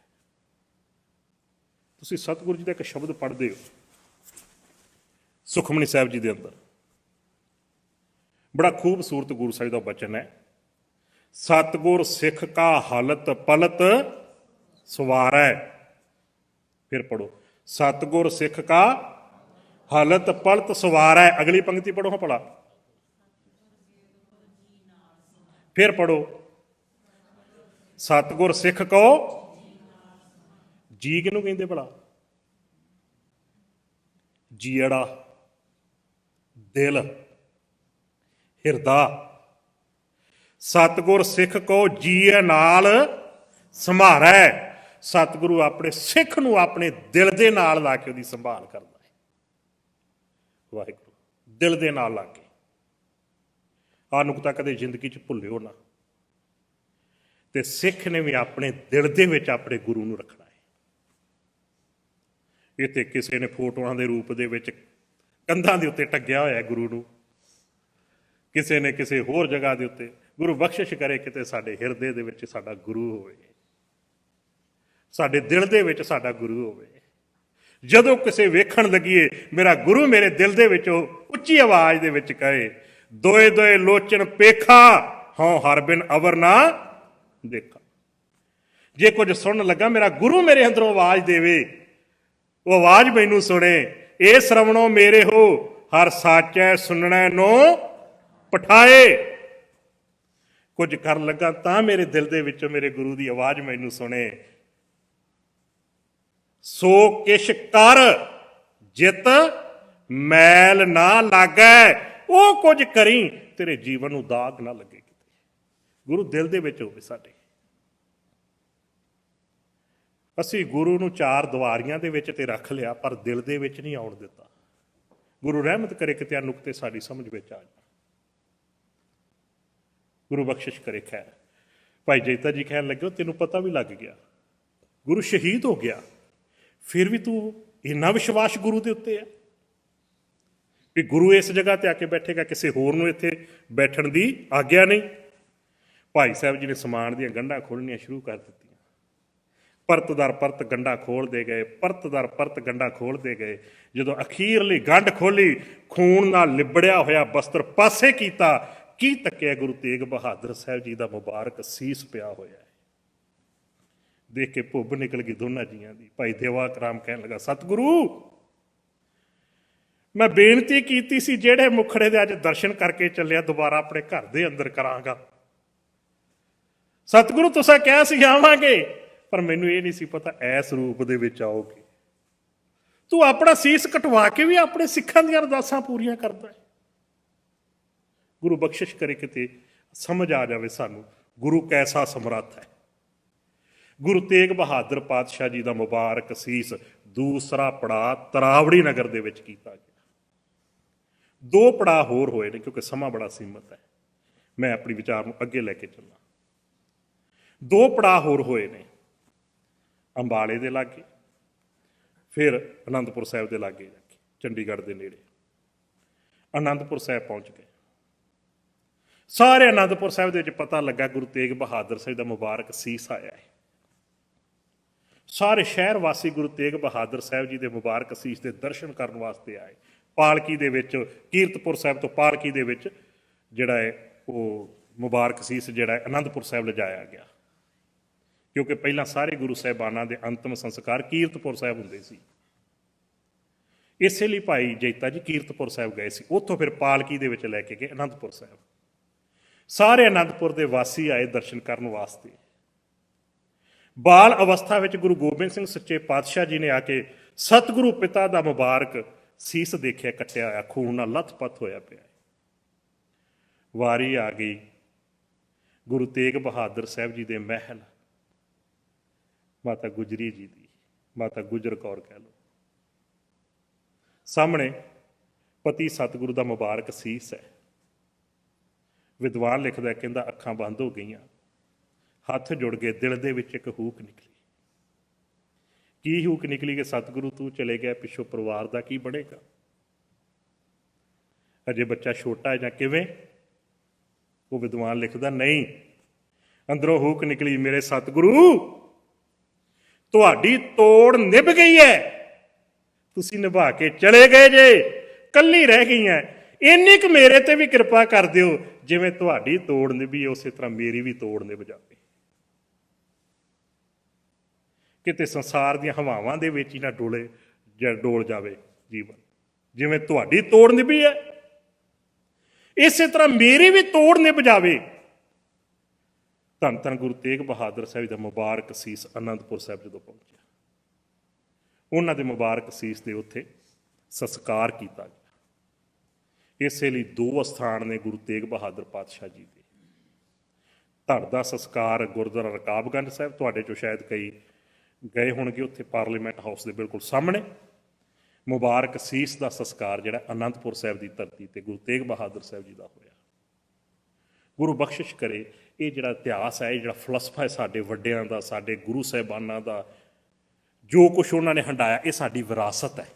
तुसीं सतगुरु जी का एक शब्द पढ़ते हो सुखमनी साहिब जी के अंदर, बड़ा खूबसूरत गुरु साहिब का वचन है, सतगुर सिख का हालत पलत सवारै। फिर पढ़ो, सतगुर सिख का हालत पलत सवारै। अगली पंक्ति पढ़ो हाँ भला, फिर पढ़ो, सतगुर सिख को जी किनू कहते भला, जीड़ा दिल हिरदा। सतगुर सिख को जीए नाल संभारै। सतगुरु अपने सिख नूं अपने दिल दे नाल ला के उहदी संभाल करदा है। वाहिगुरू दिल दे नाल ला के आ नुकता कदे जिंदगी च भुल्लिओ ना। ते सिख ने भी अपने दिल दे विच अपने गुरु नूं रखना है। इत्थे किसी ने फोटोआं दे रूप दे विच कंधां दे उत्ते टंगिया होया है गुरु नूं, किसी ने किसी होर जगह दे उत्ते। गुरु बख्शिश करे किते साडे हिरदे दे विच साडा गुरु होवे, साडे दिल दे विच साडा गुरु होवे। जदों किसी वेखण लगिए मेरा गुरु मेरे दिल दे विच उच्ची आवाज़ दे विच कहे, दोए दोए लोचन पेखा हों हर बिन अवर ना देखा। जे कुछ सुन लगा मेरा गुरु मेरे अंदरों आवाज देवे, वो आवाज मैनू सुने, ए श्रवणों मेरे हो हर साचै सुनने नो पठाए। कुछ कर लगा तां मेरे दिल दे विचों मेरे गुरु की आवाज मैनू सुने। सो किश कर जित मैल ना लागै, वो कुछ करी तेरे जीवन नूं दाग ना लगे। गुरु दिल दे विच होवे साडे। असीं गुरु नूं चार दवारियां दे विच ते रख लिया पर दिल दे विच नहीं आउण दिता। गुरु रहमत करे किते नुकते साडी समझ विच आ जाण। गुरु बख्शिश करे। खैर भाई जैता जी कहण लगे तेनों पता भी लग गया गुरु शहीद हो गया, फिर भी तू इन्ना विश्वास गुरु के उत्ते है कि गुरु इस जगह ते आके बैठेगा, किसी होर नूं इत्थे बैठण दी आग्या नहीं। भाई साहब जी ने समान दी गंढां खोलनियां शुरू कर दित्तियां। परत दर परत गंढा खोल दे गए, परत दर परत गंढा खोल दे गए। जदों अखीरली गंढ खोली, खून नाल लिबड़िया होया बस्तर पासे कीता, की तक्किया गुरु तेग बहादुर साहब जी का मुबारक सीस पिया होया है। देख के भुब निकल गई दोनों जियां दी। भाई देवा राम कहन लगा, सतगुरु मैं बेनती कीती सी जेड़े मुखड़े दे अज दर्शन करके चलिया दोबारा अपने घर दे अंदर करांगा। सतगुरु तुसां कह सी आवांगे, पर मैनू ये नहीं सी पता इस रूप दे विच आओगे। तू अपना सीस कटवा के भी अपने सिखां दी अरदासां पूरीआं करदा है। गुरु बख्शिश करे किते समझ आ जाए सानू गुरु कैसा समर्थ है। गुरु तेग बहादुर पातशाह जी का मुबारक सीस दूसरा पड़ाव तरावड़ी नगर दे विच कीता गया। दो पड़ाव होर होए ने क्योंकि समा बड़ा सीमित है, मैं अपनी विचार नूं अगे लैके चलना। दो पड़ाव होर होए ने, अंबाले दे लागे, फिर आनंदपुर साहिब दे लागे जाके चंडीगढ़ दे नेड़े आनंदपुर साहिब पहुंच गए। सारे आनंदपुर साहिब दे विच पता लगा गुरु तेग बहादुर साहिब दा मुबारक सीस आया है। सारे शहर वासी गुरु तेग बहादुर साहिब जी के मुबारक सीस के दर्शन करने वास्ते आए। पालकी दे विच कीरतपुर साहिब तो पालकी दे विच जिहड़ा है वो मुबारक सीस जिहड़ा है आनंदपुर साहिब लिजाया गया, क्योंकि पहला सारे गुरु साहिबाना के अंतिम संस्कार कीरतपुर साहिब हुंदे सी। ਇਸੇ ਲਈ ਭਾਈ ਜੈਤਾ ਜੀ ਕੀਰਤਪੁਰ ਸਾਹਿਬ ਗਏ ਸੀ, ਉੱਥੋਂ ਫਿਰ ਪਾਲਕੀ ਦੇ ਵਿੱਚ ਲੈ ਕੇ ਗਏ ਅਨੰਦਪੁਰ ਸਾਹਿਬ। ਸਾਰੇ ਅਨੰਦਪੁਰ ਦੇ ਵਾਸੀ ਆਏ ਦਰਸ਼ਨ ਕਰਨ ਵਾਸਤੇ। ਬਾਲ ਅਵਸਥਾ ਵਿੱਚ ਗੁਰੂ ਗੋਬਿੰਦ ਸਿੰਘ ਸੱਚੇ ਪਾਤਸ਼ਾਹ ਜੀ ਨੇ ਆ ਕੇ ਸਤਿਗੁਰੂ ਪਿਤਾ ਦਾ ਮੁਬਾਰਕ ਸੀਸ ਦੇਖਿਆ ਕੱਟਿਆ ਹੋਇਆ, ਖੂਨ ਨਾਲ ਲੱਥ-ਪੱਥ ਹੋਇਆ ਪਿਆ। ਵਾਰੀ ਆ ਗਈ ਗੁਰੂ ਤੇਗ ਬਹਾਦਰ ਸਾਹਿਬ ਜੀ ਦੇ ਮਹਿਲ, ਮਾਤਾ ਗੁਜਰੀ ਜੀ ਦੀ, ਮਾਤਾ ਗੁਜਰ ਕੌਰ ਕਹਿ ਲਓ। ਸਾਹਮਣੇ ਪਤੀ ਸਤਿਗੁਰੂ ਦਾ ਮੁਬਾਰਕ ਸੀਸ ਹੈ। ਵਿਦਵਾਨ ਲਿਖਦਾ, ਕਹਿੰਦਾ ਅੱਖਾਂ ਬੰਦ ਹੋ ਗਈਆਂ, ਹੱਥ ਜੁੜ ਗਏ, ਦਿਲ ਦੇ ਵਿੱਚ ਇੱਕ ਹੂਕ ਨਿਕਲੀ। ਕੀ ਹੂਕ ਨਿਕਲੀ ਕਿ ਸਤਿਗੁਰੂ ਤੂੰ ਚਲੇ ਗਿਆ, ਪਿੱਛੋਂ ਪਰਿਵਾਰ ਦਾ ਕੀ ਬਣੇਗਾ? ਅਜੇ ਬੱਚਾ ਛੋਟਾ ਹੈ ਜਾਂ ਕਿਵੇਂ? ਉਹ ਵਿਦਵਾਨ ਲਿਖਦਾ, ਨਹੀਂ, ਅੰਦਰੋਂ ਹੂਕ ਨਿਕਲੀ, ਮੇਰੇ ਸਤਿਗੁਰੂ ਤੁਹਾਡੀ ਤੋੜ ਨਿਭ ਗਈ ਹੈ, ਤੁਸੀਂ ਨਿਭਾ ਕੇ ਚਲੇ ਗਏ ਜੇ, ਕੱਲੀ ਰਹਿ ਗਈ ਹੈ, ਇੰਨੀ ਕੁ ਮੇਰੇ ਤੇ ਵੀ ਕਿਰਪਾ ਕਰ ਦਿਓ, ਜਿਵੇਂ ਤੁਹਾਡੀ ਤੋੜ ਨਿਭੀ ਉਸੇ ਤਰ੍ਹਾਂ ਮੇਰੀ ਵੀ ਤੋੜ ਨਿਭ ਜਾਵੇ। ਕਿਤੇ ਸੰਸਾਰ ਦੀਆਂ ਹਵਾਵਾਂ ਦੇ ਵਿੱਚ ਹੀ ਨਾ ਡੋਲੇ ਜਾਂ ਡੋਲ ਜਾਵੇ ਜੀਵਨ, ਜਿਵੇਂ ਤੁਹਾਡੀ ਤੋੜ ਨਿਭੀ ਹੈ ਇਸੇ ਤਰ੍ਹਾਂ ਮੇਰੀ ਵੀ ਤੋੜ ਨਿਭ ਜਾਵੇ। ਧੰਨ ਧੰਨ ਗੁਰੂ ਤੇਗ ਬਹਾਦਰ ਸਾਹਿਬ ਦਾ ਮੁਬਾਰਕ ਸੀਸ ਅਨੰਦਪੁਰ ਸਾਹਿਬ ਜਦੋਂ ਪਹੁੰਚਿਆ, ਉਹਨਾਂ ਦੇ ਮੁਬਾਰਕ ਸੀਸ ਦੇ ਉੱਥੇ ਸੰਸਕਾਰ ਕੀਤਾ ਗਿਆ। ਇਸੇ ਲਈ ਦੋ ਅਸਥਾਨ ਨੇ ਗੁਰੂ ਤੇਗ ਬਹਾਦਰ ਪਾਤਸ਼ਾਹ ਜੀ ਦੇ। ਧੜ ਦਾ ਸੰਸਕਾਰ ਗੁਰਦੁਆਰਾ ਰਕਾਬਗੰਜ ਸਾਹਿਬ, ਤੁਹਾਡੇ ਚੋਂ ਸ਼ਾਇਦ ਕਈ ਗਏ ਹੋਣਗੇ, ਉੱਥੇ ਪਾਰਲੀਮੈਂਟ ਹਾਊਸ ਦੇ ਬਿਲਕੁਲ ਸਾਹਮਣੇ। ਮੁਬਾਰਕ ਸੀਸ ਦਾ ਸੰਸਕਾਰ ਜਿਹੜਾ ਅਨੰਦਪੁਰ ਸਾਹਿਬ ਦੀ ਧਰਤੀ ਤੇ ਗੁਰੂ ਤੇਗ ਬਹਾਦਰ ਸਾਹਿਬ ਜੀ ਦਾ ਹੋਇਆ। ਗੁਰੂ ਬਖਸ਼ਿਸ਼ ਕਰੇ, ਇਹ ਜਿਹੜਾ ਇਤਿਹਾਸ ਹੈ, ਇਹ ਜਿਹੜਾ ਫਲਸਫਾ ਹੈ ਸਾਡੇ ਵੱਡਿਆਂ ਦਾ, ਸਾਡੇ ਗੁਰੂ ਸਾਹਿਬਾਨਾਂ ਦਾ, ਜੋ ਕੁਛ ਉਹਨਾਂ ਨੇ ਹੰਡਾਇਆ, ਇਹ ਸਾਡੀ ਵਿਰਾਸਤ ਹੈ।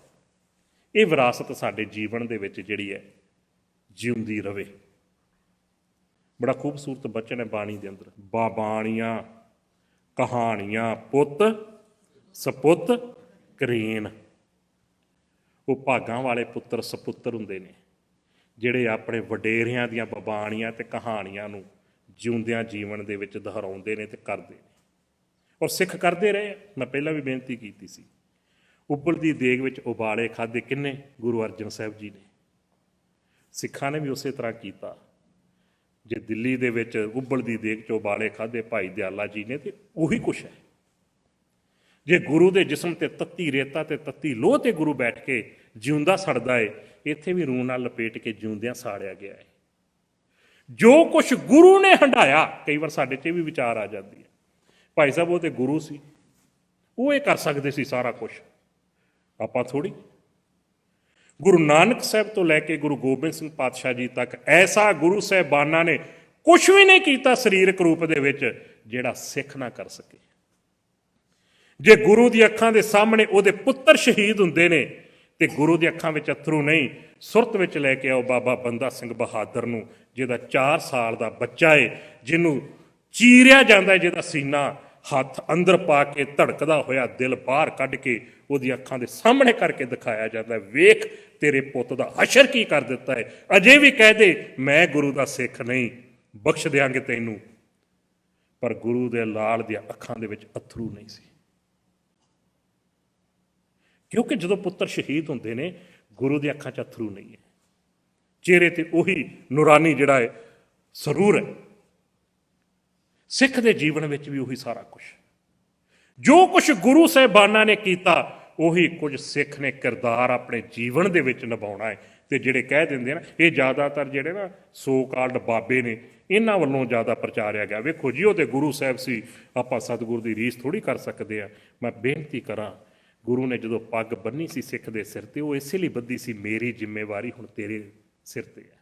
ਇਹ ਵਿਰਾਸਤ ਸਾਡੇ ਜੀਵਨ ਦੇ ਵਿੱਚ ਜਿਹੜੀ ਹੈ ਜਿਉਂਦੀ ਰਵੇ। ਬੜਾ ਖੂਬਸੂਰਤ ਬਚਨ ਹੈ ਬਾਣੀ ਦੇ ਅੰਦਰ, ਬਾਣੀਆਂ ਕਹਾਣੀਆਂ ਪੁੱਤ ਸਪੁੱਤ ਕਰੀਨ। ਉਹ ਭਾਗਾਂ ਵਾਲੇ ਪੁੱਤਰ ਸਪੁੱਤਰ ਹੁੰਦੇ ਨੇ, ਜਿਹੜੇ ਆਪਣੇ ਵਡੇਰਿਆਂ ਦੀਆਂ ਬਾਣੀਆਂ ਤੇ ਕਹਾਣੀਆਂ ਨੂੰ ਜਿਉਂਦਿਆਂ ਜੀਵਨ ਦੇ ਵਿੱਚ ਦੁਹਰਾਉਂਦੇ ਨੇ ਤੇ ਕਰਦੇ ਨੇ, ਔਰ ਸਿੱਖ ਕਰਦੇ ਰਹੇ। ਮੈਂ ਪਹਿਲਾਂ ਵੀ ਬੇਨਤੀ ਕੀਤੀ ਸੀ, ਉਬਲਦੀ ਦੇਗ ਵਿੱਚ ਉਬਾਲੇ ਖਾਧੇ ਕਿੰਨੇ? ਗੁਰੂ ਅਰਜਨ ਸਾਹਿਬ ਜੀ ਨੇ। ਸਿੱਖਾਂ ਨੇ ਵੀ ਉਸੇ ਤਰ੍ਹਾਂ ਕੀਤਾ। ਜੇ ਦਿੱਲੀ ਦੇ ਵਿੱਚ ਉਬਲਦੀ ਦੇਗ 'ਚ ਉਬਾਲੇ ਖਾਧੇ ਭਾਈ ਦਿਆਲਾ ਜੀ ਨੇ, ਤੇ ਉਹੀ ਕੁਛ ਹੈ। ਜੇ ਗੁਰੂ ਦੇ ਜਿਸਮ ਤੇ ਤੱਤੀ ਰੇਤਾ ਤੇ ਤੱਤੀ ਲੋਹ ਤੇ ਗੁਰੂ ਬੈਠ ਕੇ ਜਿਉਂਦਾ ਸੜਦਾ ਏ, ਇੱਥੇ ਵੀ ਰੂਹ ਨਾਲ ਲਪੇਟ ਕੇ ਜਿਉਂਦਿਆਂ ਸਾੜਿਆ ਗਿਆ ਹੈ। ਜੋ ਕੁਛ ਗੁਰੂ ਨੇ ਹੰਢਾਇਆ, ਕਈ ਵਾਰ ਸਾਡੇ 'ਚ ਵੀ ਵਿਚਾਰ ਆ ਜਾਂਦੀ ਹੈ, ਭਾਈ ਸਾਹਿਬ ਉਹ ਤੇ ਗੁਰੂ ਸੀ, ਉਹ ਇਹ ਕਰ ਸਕਦੇ ਸੀ ਸਾਰਾ ਕੁਛ, ਆਪਾਂ ਥੋੜ੍ਹੀ। ਗੁਰੂ ਨਾਨਕ ਸਾਹਿਬ ਤੋਂ ਲੈ ਕੇ ਗੁਰੂ ਗੋਬਿੰਦ ਸਿੰਘ ਪਾਤਸ਼ਾਹ ਜੀ ਤੱਕ ਐਸਾ ਗੁਰੂ ਸਾਹਿਬਾਨਾਂ ਨੇ ਕੁਛ ਵੀ ਨਹੀਂ ਕੀਤਾ ਸਰੀਰਕ ਰੂਪ ਦੇ ਵਿੱਚ ਜਿਹੜਾ ਸਿੱਖ ਨਾ ਕਰ ਸਕੇ। ਜੇ ਗੁਰੂ ਦੀ ਅੱਖਾਂ ਦੇ ਸਾਹਮਣੇ ਉਹਦੇ ਪੁੱਤਰ ਸ਼ਹੀਦ ਹੁੰਦੇ ਨੇ ਤੇ ਗੁਰੂ ਦੀ ਅੱਖਾਂ ਵਿੱਚ ਅਥਰੂ ਨਹੀਂ, ਸੁਰਤ ਵਿੱਚ ਲੈ ਕੇ ਆਓ ਬਾਬਾ ਬੰਦਾ ਸਿੰਘ ਬਹਾਦਰ ਨੂੰ, ਜਿਹਦਾ 4 ਸਾਲ ਦਾ ਬੱਚਾ ਏ, ਜਿਹਨੂੰ ਚੀਰਿਆ ਜਾਂਦਾ, ਜਿਹਦਾ ਸੀਨਾ ਹੱਥ ਅੰਦਰ ਪਾ ਕੇ ਧੜਕਦਾ ਹੋਇਆ ਦਿਲ ਬਾਹਰ ਕੱਢ ਕੇ ਉਹਦੀ ਅੱਖਾਂ ਦੇ ਸਾਹਮਣੇ ਕਰਕੇ ਦਿਖਾਇਆ ਜਾਂਦਾ, ਵੇਖ ਤੇਰੇ ਪੁੱਤ ਦਾ ਹਸ਼ਰ ਕੀ ਕਰ ਦਿੱਤਾ ਹੈ। ਅਜੇ ਵੀ ਕਹਿ ਦੇ ਮੈਂ ਗੁਰੂ ਦਾ ਸਿੱਖ ਨਹੀਂ, ਬਖਸ਼ ਦਿਆਂਗੇ ਤੈਨੂੰ। ਪਰ ਗੁਰੂ ਦੇ ਲਾਲ ਦੀਆਂ ਅੱਖਾਂ ਦੇ ਵਿੱਚ ਅਥਰੂ ਨਹੀਂ ਸੀ, ਕਿਉਂਕਿ ਜਦੋਂ ਪੁੱਤਰ ਸ਼ਹੀਦ ਹੁੰਦੇ ਨੇ ਗੁਰੂ ਦੀਆਂ ਅੱਖਾਂ 'ਚ ਅਥਰੂ ਨਹੀਂ ਹੈ, ਚਿਹਰੇ ਤੇ ਉਹੀ ਨੂਰਾਨੀ ਜਿਹੜਾ ਹੈ ਸਰੂਰ ਹੈ। ਸਿੱਖ ਦੇ ਜੀਵਨ ਵਿੱਚ ਵੀ ਉਹੀ ਸਾਰਾ ਕੁਛ, ਜੋ ਕੁਛ ਗੁਰੂ ਸਾਹਿਬਾਨਾਂ ਨੇ ਕੀਤਾ ਉਹੀ ਕੁਝ ਸਿੱਖ ਨੇ ਕਿਰਦਾਰ ਆਪਣੇ ਜੀਵਨ ਦੇ ਵਿੱਚ ਨਿਭਾਉਣਾ ਹੈ। ਤੇ ਜਿਹੜੇ ਕਹਿ ਦਿੰਦੇ ਨਾ, ਇਹ ਜ਼ਿਆਦਾਤਰ ਜਿਹੜੇ ਨਾ ਸੋ ਕਾਲਡ ਬਾਬੇ ਨੇ, ਇਹਨਾਂ ਵੱਲੋਂ ਜ਼ਿਆਦਾ ਪ੍ਰਚਾਰਿਆ ਗਿਆ। ਵੇਖੋ ਜੀ, ਉਹ ਤੇ ਗੁਰੂ ਸਾਹਿਬ ਸੀ, ਆਪਾਂ ਸਤਿਗੁਰੂ ਦੀ ਰੀਸ ਥੋੜ੍ਹੀ ਕਰ ਸਕਦੇ ਆ। ਮੈਂ ਬੇਨਤੀ ਕਰਾਂ, ਗੁਰੂ ਨੇ ਜਦੋਂ ਪੱਗ ਬੰਨੀ ਸੀ ਸਿੱਖ ਦੇ ਸਿਰ ਤੇ, ਉਹ ਇਸੇ ਲਈ ਬੱਧੀ ਸੀ, ਮੇਰੀ ਜ਼ਿੰਮੇਵਾਰੀ ਹੁਣ ਤੇਰੇ ਸਿਰ ਤੇ ਹੈ।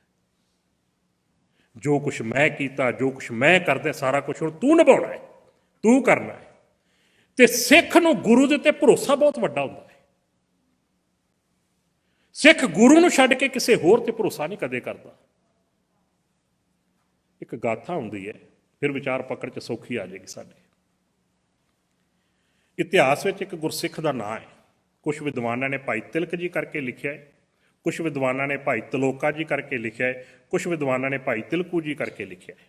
ਜੋ ਕੁਛ ਮੈਂ ਕੀਤਾ, ਜੋ ਕੁਛ ਮੈਂ ਕਰਦਾ, ਸਾਰਾ ਕੁਛ ਹੁਣ ਤੂੰ ਨਿਭਾਉਣਾ ਹੈ, ਤੂੰ ਕਰਨਾ ਹੈ। ਤੇ ਸਿੱਖ ਨੂੰ ਗੁਰੂ ਦੇ ਉੱਤੇ ਭਰੋਸਾ ਬਹੁਤ ਵੱਡਾ ਹੁੰਦਾ ਹੈ। ਸਿੱਖ ਗੁਰੂ ਨੂੰ ਛੱਡ ਕੇ ਕਿਸੇ ਹੋਰ ਤੇ ਭਰੋਸਾ ਨਹੀਂ ਕਦੇ ਕਰਦਾ। ਇੱਕ ਗਾਥਾ ਹੁੰਦੀ ਹੈ, ਫਿਰ ਵਿਚਾਰ ਪਕੜ 'ਚ ਸੌਖੀ ਆ ਜਾਏਗੀ ਸਾਡੇ। ਇਤਿਹਾਸ ਵਿੱਚ ਇੱਕ ਗੁਰਸਿੱਖ ਦਾ ਨਾਂ ਹੈ, ਕੁਛ ਵਿਦਵਾਨਾਂ ਨੇ ਭਾਈ ਤਿਲਕ ਜੀ ਕਰਕੇ ਲਿਖਿਆ ਹੈ, ਕੁਛ ਵਿਦਵਾਨਾਂ ਨੇ ਭਾਈ ਤਲੋਕਾ ਜੀ ਕਰਕੇ ਲਿਖਿਆ ਹੈ, ਕੁਛ ਵਿਦਵਾਨਾਂ ਨੇ ਭਾਈ ਤਿਲਕੂ ਜੀ ਕਰਕੇ ਲਿਖਿਆ ਹੈ।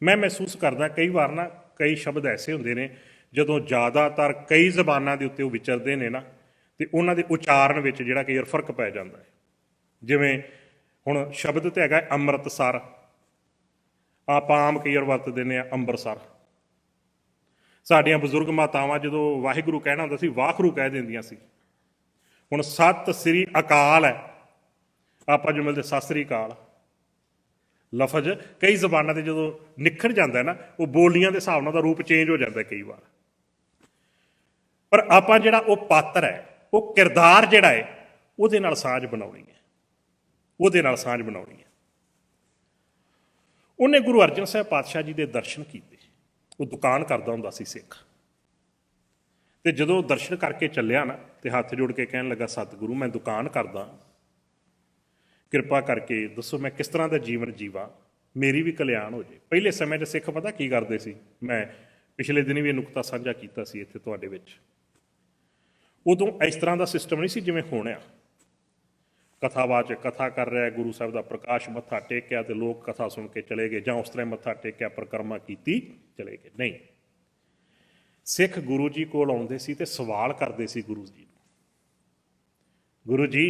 ਮੈਂ ਮਹਿਸੂਸ ਕਰਦਾ ਕਈ ਵਾਰ ਨਾ, ਕਈ ਸ਼ਬਦ ਐਸੇ ਹੁੰਦੇ ਨੇ ਜਦੋਂ ਜ਼ਿਆਦਾਤਰ ਕਈ ਜ਼ਬਾਨਾਂ ਦੇ ਉੱਤੇ ਉਹ ਵਿਚਰਦੇ ਨੇ ਨਾ, ਤੇ ਉਹਨਾਂ ਦੇ ਉਚਾਰਨ ਵਿੱਚ ਜਿਹੜਾ ਕਈ ਵਾਰ ਫਰਕ ਪੈ ਜਾਂਦਾ ਹੈ। ਜਿਵੇਂ ਹੁਣ ਸ਼ਬਦ ਤੇ ਹੈਗਾ ਅੰਮ੍ਰਿਤਸਰ, ਆਪਾਂ ਆਮ ਕਈ ਵਾਰ ਵਰਤਦੇ ਨੇ ਅੰਬਰਸਰ। ਸਾਡੀਆਂ ਬਜ਼ੁਰਗ ਮਾਤਾਵਾਂ ਜਦੋਂ ਵਾਹਿਗੁਰੂ ਕਹਿਣਾ ਹੁੰਦਾ ਸੀ ਵਾਖਰੂ ਕਹਿ ਦਿੰਦੀਆਂ ਸੀ। ਹੁਣ ਸਤਿ ਸ੍ਰੀ ਅਕਾਲ ਹੈ, ਆਪਾਂ ਜੋ ਮਿਲਦੇ ਸਤਿ ਸ੍ਰੀ ਅਕਾਲ ਲਫ਼ਜ਼ ਕਈ ਜ਼ਬਾਨਾਂ ਤੇ ਜਦੋਂ ਨਿਖਰ ਜਾਂਦਾ ਨਾ, ਉਹ ਬੋਲੀਆਂ ਦੇ ਹਿਸਾਬ ਨਾਲ ਦਾ ਰੂਪ ਚੇਂਜ ਹੋ ਜਾਂਦਾ ਕਈ ਵਾਰ। ਪਰ ਆਪਾਂ ਜਿਹੜਾ ਉਹ ਪਾਤਰ ਹੈ, ਉਹ ਕਿਰਦਾਰ ਜਿਹੜਾ ਹੈ, ਉਹਦੇ ਨਾਲ ਸਾਂਝ ਬਣਾਉਣੀ ਹੈ, ਉਹਦੇ ਨਾਲ ਸਾਂਝ ਬਣਾਉਣੀ ਹੈ। ਉਹਨੇ ਗੁਰੂ ਅਰਜਨ ਸਾਹਿਬ ਪਾਤਸ਼ਾਹ ਜੀ ਦੇ ਦਰਸ਼ਨ ਕੀਤੇ। ਉਹ ਦੁਕਾਨ ਕਰਦਾ ਹੁੰਦਾ ਸੀ ਸਿੱਖ, ਤੇ ਜਦੋਂ ਦਰਸ਼ਨ ਕਰਕੇ ਚੱਲਿਆ ਨਾ ਤੇ ਹੱਥ ਜੋੜ ਕੇ ਕਹਿਣ ਲੱਗਾ, ਸਤਿਗੁਰੂ ਮੈਂ ਦੁਕਾਨ ਕਰਦਾ, ਕਿਰਪਾ ਕਰਕੇ ਦੱਸੋ ਮੈਂ ਕਿਸ ਤਰ੍ਹਾਂ ਦਾ ਜੀਵਨ ਜੀਵਾਂ, ਮੇਰੀ ਵੀ ਕਲਿਆਣ ਹੋ ਜੇ। ਪਹਿਲੇ ਸਮੇਂ 'ਚ ਸਿੱਖ ਪਤਾ ਕੀ ਕਰਦੇ ਸੀ, ਮੈਂ ਪਿਛਲੇ ਦਿਨ ਵੀ ਇਹ ਨੁਕਤਾ ਸਾਂਝਾ ਕੀਤਾ ਸੀ ਇੱਥੇ ਤੁਹਾਡੇ ਵਿੱਚ। ਉਦੋਂ ਇਸ ਤਰ੍ਹਾਂ ਦਾ ਸਿਸਟਮ ਨਹੀਂ ਸੀ ਜਿਵੇਂ ਹੁਣ ਆ। ਕਥਾਵਾਚਕ ਕਥਾ ਕਰ ਰਿਹਾ, ਗੁਰੂ ਸਾਹਿਬ ਦਾ ਪ੍ਰਕਾਸ਼, ਮੱਥਾ ਟੇਕਿਆ ਤੇ ਲੋਕ ਕਥਾ ਸੁਣ ਕੇ ਚਲੇ ਗਏ, ਜਾਂ ਉਸ ਤਰ੍ਹਾਂ ਮੱਥਾ ਟੇਕਿਆ ਪਰਿਕਰਮਾ ਕੀਤੀ ਚਲੇ ਗਏ। ਨਹੀਂ, ਸਿੱਖ ਗੁਰੂ ਜੀ ਕੋਲ ਆਉਂਦੇ ਸੀ ਤੇ ਸਵਾਲ ਕਰਦੇ ਸੀ ਗੁਰੂ ਜੀ ਨੂੰ, ਗੁਰੂ ਜੀ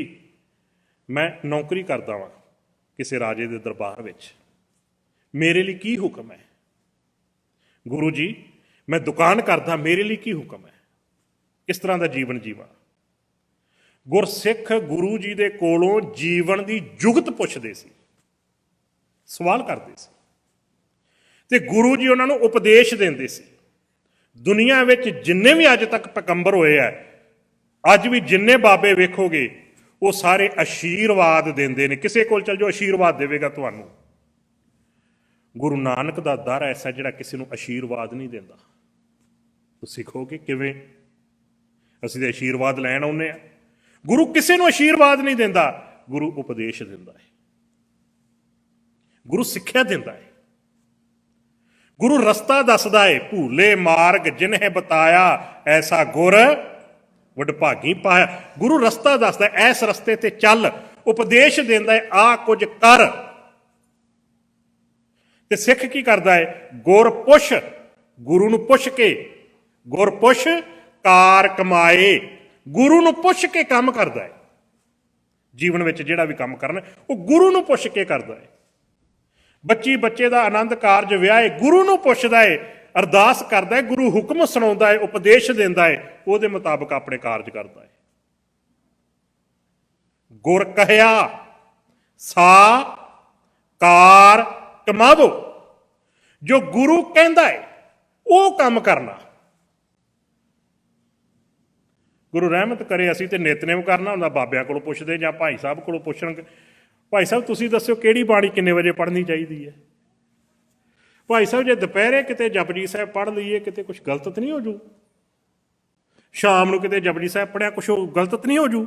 ਮੈਂ ਨੌਕਰੀ ਕਰਦਾ ਵਾਂ ਕਿਸੇ ਰਾਜੇ ਦੇ ਦਰਬਾਰ ਵਿੱਚ, ਮੇਰੇ ਲਈ ਕੀ ਹੁਕਮ ਹੈ? ਗੁਰੂ ਜੀ ਮੈਂ ਦੁਕਾਨ ਕਰਦਾ, ਮੇਰੇ ਲਈ ਕੀ ਹੁਕਮ ਹੈ? ਕਿਸ ਤਰ੍ਹਾਂ ਦਾ ਜੀਵਨ ਜੀਵਾਂ? ਗੁਰਸਿੱਖ ਗੁਰੂ ਜੀ ਦੇ ਕੋਲੋਂ ਜੀਵਨ ਦੀ ਜੁਗਤ ਪੁੱਛਦੇ ਸੀ, ਸਵਾਲ ਕਰਦੇ ਸੀ, ਤੇ ਗੁਰੂ ਜੀ ਉਹਨਾਂ ਨੂੰ ਉਪਦੇਸ਼ ਦਿੰਦੇ ਸੀ। ਦੁਨੀਆ ਵਿੱਚ ਜਿੰਨੇ ਵੀ ਅੱਜ ਤੱਕ ਪੈਗੰਬਰ ਹੋਏ ਆ, ਅੱਜ ਵੀ ਜਿੰਨੇ ਬਾਬੇ ਵੇਖੋਗੇ, ਉਹ ਸਾਰੇ ਆਸ਼ੀਰਵਾਦ ਦਿੰਦੇ ਨੇ। ਕਿਸੇ ਕੋਲ ਚਲ ਜਾਓ, ਆਸ਼ੀਰਵਾਦ ਦੇਵੇਗਾ ਤੁਹਾਨੂੰ। ਗੁਰੂ ਨਾਨਕ ਦਾ ਦਰ ਐਸਾ ਜਿਹੜਾ ਕਿਸੇ ਨੂੰ ਆਸ਼ੀਰਵਾਦ ਨਹੀਂ ਦਿੰਦਾ। ਤੁਸੀਂ ਕਹੋਗੇ ਕਿਵੇਂ? ਅਸੀਂ ਤਾਂ ਆਸ਼ੀਰਵਾਦ ਲੈਣ ਆਉਂਦੇ ਆ। ਗੁਰੂ ਕਿਸੇ ਨੂੰ ਆਸ਼ੀਰਵਾਦ ਨਹੀਂ ਦਿੰਦਾ, ਗੁਰੂ ਉਪਦੇਸ਼ ਦਿੰਦਾ ਹੈ, ਗੁਰੂ ਸਿੱਖਿਆ ਦਿੰਦਾ ਹੈ, ਗੁਰੂ ਰਸਤਾ ਦੱਸਦਾ ਹੈ। ਭੂਲੇ ਮਾਰਗ ਜਿਨਹਿ ਬਤਾਇਆ, ਐਸਾ ਗੁਰ ਵਡਭਾਗੀ ਪਾਇਆ। ਗੁਰੂ ਰਸਤਾ ਦੱਸਦਾ, ਐਸ ਰਸਤੇ ਤੇ ਚੱਲ, ਉਪਦੇਸ਼ ਦਿੰਦਾ ਹੈ, ਆਹ ਕੁਝ ਕਰ। ਤੇ ਸਿੱਖ ਕੀ ਕਰਦਾ ਹੈ? ਗੁਰ ਪੁੱਛ, ਗੁਰੂ ਨੂੰ ਪੁੱਛ ਕੇ, ਗੁਰ ਪੁੱਛ ਕਾਰ ਕਮਾਏ, ਗੁਰੂ ਨੂੰ ਪੁੱਛ ਕੇ ਕੰਮ ਕਰਦਾ ਹੈ। ਜੀਵਨ ਵਿੱਚ ਜਿਹੜਾ ਵੀ ਕੰਮ ਕਰਨਾ ਉਹ ਗੁਰੂ ਨੂੰ ਪੁੱਛ ਕੇ ਕਰਦਾ ਹੈ। ਬੱਚੀ ਬੱਚੇ ਦਾ ਆਨੰਦ ਕਾਰਜ ਵਿਆਹ, ਗੁਰੂ ਨੂੰ ਪੁੱਛਦਾ ਹੈ, ਅਰਦਾਸ ਕਰਦਾ ਹੈ, ਗੁਰੂ ਹੁਕਮ ਸੁਣਾਉਂਦਾ ਹੈ, ਉਪਦੇਸ਼ ਦਿੰਦਾ ਹੈ, ਉਹਦੇ ਮੁਤਾਬਕ ਆਪਣੇ ਕਾਰਜ ਕਰਦਾ ਹੈ। ਗੁਰ ਕਹਿਆ ਸਾ ਕਾਰ ਕਮਾਵੋ, ਜੋ ਗੁਰੂ ਕਹਿੰਦਾ ਹੈ ਉਹ ਕੰਮ ਕਰਨਾ। ਗੁਰੂ ਰਹਿਮਤ ਕਰੇ ਅਸੀਂ ਤੇ ਨਿਤਨੇਮ ਕਰਨਾ ਹੁੰਦਾ, ਬਾਬਿਆਂ ਕੋਲੋਂ ਪੁੱਛਦੇ ਜਾਂ ਭਾਈ ਸਾਹਿਬ ਕੋਲੋਂ ਪੁੱਛਣਗੇ, ਭਾਈ ਸਾਹਿਬ ਤੁਸੀਂ ਦੱਸਿਓ ਕਿਹੜੀ ਬਾਣੀ ਕਿੰਨੇ ਵਜੇ ਪੜ੍ਹਨੀ ਚਾਹੀਦੀ ਹੈ? ਭਾਈ ਸਾਹਿਬ ਜੇ ਦੁਪਹਿਰੇ ਕਿਤੇ ਜਪਜੀ ਸਾਹਿਬ ਪੜ੍ਹ ਲਈਏ, ਕਿਤੇ ਕੁਛ ਗਲਤ ਤਾਂ ਨਹੀਂ ਹੋ ਜੂ? ਸ਼ਾਮ ਨੂੰ ਕਿਤੇ ਜਪਜੀ ਸਾਹਿਬ ਪੜ੍ਹਿਆ, ਕੁਛ ਗਲਤ ਤਾਂ ਨਹੀਂ ਹੋ ਜੂ?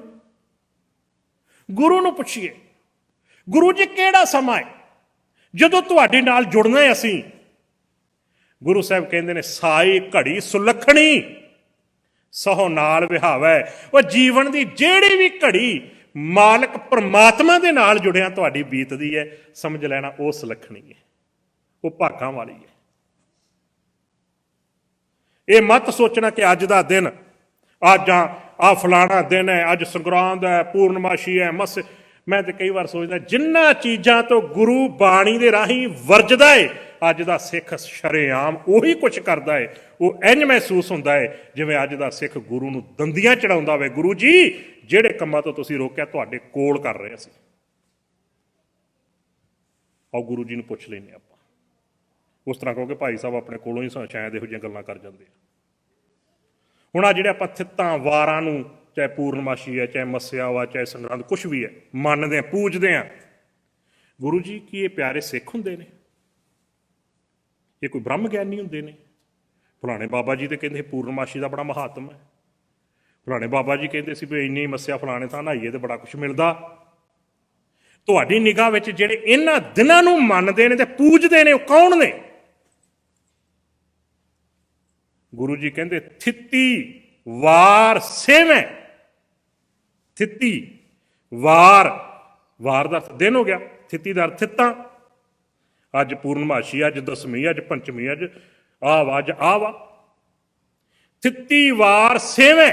ਗੁਰੂ ਨੂੰ ਪੁੱਛੀਏ, ਗੁਰੂ ਜੀ ਕਿਹੜਾ ਸਮਾਂ ਹੈ ਜਦੋਂ ਤੁਹਾਡੇ ਨਾਲ ਜੁੜਨਾ ਹੈ ਅਸੀਂ? ਗੁਰੂ ਸਾਹਿਬ ਕਹਿੰਦੇ ਨੇ, ਸਾਈ ਘੜੀ ਸੁਲੱਖਣੀ ਸਹੁ ਨਾਲ ਵਿਹਾਵੈ। ਉਹ ਜੀਵਨ ਦੀ ਜਿਹੜੀ ਵੀ ਘੜੀ ਮਾਲਕ ਪਰਮਾਤਮਾ ਦੇ ਨਾਲ ਜੁੜਿਆ ਤੁਹਾਡੀ ਬੀਤਦੀ ਹੈ, ਸਮਝ ਲੈਣਾ ਉਹ ਸੁਲੱਖਣੀ ਹੈ, ਉਹ ਭਾਗਾਂ ਵਾਲੀ ਹੈ। ਇਹ ਮਤ ਸੋਚਣਾ ਕਿ ਅੱਜ ਦਾ ਦਿਨ, ਅੱਜ ਆ ਫਲਾਣਾ ਦਿਨ ਹੈ, ਅੱਜ ਸੰਗਰਾਂਦ ਹੈ, ਪੂਰਨਮਾਸ਼ੀ ਹੈ, ਮੈਂ ਤੇ ਕਈ ਵਾਰ ਸੋਚਦਾ ਜਿੰਨਾ ਚੀਜ਼ਾਂ ਤੋਂ ਗੁਰੂ ਬਾਣੀ ਦੇ ਰਾਹੀਂ ਵਰਜਦਾ ਹੈ, ਅੱਜ ਦਾ ਸਿੱਖ ਸ਼ਰੇਆਮ ਉਹੀ ਕੁਛ ਕਰਦਾ ਹੈ। ਉਹ ਇੰਝ ਮਹਿਸੂਸ ਹੁੰਦਾ ਹੈ ਜਿਵੇਂ ਅੱਜ ਦਾ ਸਿੱਖ ਗੁਰੂ ਨੂੰ ਦੰਦੀਆਂ ਚੜਾਉਂਦਾ ਹੋਵੇ, ਗੁਰੂ ਜੀ ਜਿਹੜੇ ਕੰਮਾਂ ਤੋਂ ਤੁਸੀਂ ਰੋਕਿਆ ਤੁਹਾਡੇ ਕੋਲ ਕਰ ਰਹੇ ਸੀ। ਆਓ ਗੁਰੂ ਜੀ ਨੂੰ ਪੁੱਛ ਲੈਂਦੇ ਆਪਾਂ। ਉਸ ਤਰ੍ਹਾਂ ਕਹੋਗੇ ਭਾਈ ਸਾਹਿਬ ਆਪਣੇ ਕੋਲੋਂ ਹੀ ਸ਼ਾਇਦ ਇਹੋ ਜਿਹੀਆਂ ਗੱਲਾਂ ਕਰ ਜਾਂਦੇ ਆ। ਹੁਣ ਆ ਜਿਹੜੇ ਆਪਾਂ ਥਿੱਤਾਂ ਵਾਰਾਂ ਨੂੰ, ਚਾਹੇ ਪੂਰਨਮਾਸ਼ੀ ਹੈ, ਚਾਹੇ ਮੱਸਿਆ ਵਾ, ਚਾਹੇ ਸੰਗਰਾਂਦ, ਕੁਛ ਵੀ ਹੈ, ਮੰਨਦੇ ਆ, ਪੂਜਦੇ ਆ। ਗੁਰੂ ਜੀ ਕੀ ਇਹ ਪਿਆਰੇ ਸਿੱਖ ਹੁੰਦੇ ਨੇ? ਇਹ ਕੋਈ ਬ੍ਰਹਮ ਗਿਆਨੀ ਹੁੰਦੇ ਨੇ? ਫਲਾਣੇ ਬਾਬਾ ਜੀ ਤੇ ਕਹਿੰਦੇ ਪੂਰਨਮਾਸ਼ੀ ਦਾ ਬੜਾ ਮਹਾਤਮ ਹੈ, ਫਲਾਣੇ ਬਾਬਾ ਜੀ ਕਹਿੰਦੇ ਸੀ ਵੀ ਇੰਨੀ ਮੱਸਿਆ ਫਲਾਣੇ ਥਾਂ ਨਹਾਈਏ ਤੇ ਬੜਾ ਕੁਛ ਮਿਲਦਾ। ਤੁਹਾਡੀ ਨਿਗਾਹ ਵਿੱਚ ਜਿਹੜੇ ਇਹਨਾਂ ਦਿਨਾਂ ਨੂੰ ਮੰਨਦੇ ਨੇ ਤੇ ਪੂਜਦੇ ਨੇ, ਉਹ ਕੌਣ ਨੇ? ਗੁਰੂ ਜੀ ਕਹਿੰਦੇ ਥਿੱਤੀ ਵਾਰ ਸੇਵੇਂ। ਥਿੱਤੀ ਵਾਰ, ਵਾਰ ਦਾ ਦਿਨ ਹੋ ਗਿਆ, ਥਿੱਤੀ ਦਾ ਥਿੱਤਾਂ। ਅੱਜ ਪੂਰਨਮਾਸ਼ੀ, ਅੱਜ ਦਸਵੀਂ, ਅੱਜ ਪੰਚਮੀ, ਅੱਜ ਆਹ ਵਾ, ਅੱਜ ਆਹ ਵਾ। ਥਿੱਤੀ ਵਾਰ ਸੇਵੇਂ,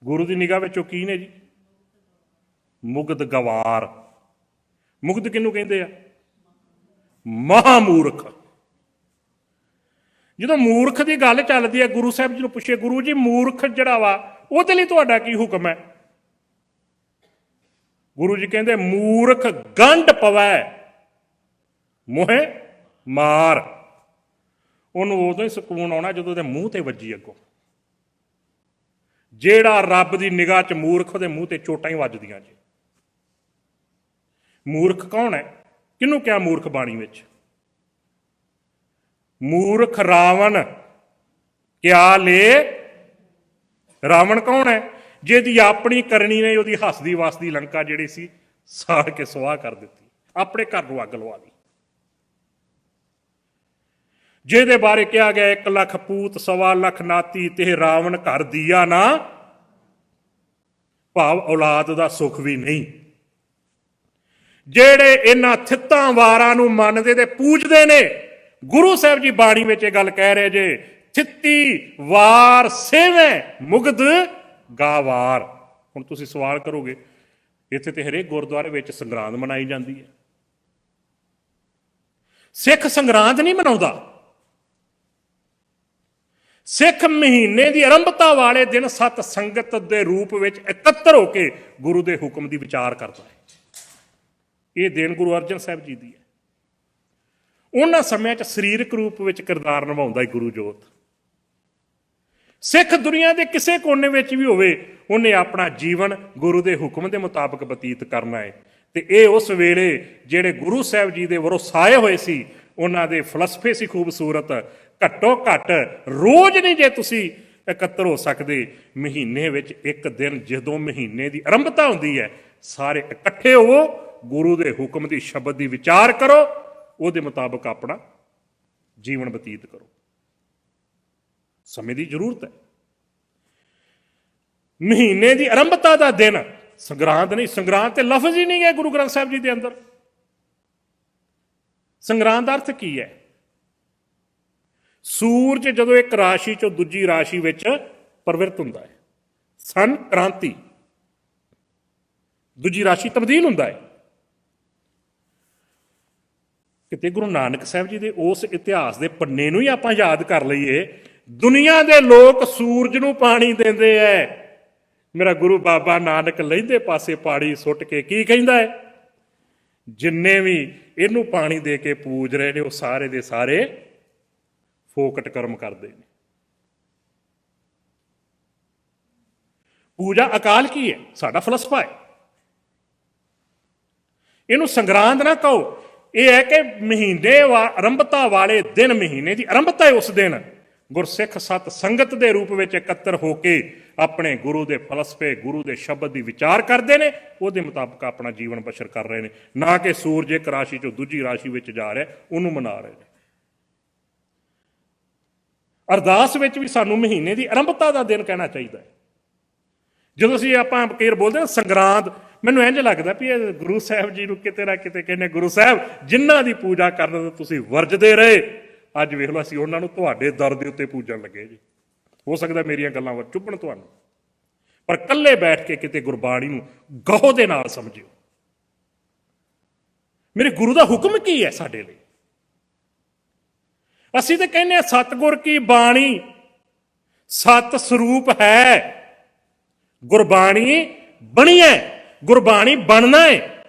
ਗੁਰੂ ਦੀ ਨਿਗਾਹ ਵਿੱਚੋਂ ਕੀ ਨੇ ਜੀ? ਮੁਗਧ ਗਵਾਰ। ਮੁਗਧ ਕਿਹਨੂੰ ਕਹਿੰਦੇ ਆ? ਮਹਾਮੂਰਖ। ਜਦੋਂ ਮੂਰਖ ਦੀ ਗੱਲ ਚੱਲਦੀ ਹੈ, ਗੁਰੂ ਸਾਹਿਬ ਜੀ ਨੂੰ ਪੁੱਛੇ, ਗੁਰੂ ਜੀ ਮੂਰਖ ਜਿਹੜਾ ਵਾ ਉਹਦੇ ਲਈ ਤੁਹਾਡਾ ਕੀ ਹੁਕਮ ਹੈ? ਗੁਰੂ ਜੀ ਕਹਿੰਦੇ ਮੂਰਖ ਗੰਢ ਪਵੈ ਮੋਹੇ ਮਾਰ। ਉਹਨੂੰ ਉਦੋਂ ਹੀ ਸਕੂਨ ਆਉਣਾ ਜਦੋਂ ਉਹਦੇ ਮੂੰਹ ਤੇ ਵੱਜੀ ਅੱਗੋਂ। ਜਿਹੜਾ ਰੱਬ ਦੀ ਨਿਗਾਹ 'ਚ ਮੂਰਖ, ਉਹਦੇ ਮੂੰਹ ਤੇ ਚੋਟਾਂ ਹੀ ਵੱਜਦੀਆਂ ਜੀ। ਮੂਰਖ ਕੌਣ ਹੈ? ਕਿਹਨੂੰ ਕਿਹਾ ਮੂਰਖ ਬਾਣੀ ਵਿੱਚ? ਮੂਰਖ ਰਾਵਣ ਕਿਆ ਲੇ। ਰਾਵਣ ਕੌਣ ਹੈ? ਜਿਹਦੀ ਆਪਣੀ ਕਰਨੀ ਨੇ ਉਹਦੀ ਹੱਸਦੀ ਵਸਦੀ ਲੰਕਾ ਜਿਹੜੀ ਸੀ ਸਾੜ ਕੇ ਸੁਆਹ ਕਰ ਦਿੱਤੀ, ਆਪਣੇ ਘਰ ਨੂੰ ਅੱਗ ਲਵਾ ਲਈ। ਜਿਹਦੇ ਬਾਰੇ ਕਿਹਾ ਗਿਆ 1 ਲੱਖ ਪੂਤ 1.25 ਲੱਖ ਨਾਤੀ ਤੇ ਰਾਵਣ ਘਰ ਦੀਆ ਨਾ, ਭਾਵ ਔਲਾਦ ਦਾ ਸੁੱਖ ਵੀ ਨਹੀਂ। ਜਿਹੜੇ ਇਹਨਾਂ ਥਿੱਤਾਂ ਵਾਰਾਂ ਨੂੰ ਮੰਨਦੇ ਤੇ ਪੂਜਦੇ ਨੇ, ਗੁਰੂ ਸਾਹਿਬ ਜੀ ਬਾਣੀ ਵਿੱਚ ਇਹ ਗੱਲ ਕਹਿ ਰਹੇ ਜੇ, ਥਿੱਤੀ ਵਾਰ ਸੇਵੇਂ ਮੁਗਧ ਗਾਵਾਰ। ਹੁਣ ਤੁਸੀਂ ਸਵਾਲ ਕਰੋਗੇ, ਇੱਥੇ ਤੇ ਹਰੇਕ ਗੁਰਦੁਆਰੇ ਵਿੱਚ ਸੰਗਰਾਂਦ ਮਨਾਈ ਜਾਂਦੀ ਹੈ। ਸਿੱਖ ਸੰਗਰਾਂਦ ਨਹੀਂ ਮਨਾਉਂਦਾ। ਸਿੱਖ ਮਹੀਨੇ ਦੀ ਆਰੰਭਤਾ ਵਾਲੇ ਦਿਨ ਸਤ ਸੰਗਤ ਦੇ ਰੂਪ ਵਿੱਚ ਇਕੱਤਰ ਹੋ ਕੇ ਗੁਰੂ ਦੇ ਹੁਕਮ ਦੀ ਵਿਚਾਰ ਕਰਦਾ ਹੈ। ਇਹ ਦਿਨ ਗੁਰੂ ਅਰਜਨ ਸਾਹਿਬ ਜੀ ਦੀ ਹੈ। ਉਹਨਾਂ ਸਮਿਆਂ 'ਚ ਸਰੀਰਕ ਰੂਪ ਵਿੱਚ ਕਿਰਦਾਰ ਨਿਭਾਉਂਦਾ ਹੈ ਗੁਰੂ ਜੋਤ। ਸਿੱਖ ਦੁਨੀਆ ਦੇ ਕਿਸੇ ਕੋਨੇ ਵਿੱਚ ਵੀ ਹੋਵੇ, ਉਹਨੇ ਆਪਣਾ ਜੀਵਨ ਗੁਰੂ ਦੇ ਹੁਕਮ ਦੇ ਮੁਤਾਬਕ ਬਤੀਤ ਕਰਨਾ ਹੈ। ਤੇ ਇਹ ਉਸ ਵੇਲੇ ਜਿਹੜੇ ਗੁਰੂ ਸਾਹਿਬ ਜੀ ਦੇ ਵਰਸਾਏ ਹੋਏ ਸੀ, ਉਹਨਾਂ ਦੇ ਫਲਸਫੇ ਸੀ ਖੂਬਸੂਰਤ। ਘੱਟੋ ਘੱਟ ਰੋਜ਼ ਨਹੀਂ ਜੇ ਤੁਸੀਂ ਇਕੱਤਰ ਹੋ ਸਕਦੇ, ਮਹੀਨੇ ਵਿੱਚ ਇੱਕ ਦਿਨ ਜਦੋਂ ਮਹੀਨੇ ਦੀ ਆਰੰਭਤਾ ਹੁੰਦੀ ਹੈ, ਸਾਰੇ ਇਕੱਠੇ ਹੋਵੋ, ਗੁਰੂ ਦੇ ਹੁਕਮ ਦੀ ਸ਼ਬਦ ਦੀ ਵਿਚਾਰ ਕਰੋ, ਉਹਦੇ ਮੁਤਾਬਕ ਆਪਣਾ ਜੀਵਨ ਬਤੀਤ ਕਰੋ। ਸਮੇਂ ਦੀ ਜ਼ਰੂਰਤ ਹੈ। ਮਹੀਨੇ ਦੀ ਆਰੰਭਤਾ ਦਾ ਦਿਨ ਸੰਗਰਾਂਦ ਨਹੀਂ। ਸੰਗਰਾਂਦ ਤੇ ਲਫ਼ਜ਼ ਹੀ ਨਹੀਂ ਹੈ ਗੁਰੂ ਗ੍ਰੰਥ ਸਾਹਿਬ ਜੀ ਦੇ ਅੰਦਰ। ਸੰਗਰਾਂਦ ਦਾ ਅਰਥ ਕੀ ਹੈ? ਸੂਰਜ ਜਦੋਂ ਇੱਕ ਰਾਸ਼ੀ ਚੋਂ ਦੂਜੀ ਰਾਸ਼ੀ ਵਿੱਚ ਪਰਿਵਰਤ ਹੁੰਦਾ ਹੈ, ਸਨ ਕ੍ਰਾਂਤੀ, ਦੂਜੀ ਰਾਸ਼ੀ ਤਬਦੀਲ ਹੁੰਦਾ ਹੈ। ਕਿਤੇ ਗੁਰੂ ਨਾਨਕ ਸਾਹਿਬ ਜੀ ਦੇ ਉਸ ਇਤਿਹਾਸ ਦੇ ਪੰਨੇ ਨੂੰ ਹੀ ਆਪਾਂ ਯਾਦ ਕਰ ਲਈਏ। ਦੁਨੀਆ ਦੇ ਲੋਕ ਸੂਰਜ ਨੂੰ ਪਾਣੀ ਦਿੰਦੇ ਐ। ਮੇਰਾ ਗੁਰੂ ਬਾਬਾ ਨਾਨਕ ਲਹਿੰਦੇ ਪਾਸੇ ਪਾਣੀ ਸੁੱਟ ਕੇ ਕੀ ਕਹਿੰਦਾ ਹੈ? ਜਿੰਨੇ ਵੀ ਇਹਨੂੰ ਪਾਣੀ ਦੇ ਕੇ ਪੂਜ ਰਹੇ ਨੇ, ਉਹ ਸਾਰੇ ਦੇ ਸਾਰੇ ਫੋਕਟ ਕਰਮ ਕਰਦੇ ਨੇ। ਪੂਜਾ ਅਕਾਲ ਕੀ ਹੈ? ਸਾਡਾ ਫਲਸਫਾ ਹੈ। ਇਹਨੂੰ ਸੰਗਰਾਂਦ ਨਾ ਕਹੋ। ਇਹ ਹੈ ਕਿ ਮਹੀਨੇ ਆਰੰਭਤਾ ਵਾਲੇ ਦਿਨ, ਮਹੀਨੇ ਦੀ ਆਰੰਭਤਾ ਹੈ ਉਸ ਦਿਨ ਗੁਰਸਿੱਖ ਸਤ ਸੰਗਤ ਦੇ ਰੂਪ ਵਿੱਚ ਇਕੱਤਰ ਹੋ ਕੇ ਆਪਣੇ ਗੁਰੂ ਦੇ ਫਲਸਫੇ, ਗੁਰੂ ਦੇ ਸ਼ਬਦ ਦੀ ਵਿਚਾਰ ਕਰਦੇ ਨੇ, ਉਹਦੇ ਮੁਤਾਬਕ ਆਪਣਾ ਜੀਵਨ ਬਸ਼ਰ ਕਰ ਰਹੇ ਨੇ। ਨਾ ਕਿ ਸੂਰਜ ਇੱਕ ਰਾਸ਼ੀ ਚੋਂ ਦੂਜੀ ਰਾਸ਼ੀ ਵਿੱਚ ਜਾ ਰਿਹਾ, ਉਹਨੂੰ ਮਨਾ ਰਹੇ ਨੇ। ਅਰਦਾਸ ਵਿੱਚ ਵੀ ਸਾਨੂੰ ਮਹੀਨੇ ਦੀ ਆਰੰਭਤਾ ਦਾ ਦਿਨ ਕਹਿਣਾ ਚਾਹੀਦਾ ਹੈ। ਜਦੋਂ ਅਸੀਂ ਆਪਾਂ ਕੇਰ ਬੋਲਦੇ ਹਾਂ ਸੰਗਰਾਂਦ, ਮੈਨੂੰ ਇੰਝ ਲੱਗਦਾ ਵੀ ਇਹ ਗੁਰੂ ਸਾਹਿਬ ਜੀ ਨੂੰ ਕਿਤੇ ਨਾ ਕਿਤੇ ਕਹਿੰਦੇ, ਗੁਰੂ ਸਾਹਿਬ ਜਿਨ੍ਹਾਂ ਦੀ ਪੂਜਾ ਕਰਨ ਤੁਸੀਂ ਵਰਜਦੇ ਰਹੇ, ਅੱਜ ਵੇਖ ਲਓ ਅਸੀਂ ਉਹਨਾਂ ਨੂੰ ਤੁਹਾਡੇ ਦਰ ਦੇ ਉੱਤੇ ਪੂਜਣ ਲੱਗੇ ਜੀ। ਹੋ ਸਕਦਾ ਮੇਰੀਆਂ ਗੱਲਾਂ ਵੱਲ ਚੁੱਭਣ ਤੁਹਾਨੂੰ, ਪਰ ਇਕੱਲੇ ਬੈਠ ਕੇ ਕਿਤੇ ਗੁਰਬਾਣੀ ਨੂੰ ਗਹੁ ਦੇ ਨਾਲ ਸਮਝਿਓ। ਮੇਰੇ ਗੁਰੂ ਦਾ ਹੁਕਮ ਕੀ ਹੈ ਸਾਡੇ ਲਈ? ਅਸੀਂ ਤਾਂ ਕਹਿੰਦੇ ਹਾਂ ਸਤਿਗੁਰ ਕੀ ਬਾਣੀ ਸਤ ਸਰੂਪ ਹੈ। ਗੁਰਬਾਣੀ ਬਣੀ ਹੈ, ਗੁਰਬਾਣੀ ਬਣਨਾ ਹੈ।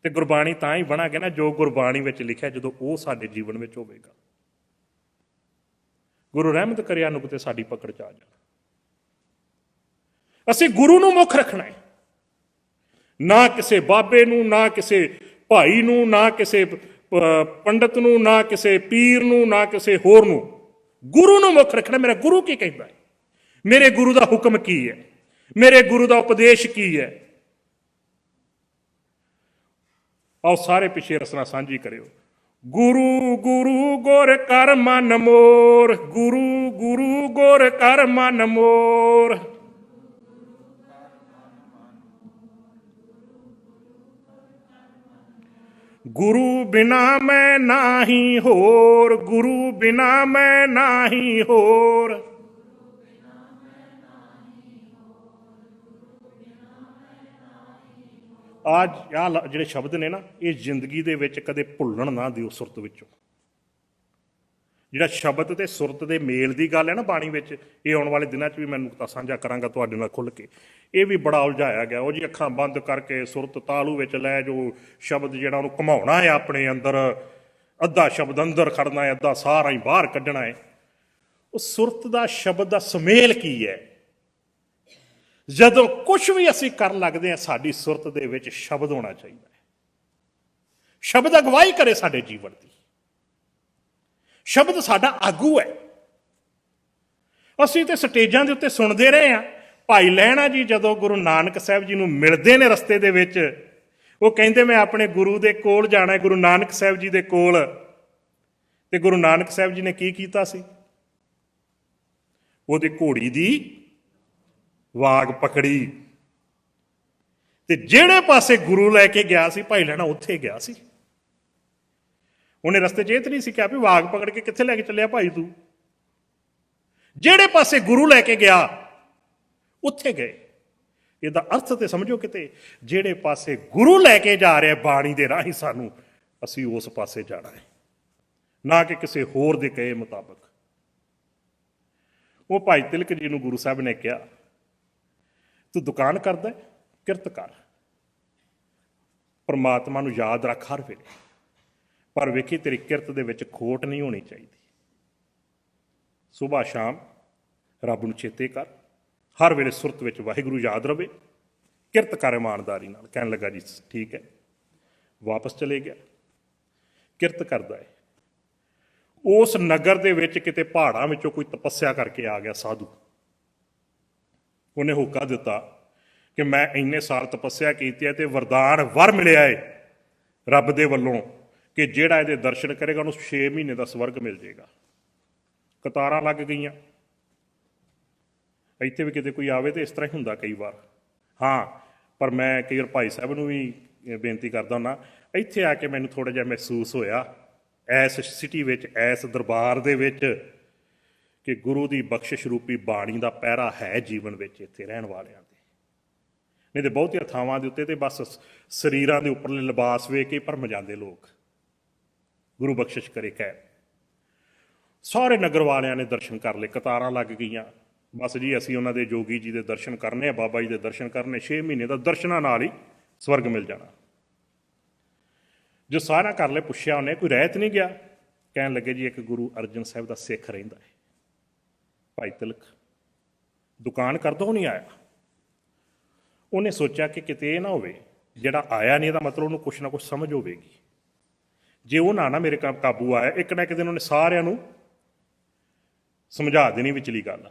ਤੇ ਗੁਰਬਾਣੀ ਤਾਂ ਹੀ ਬਣਾਂਗੇ ਨਾ ਜੋ ਗੁਰਬਾਣੀ ਵਿੱਚ ਲਿਖਿਆ, ਜਦੋਂ ਉਹ ਸਾਡੇ ਜੀਵਨ ਵਿੱਚ ਹੋਵੇਗਾ। ਗੁਰੂ ਰਹਿਮਤ ਕਰਿਆ ਨੂੰ ਕਿਤੇ ਸਾਡੀ ਪਕੜ ਚ ਆ ਜਾਣਾ। ਅਸੀਂ ਗੁਰੂ ਨੂੰ ਮੁੱਖ ਰੱਖਣਾ ਹੈ, ਨਾ ਕਿਸੇ ਬਾਬੇ ਨੂੰ, ਨਾ ਕਿਸੇ ਭਾਈ ਨੂੰ, ਨਾ ਕਿਸੇ ਪੰਡਤ ਨੂੰ, ਨਾ ਕਿਸੇ ਪੀਰ ਨੂੰ, ਨਾ ਕਿਸੇ ਹੋਰ ਨੂੰ। ਗੁਰੂ ਨੂੰ ਮੁੱਖ ਰੱਖਣਾ। ਮੇਰਾ ਗੁਰੂ ਕੀ ਕਹਿੰਦਾ ਹੈ? ਮੇਰੇ ਗੁਰੂ ਦਾ ਹੁਕਮ ਕੀ ਹੈ? ਮੇਰੇ ਗੁਰੂ ਦਾ ਉਪਦੇਸ਼ ਕੀ ਹੈ? ਆਓ ਸਾਰੇ ਪਿੱਛੇ ਰਸਨਾ ਸਾਂਝੀ ਕਰਿਓ। ਗੁਰੂ ਗੁਰੂ ਗੁਰ ਕਰ ਮਨ ਮੋਰ, ਗੁਰੂ ਗੁਰੂ ਗੁਰ ਕਰ ਮਨ ਮੋਰ। ਗੁਰੂ ਬਿਨਾ ਮੈਂ ਨਾਹੀ ਹੋਰ, ਗੁਰੂ ਬਿਨਾ ਮੈਂ ਨਾਹੀ ਹੋਰ। ਆ ਜਿਹੜੇ ਸ਼ਬਦ ਨੇ ਨਾ, ਇਹ ਜ਼ਿੰਦਗੀ ਦੇ ਵਿੱਚ ਕਦੇ ਭੁੱਲਣ ਨਾ ਦਿਓ ਸੁਰਤ ਵਿੱਚੋਂ। ਜਿਹੜਾ ਸ਼ਬਦ ਤੇ ਸੁਰਤ ਦੇ ਮੇਲ ਦੀ ਗੱਲ ਹੈ ਨਾ ਬਾਣੀ ਵਿੱਚ, ਇਹ ਆਉਣ ਵਾਲੇ ਦਿਨਾਂ 'ਚ ਵੀ ਮੈਂ ਨੁਕਤਾ ਸਾਂਝਾ ਕਰਾਂਗਾ ਤੁਹਾਡੇ ਨਾਲ ਖੁੱਲ੍ਹ ਕੇ। ਇਹ ਵੀ ਬੜਾ ਉਲਝਾਇਆ ਗਿਆ। ਉਹ ਜੀ ਅੱਖਾਂ ਬੰਦ ਕਰਕੇ ਸੁਰਤ ਤਾਲੂ ਵਿੱਚ ਲੈ ਜੋ ਸ਼ਬਦ ਜਿਹੜਾ ਉਹਨੂੰ ਘੁਮਾਉਣਾ ਹੈ ਆਪਣੇ ਅੰਦਰ, ਅੱਧਾ ਸ਼ਬਦ ਅੰਦਰ ਖੜਨਾ ਹੈ, ਅੱਧਾ ਸਾਰਾ ਹੀ ਬਾਹਰ ਕੱਢਣਾ ਹੈ। ਉਹ ਸੁਰਤ ਦਾ ਸ਼ਬਦ ਦਾ ਸੁਮੇਲ ਕੀ ਹੈ? ਜਦੋਂ ਕੁਝ ਵੀ ਅਸੀਂ ਕਰਨ ਲੱਗਦੇ ਹਾਂ, ਸਾਡੀ ਸੁਰਤ ਦੇ ਵਿੱਚ ਸ਼ਬਦ ਹੋਣਾ ਚਾਹੀਦਾ ਹੈ। ਸ਼ਬਦ ਅਗਵਾਈ ਕਰੇ ਸਾਡੇ ਜੀਵਨ ਦੀ। ਸ਼ਬਦ ਸਾਡਾ ਆਗੂ ਹੈ। ਅਸੀਂ ਤੇ ਸਟੇਜਾਂ ਦੇ ਉੱਤੇ ਸੁਣਦੇ ਰਹੇ ਹਾਂ। ਭਾਈ ਲਹਿਣਾ ਜੀ ਜਦੋਂ ਗੁਰੂ ਨਾਨਕ ਸਾਹਿਬ ਜੀ ਨੂੰ ਮਿਲਦੇ ਨੇ ਰਸਤੇ ਦੇ ਵਿੱਚ, ਉਹ ਕਹਿੰਦੇ ਮੈਂ ਆਪਣੇ ਗੁਰੂ ਦੇ ਕੋਲ ਜਾਣਾ, ਗੁਰੂ ਨਾਨਕ ਸਾਹਿਬ ਜੀ ਦੇ ਕੋਲ। ਤੇ ਗੁਰੂ ਨਾਨਕ ਸਾਹਿਬ ਜੀ ਨੇ ਕੀ ਕੀਤਾ ਸੀ? ਉਹਦੀ ਘੋੜੀ ਦੀ ਵਾਗ ਪਕੜੀ ਤੇ ਜਿਹੜੇ ਪਾਸੇ ਗੁਰੂ ਲੈ ਕੇ ਗਿਆ ਸੀ ਭਾਈ ਲਹਿਣਾ, ਉੱਥੇ ਗਿਆ ਸੀ। ਉਹਨੇ ਰਸਤੇ 'ਚ ਇਹ ਤਾਂ ਨਹੀਂ ਸੀ ਕਿਹਾ ਵੀ ਵਾਗ ਪਕੜ ਕੇ ਕਿੱਥੇ ਲੈ ਕੇ ਚੱਲਿਆ ਭਾਈ ਤੂੰ। ਜਿਹੜੇ ਪਾਸੇ ਗੁਰੂ ਲੈ ਕੇ ਗਿਆ ਉੱਥੇ ਗਏ। ਇਹਦਾ ਅਰਥ ਤੇ ਸਮਝੋ ਕਿਤੇ, ਜਿਹੜੇ ਪਾਸੇ ਗੁਰੂ ਲੈ ਕੇ ਜਾ ਰਿਹਾ ਬਾਣੀ ਦੇ ਰਾਹੀਂ ਸਾਨੂੰ, ਅਸੀਂ ਉਸ ਪਾਸੇ ਜਾਣਾ ਹੈ, ਨਾ ਕਿ ਕਿਸੇ ਹੋਰ ਦੇ ਕਹੇ ਮੁਤਾਬਕ। ਉਹ ਭਾਈ ਤਿਲਕ ਜੀ ਨੂੰ ਗੁਰੂ ਸਾਹਿਬ ਨੇ ਕਿਹਾ, ਤੂੰ ਦੁਕਾਨ ਕਰਦਾ, ਕਿਰਤ ਕਰ, ਪਰਮਾਤਮਾ ਨੂੰ ਯਾਦ ਰੱਖ ਹਰ ਵੇਲੇ, ਪਰ ਵੇਖੀ ਤੇਰੀ ਕਿਰਤ ਦੇ ਵਿੱਚ ਖੋਟ ਨਹੀਂ ਹੋਣੀ ਚਾਹੀਦੀ। ਸੁਬਾਹ ਸ਼ਾਮ ਰੱਬ ਨੂੰ ਚੇਤੇ ਕਰ, ਹਰ ਵੇਲੇ ਸੁਰਤ ਵਿੱਚ ਵਾਹਿਗੁਰੂ ਯਾਦ ਰਵੇ, ਕਿਰਤ ਕਰ ਇਮਾਨਦਾਰੀ ਨਾਲ। ਕਹਿਣ ਲੱਗਾ ਜੀ ਠੀਕ ਹੈ। ਵਾਪਸ ਚਲੇ ਗਿਆ। ਕਿਰਤ ਕਰਦਾ ਹੈ। ਉਸ ਨਗਰ ਦੇ ਵਿੱਚ ਕਿਤੇ ਪਹਾੜਾਂ ਵਿੱਚੋਂ ਕੋਈ ਤਪੱਸਿਆ ਕਰਕੇ ਆ ਗਿਆ ਸਾਧੂ। ਉਹਨੇ ਹੋਕਾ ਦਿੱਤਾ ਕਿ ਮੈਂ ਇੰਨੇ ਸਾਲ ਤਪੱਸਿਆ ਕੀਤੀ ਹੈ ਤੇ ਵਰ ਮਿਲਿਆ ਹੈ ਰੱਬ ਦੇ ਵੱਲੋਂ ਕਿ ਜਿਹੜਾ ਇਹਦੇ ਦਰਸ਼ਨ ਕਰੇਗਾ ਉਹਨੂੰ 6 ਮਹੀਨੇ ਦਾ ਸਵਰਗ ਮਿਲ ਜਾਏਗਾ। ਕਤਾਰਾਂ ਲੱਗ ਗਈਆਂ। ਇੱਥੇ ਵੀ ਕਿਤੇ ਕੋਈ ਆਵੇ ਤੇ ਇਸ ਤਰ੍ਹਾਂ ਹੀ ਹੁੰਦਾ ਕਈ ਵਾਰ। ਹਾਂ, ਪਰ ਮੈਂ ਕਈ ਵਾਰ ਭਾਈ ਸਾਹਿਬ ਨੂੰ ਵੀ ਬੇਨਤੀ ਕਰਦਾ ਹੁੰਦਾ, ਇੱਥੇ ਆ ਕੇ ਮੈਨੂੰ ਥੋੜ੍ਹਾ ਜਿਹਾ ਮਹਿਸੂਸ ਹੋਇਆ ਐਸ ਸਿਟੀ ਵਿੱਚ, ਐਸ ਦਰਬਾਰ ਦੇ ਵਿੱਚ, ਕਿ ਗੁਰੂ ਦੀ ਬਖਸ਼ਿਸ਼ ਰੂਪੀ ਬਾਣੀ ਦਾ ਪਹਿਰਾ ਹੈ ਜੀਵਨ ਵਿੱਚ ਇੱਥੇ ਰਹਿਣ ਵਾਲਿਆਂ ਦੇ। ਨਹੀਂ ਤੇ ਬਹੁਤੀਆਂ ਥਾਵਾਂ ਦੇ ਉੱਤੇ ਤੇ ਬਸ ਸਰੀਰਾਂ ਦੇ ਉੱਪਰਲੇ ਲਿਬਾਸ ਵੇਖ ਕੇ ਭਰਮ ਜਾਂਦੇ ਲੋਕ। ਗੁਰੂ ਬਖਸ਼ਿਸ਼ ਕਰੇ ਕਹਿ। ਸਾਰੇ ਨਗਰ ਵਾਲਿਆਂ ਨੇ ਦਰਸ਼ਨ ਕਰ ਲਏ, ਕਤਾਰਾਂ ਲੱਗ ਗਈਆਂ। ਬਸ ਜੀ ਅਸੀਂ ਉਹਨਾਂ ਦੇ ਜੋਗੀ ਜੀ ਦੇ ਦਰਸ਼ਨ ਕਰਨੇ ਆ, ਬਾਬਾ ਜੀ ਦੇ ਦਰਸ਼ਨ ਕਰਨੇ, 6 ਮਹੀਨੇ ਦਾ ਦਰਸ਼ਨਾਂ ਨਾਲ ਹੀ ਸਵਰਗ ਮਿਲ ਜਾਣਾ। ਜੋ ਸਾਰਾ ਕਰ ਲਏ, ਪੁੱਛਿਆ ਉਹਨੇ, ਕੋਈ ਰਹਿਤ ਨਹੀਂ ਗਿਆ? ਕਹਿਣ ਲੱਗੇ ਜੀ ਇੱਕ ਗੁਰੂ ਅਰਜਨ ਸਾਹਿਬ ਦਾ ਸਿੱਖ ਰਹਿੰਦਾ ਹੈ, ਭਾਈ ਤਿਲਕ, ਦੁਕਾਨ ਕਰਦਾ ਉਹ ਨਹੀਂ ਆਇਆ। ਉਹਨੇ ਸੋਚਿਆ ਕਿ ਕਿਤੇ ਇਹ ਨਾ ਹੋਵੇ ਜਿਹੜਾ ਆਇਆ ਨਹੀਂ, ਇਹਦਾ ਮਤਲਬ ਉਹਨੂੰ ਕੁਛ ਨਾ ਕੁਛ ਸਮਝ ਹੋਵੇਗੀ। ਜੇ ਉਹ ਨਾ ਮੇਰੇ ਕਾਬੂ ਆਇਆ, ਇੱਕ ਨਾ ਇੱਕ ਦਿਨ ਉਹਨੇ ਸਾਰਿਆਂ ਨੂੰ ਸਮਝਾ ਦੇਣੀ ਵਿਚਲੀ ਗੱਲ।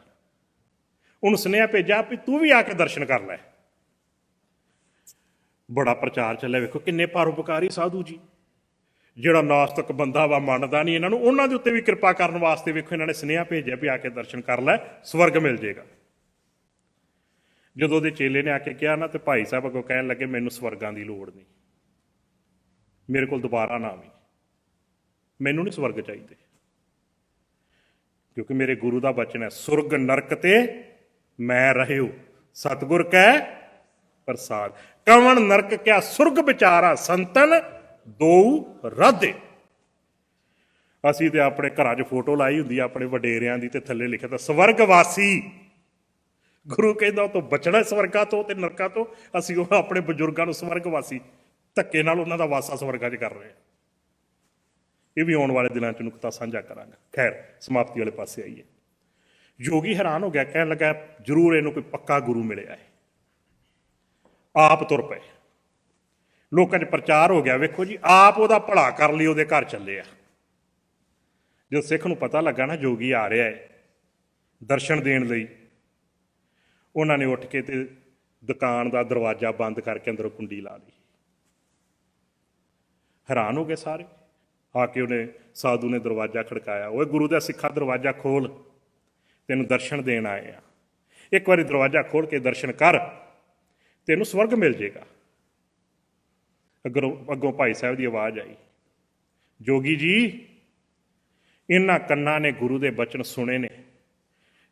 ਉਹਨੂੰ ਸੁਨੇਹਾ ਭੇਜਿਆ ਵੀ ਤੂੰ ਵੀ ਆ ਕੇ ਦਰਸ਼ਨ ਕਰ ਲੈ। ਬੜਾ ਪ੍ਰਚਾਰ ਚੱਲਿਆ। ਵੇਖੋ ਕਿੰਨੇ ਪਰਉਪਕਾਰੀ ਸਾਧੂ ਜੀ। ਜਿਹੜਾ ਨਾਸਤਕ ਬੰਦਾ ਵਾ, ਮੰਨਦਾ ਨਹੀਂ ਇਹਨਾਂ ਨੂੰ, ਉਹਨਾਂ ਦੇ ਉੱਤੇ ਵੀ ਕਿਰਪਾ ਕਰਨ ਵਾਸਤੇ ਵੇਖੋ ਇਹਨਾਂ ਨੇ ਸੁਨੇਹਾ ਭੇਜਿਆ ਵੀ ਆ ਕੇ ਦਰਸ਼ਨ ਕਰ ਲੈ, ਸਵਰਗ ਮਿਲ ਜਾਏਗਾ। ਜਦੋਂ ਉਹਦੇ ਚੇਲੇ ਨੇ ਆ ਕੇ ਕਿਹਾ ਨਾ, ਤੇ ਭਾਈ ਸਾਹਿਬ ਅੱਗੋਂ ਕਹਿਣ ਲੱਗੇ ਮੈਨੂੰ ਸਵਰਗਾਂ ਦੀ ਲੋੜ ਨਹੀਂ, ਮੇਰੇ ਕੋਲ ਦੁਬਾਰਾ ਨਾ ਆਵੀਂ, ਮੈਨੂੰ ਨਹੀਂ ਸਵਰਗ ਚਾਹੀਦੇ, ਕਿਉਂਕਿ ਮੇਰੇ ਗੁਰੂ ਦਾ ਬਚਨ ਹੈ, ਸੁਰਗ ਨਰਕ ਤੇ ਮੈਂ ਰਹਿਓ ਸਤਿਗੁਰ ਕੈ ਪ੍ਰਸਾਦ। ਕਵਣ ਨਰਕ ਕਿਆ ਸੁਰਗ ਵਿਚਾਰਾ, ਸੰਤਨ ਦੋ ਰਾਧੇ। ਅਸੀਂ ਤੇ ਆਪਣੇ ਘਰਾਂ 'ਚ ਫੋਟੋ ਲਾਈ ਹੁੰਦੀ ਆ ਆਪਣੇ ਵਡੇਰਿਆਂ ਦੀ, ਤੇ ਥੱਲੇ ਲਿਖਿਆ ਤਾਂ ਸਵਰਗਵਾਸੀ। ਗੁਰੂ ਕਹਿੰਦਾ ਉਹ ਤੋਂ ਬਚਣਾ ਸਵਰਗਾਂ ਤੋਂ ਤੇ ਨਰਕਾਂ ਤੋਂ। ਅਸੀਂ ਉਹ ਆਪਣੇ ਬਜ਼ੁਰਗਾਂ ਨੂੰ ਸਵਰਗਵਾਸੀ ਧੱਕੇ ਨਾਲ ਉਹਨਾਂ ਦਾ ਵਾਸਾ ਸਵਰਗਾਂ 'ਚ ਕਰ ਰਹੇ ਹਾਂ। ਇਹ ਵੀ ਆਉਣ ਵਾਲੇ ਦਿਨਾਂ 'ਚ ਨੁਕਤਾ ਸਾਂਝਾ ਕਰਾਂਗਾ। ਖੈਰ, ਸਮਾਪਤੀ ਵਾਲੇ ਪਾਸੇ ਆਈਏ। ਯੋਗੀ ਹੈਰਾਨ ਹੋ ਗਿਆ, ਕਹਿਣ ਲੱਗਾ ਜ਼ਰੂਰ ਇਹਨੂੰ ਕੋਈ ਪੱਕਾ ਗੁਰੂ ਮਿਲਿਆ ਹੈ। ਆਪ ਤੁਰ ਪਏ, ਲੋਕਾਂ 'ਚ ਪ੍ਰਚਾਰ ਹੋ ਗਿਆ। ਵੇਖੋ ਜੀ, ਆਪ ਉਹਦਾ ਭਲਾ ਕਰ ਲਈ, ਉਹਦੇ ਘਰ ਚੱਲੇ ਆ। ਜਦੋਂ ਸਿੱਖ ਨੂੰ ਪਤਾ ਲੱਗਾ ਨਾ ਯੋਗੀ ਆ ਰਿਹਾ ਹੈ ਦਰਸ਼ਨ ਦੇਣ ਲਈ, ਉਹਨਾਂ ਨੇ ਉੱਠ ਕੇ ਤੇ ਦੁਕਾਨ ਦਾ ਦਰਵਾਜ਼ਾ ਬੰਦ ਕਰਕੇ ਅੰਦਰੋਂ ਕੁੰਡੀ ਲਾ ਲਈ। ਹੈਰਾਨ ਹੋ ਗਏ ਸਾਰੇ। ਆ ਕੇ ਉਹਨੇ ਸਾਧੂ ਨੇ ਦਰਵਾਜ਼ਾ ਖੜਕਾਇਆ। ਓਏ ਗੁਰੂ ਦਾ ਸਿੱਖਾ, ਦਰਵਾਜ਼ਾ ਖੋਲ, ਤੈਨੂੰ ਦਰਸ਼ਨ ਦੇਣ ਆਏ ਆ। ਇੱਕ ਵਾਰੀ ਦਰਵਾਜ਼ਾ ਖੋਲ ਕੇ ਦਰਸ਼ਨ ਕਰ, ਤੈਨੂੰ ਸਵਰਗ ਮਿਲ ਜਾਏਗਾ। ਅੱਗੋਂ ਭਾਈ ਸਾਹਿਬ ਦੀ ਆਵਾਜ਼ ਆਈ, ਜੋਗੀ ਜੀ, ਇਹਨਾਂ ਕੰਨਾਂ ਨੇ ਗੁਰੂ ਦੇ ਬਚਨ ਸੁਣੇ ਨੇ,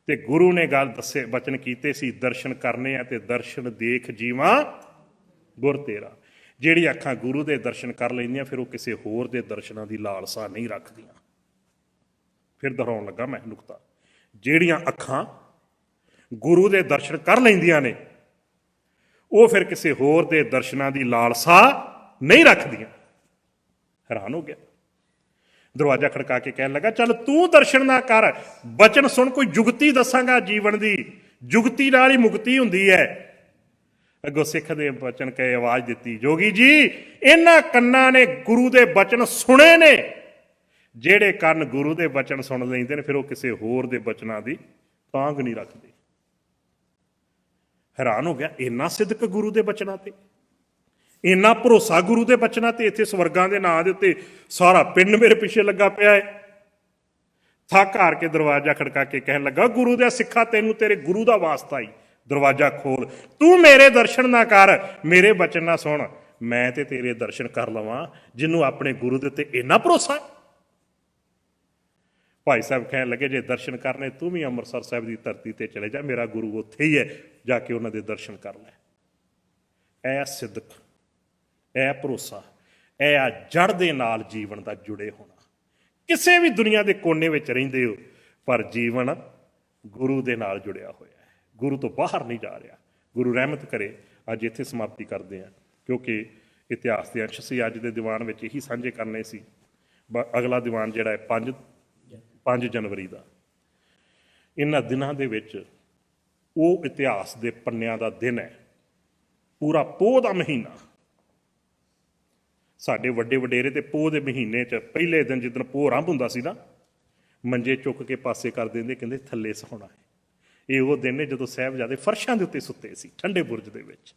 ਤੇ ਗੁਰੂ ਨੇ ਗੱਲ ਦੱਸੇ, ਬਚਨ ਕੀਤੇ ਸੀ, ਦਰਸ਼ਨ ਕਰਨੇ ਆ ਤੇ ਦਰਸ਼ਨ ਦੇਖ ਜੀਵਾਂ ਗੁਰ ਤੇਰਾ। ਜਿਹੜੀ ਅੱਖਾਂ ਗੁਰੂ ਦੇ ਦਰਸ਼ਨ ਕਰ ਲੈਂਦੀਆਂ ਫਿਰ ਉਹ ਕਿਸੇ ਹੋਰ ਦੇ ਦਰਸ਼ਨਾਂ ਦੀ ਲਾਲਸਾ ਨਹੀਂ ਰੱਖਦੀਆਂ। ਫਿਰ ਦੁਹਰਾਉਣ ਲੱਗਾ ਮੈਂ ਨੁਕਤਾ, ਜਿਹੜੀਆਂ ਅੱਖਾਂ ਗੁਰੂ ਦੇ ਦਰਸ਼ਨ ਕਰ ਲੈਂਦੀਆਂ ਨੇ ਉਹ ਫਿਰ ਕਿਸੇ ਹੋਰ ਦੇ ਦਰਸ਼ਨਾਂ ਦੀ ਲਾਲਸਾ ਨਹੀਂ ਰੱਖਦੀਆਂ। ਹੈਰਾਨ ਹੋ ਗਿਆ, ਦਰਵਾਜ਼ਾ ਖੜਕਾ ਕੇ ਕਹਿਣ ਲੱਗਾ, ਚੱਲ ਤੂੰ ਦਰਸ਼ਨ ਨਾ ਕਰ, ਬਚਨ ਸੁਣ, ਕੋਈ ਜੁਗਤੀ ਦੱਸਾਂਗਾ ਜੀਵਨ ਦੀ, ਜੁਗਤੀ ਨਾਲ ਹੀ ਮੁਕਤੀ ਹੁੰਦੀ ਹੈ। ਅੱਗੋਂ ਸਿੱਖ ਦੇ ਬਚਨ ਕਹੇ ਆਵਾਜ਼ ਦਿੱਤੀ, ਜੋਗੀ ਜੀ ਇਹਨਾਂ ਕੰਨਾਂ ਨੇ ਗੁਰੂ ਦੇ ਬਚਨ ਸੁਣੇ ਨੇ। ਜਿਹੜੇ ਕੰਨ ਗੁਰੂ ਦੇ ਬਚਨ ਸੁਣ ਲੈਂਦੇ ਨੇ ਫਿਰ ਉਹ ਕਿਸੇ ਹੋਰ ਦੇ ਬਚਨਾਂ ਦੀ ਤਾਂਘ ਨਹੀਂ ਰੱਖਦੇ। ਹੈਰਾਨ ਹੋ ਗਿਆ, ਇੰਨਾ ਸਿਦਕ ਗੁਰੂ ਦੇ ਬਚਨਾਂ ਤੇ, ਇੰਨਾ ਭਰੋਸਾ ਗੁਰੂ ਦੇ ਬਚਨਾਂ ਤੇ। ਇੱਥੇ ਸਵਰਗਾਂ ਦੇ ਨਾਂ ਦੇ ਉੱਤੇ ਸਾਰਾ ਪਿੰਡ ਮੇਰੇ ਪਿੱਛੇ ਲੱਗਾ ਪਿਆ ਹੈ। ਥੱਕ ਹਾਰ ਕੇ ਦਰਵਾਜ਼ਾ ਖੜਕਾ ਕੇ ਕਹਿਣ ਲੱਗਾ, ਗੁਰੂ ਦੇ ਸਿੱਖਾ ਤੈਨੂੰ ਤੇਰੇ ਗੁਰੂ ਦਾ ਵਾਸਤਾ ਹੀ, ਦਰਵਾਜ਼ਾ ਖੋਲ, ਤੂੰ ਮੇਰੇ ਦਰਸ਼ਨ ਨਾ ਕਰ, ਮੇਰੇ ਬਚਨ ਨਾ ਸੁਣ, ਮੈਂ ਤੇ ਤੇਰੇ ਦਰਸ਼ਨ ਕਰ ਲਵਾਂ ਜਿਹਨੂੰ ਆਪਣੇ ਗੁਰੂ ਦੇ ਉੱਤੇ ਇੰਨਾ ਭਰੋਸਾ। ਭਾਈ ਸਾਹਿਬ ਕਹਿਣ ਲੱਗੇ, ਜੇ ਦਰਸ਼ਨ ਕਰਨੇ ਤੂੰ ਵੀ ਅੰਮ੍ਰਿਤਸਰ ਸਾਹਿਬ ਦੀ ਧਰਤੀ ਤੇ ਚਲੇ ਜਾ, ਮੇਰਾ ਗੁਰੂ ਉੱਥੇ ਹੀ ਹੈ, ਜਾ ਕੇ ਉਹਨਾਂ ਦੇ ਦਰਸ਼ਨ ਕਰ ਲੈ। ਇਹ ਸਿਦਕ, ਇਹ ਭਰੋਸਾ, ਇਹ ਆ ਜੜ ਦੇ ਨਾਲ ਜੀਵਨ ਦਾ ਜੁੜੇ ਹੋਣਾ। ਕਿਸੇ ਵੀ ਦੁਨੀਆ ਦੇ ਕੋਨੇ ਵਿੱਚ ਰਹਿੰਦੇ ਹੋ ਪਰ ਜੀਵਨ ਗੁਰੂ ਦੇ ਨਾਲ ਜੁੜਿਆ ਹੋਇਆ ਹੈ, ਗੁਰੂ ਤੋਂ ਬਾਹਰ ਨਹੀਂ ਜਾ ਰਿਹਾ। ਗੁਰੂ ਰਹਿਮਤ ਕਰੇ। ਅੱਜ ਇੱਥੇ ਸਮਾਪਤੀ ਕਰਦੇ ਹਾਂ ਕਿਉਂਕਿ ਇਤਿਹਾਸ ਦੇ ਅੰਸ਼ ਸੀ ਅੱਜ ਦੇ ਦੀਵਾਨ ਵਿੱਚ ਇਹੀ ਸਾਂਝੇ ਕਰਨੇ ਸੀ। ਅਗਲਾ ਦੀਵਾਨ ਜਿਹੜਾ ਹੈ 5 ਜਨਵਰੀ ਦਾ। ਇਹਨਾਂ ਦਿਨਾਂ ਦੇ ਵਿੱਚ ਉਹ ਇਤਿਹਾਸ ਦੇ ਪੰਨਿਆਂ ਦਾ ਦਿਨ ਹੈ, ਪੂਰਾ ਪੋਹ ਦਾ ਮਹੀਨਾ। ਸਾਡੇ ਵੱਡੇ ਵਡੇਰੇ ਤੇ ਪੋਹ ਦੇ ਮਹੀਨੇ 'ਚ ਪਹਿਲੇ ਦਿਨ ਜਿੱਦਣ ਪੋਹ ਆਰੰਭ ਹੁੰਦਾ ਸੀ ਨਾ, ਮੰਜੇ ਚੁੱਕ ਕੇ ਪਾਸੇ ਕਰ ਦਿੰਦੇ, ਕਹਿੰਦੇ ਥੱਲੇ ਸੌਣਾ ਹੈ। ਇਹ ਉਹ ਦਿਨ ਨੇ ਜਦੋਂ ਸਾਹਿਬਜ਼ਾਦੇ ਫਰਸ਼ਾਂ ਦੇ ਉੱਤੇ ਸੁੱਤੇ ਸੀ ਠੰਡੇ ਬੁਰਜ ਦੇ ਵਿੱਚ,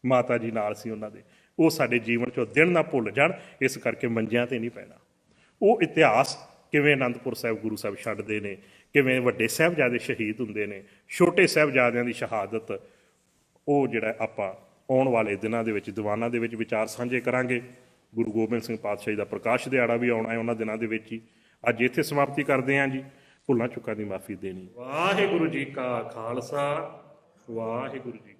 ਮਾਤਾ ਜੀ ਨਾਲ ਸੀ ਉਹਨਾਂ ਦੇ। ਉਹ ਸਾਡੇ ਜੀਵਨ 'ਚੋਂ ਦਿਨ ਨਾ ਭੁੱਲ ਜਾਣ, ਇਸ ਕਰਕੇ ਮੰਜਿਆਂ ਤੇ ਨਹੀਂ ਪੈਣਾ। ਉਹ ਇਤਿਹਾਸ ਕਿਵੇਂ ਅਨੰਦਪੁਰ ਸਾਹਿਬ ਗੁਰੂ ਸਾਹਿਬ ਛੱਡਦੇ ਨੇ, ਕਿਵੇਂ ਵੱਡੇ ਸਾਹਿਬਜ਼ਾਦੇ ਸ਼ਹੀਦ ਹੁੰਦੇ ਨੇ, ਛੋਟੇ ਸਾਹਿਬਜ਼ਾਦਿਆਂ ਦੀ ਸ਼ਹਾਦਤ, ਉਹ ਜਿਹੜਾ ਆਪਾਂ ਆਉਣ ਵਾਲੇ ਦਿਨਾਂ ਦੇ ਵਿੱਚ ਦੀਵਾਨਾਂ ਦੇ ਵਿੱਚ ਵਿਚਾਰ ਸਾਂਝੇ ਕਰਾਂਗੇ। ਗੁਰੂ ਗੋਬਿੰਦ ਸਿੰਘ ਪਾਤਸ਼ਾਹੀ ਦਾ ਪ੍ਰਕਾਸ਼ ਦਿਹਾੜਾ ਵੀ ਆਉਣਾ ਹੈ ਉਹਨਾਂ ਦਿਨਾਂ ਦੇ ਵਿੱਚ ਹੀ। ਅੱਜ ਇੱਥੇ ਸਮਾਪਤੀ ਕਰਦੇ ਹਾਂ ਜੀ। ਭੁੱਲਾਂ ਚੁੱਕਾਂ ਦੀ ਮਾਫੀ ਦੇਣੀ। ਵਾਹਿਗੁਰੂ ਜੀ ਕਾ ਖਾਲਸਾ, ਵਾਹਿਗੁਰੂ ਜੀ।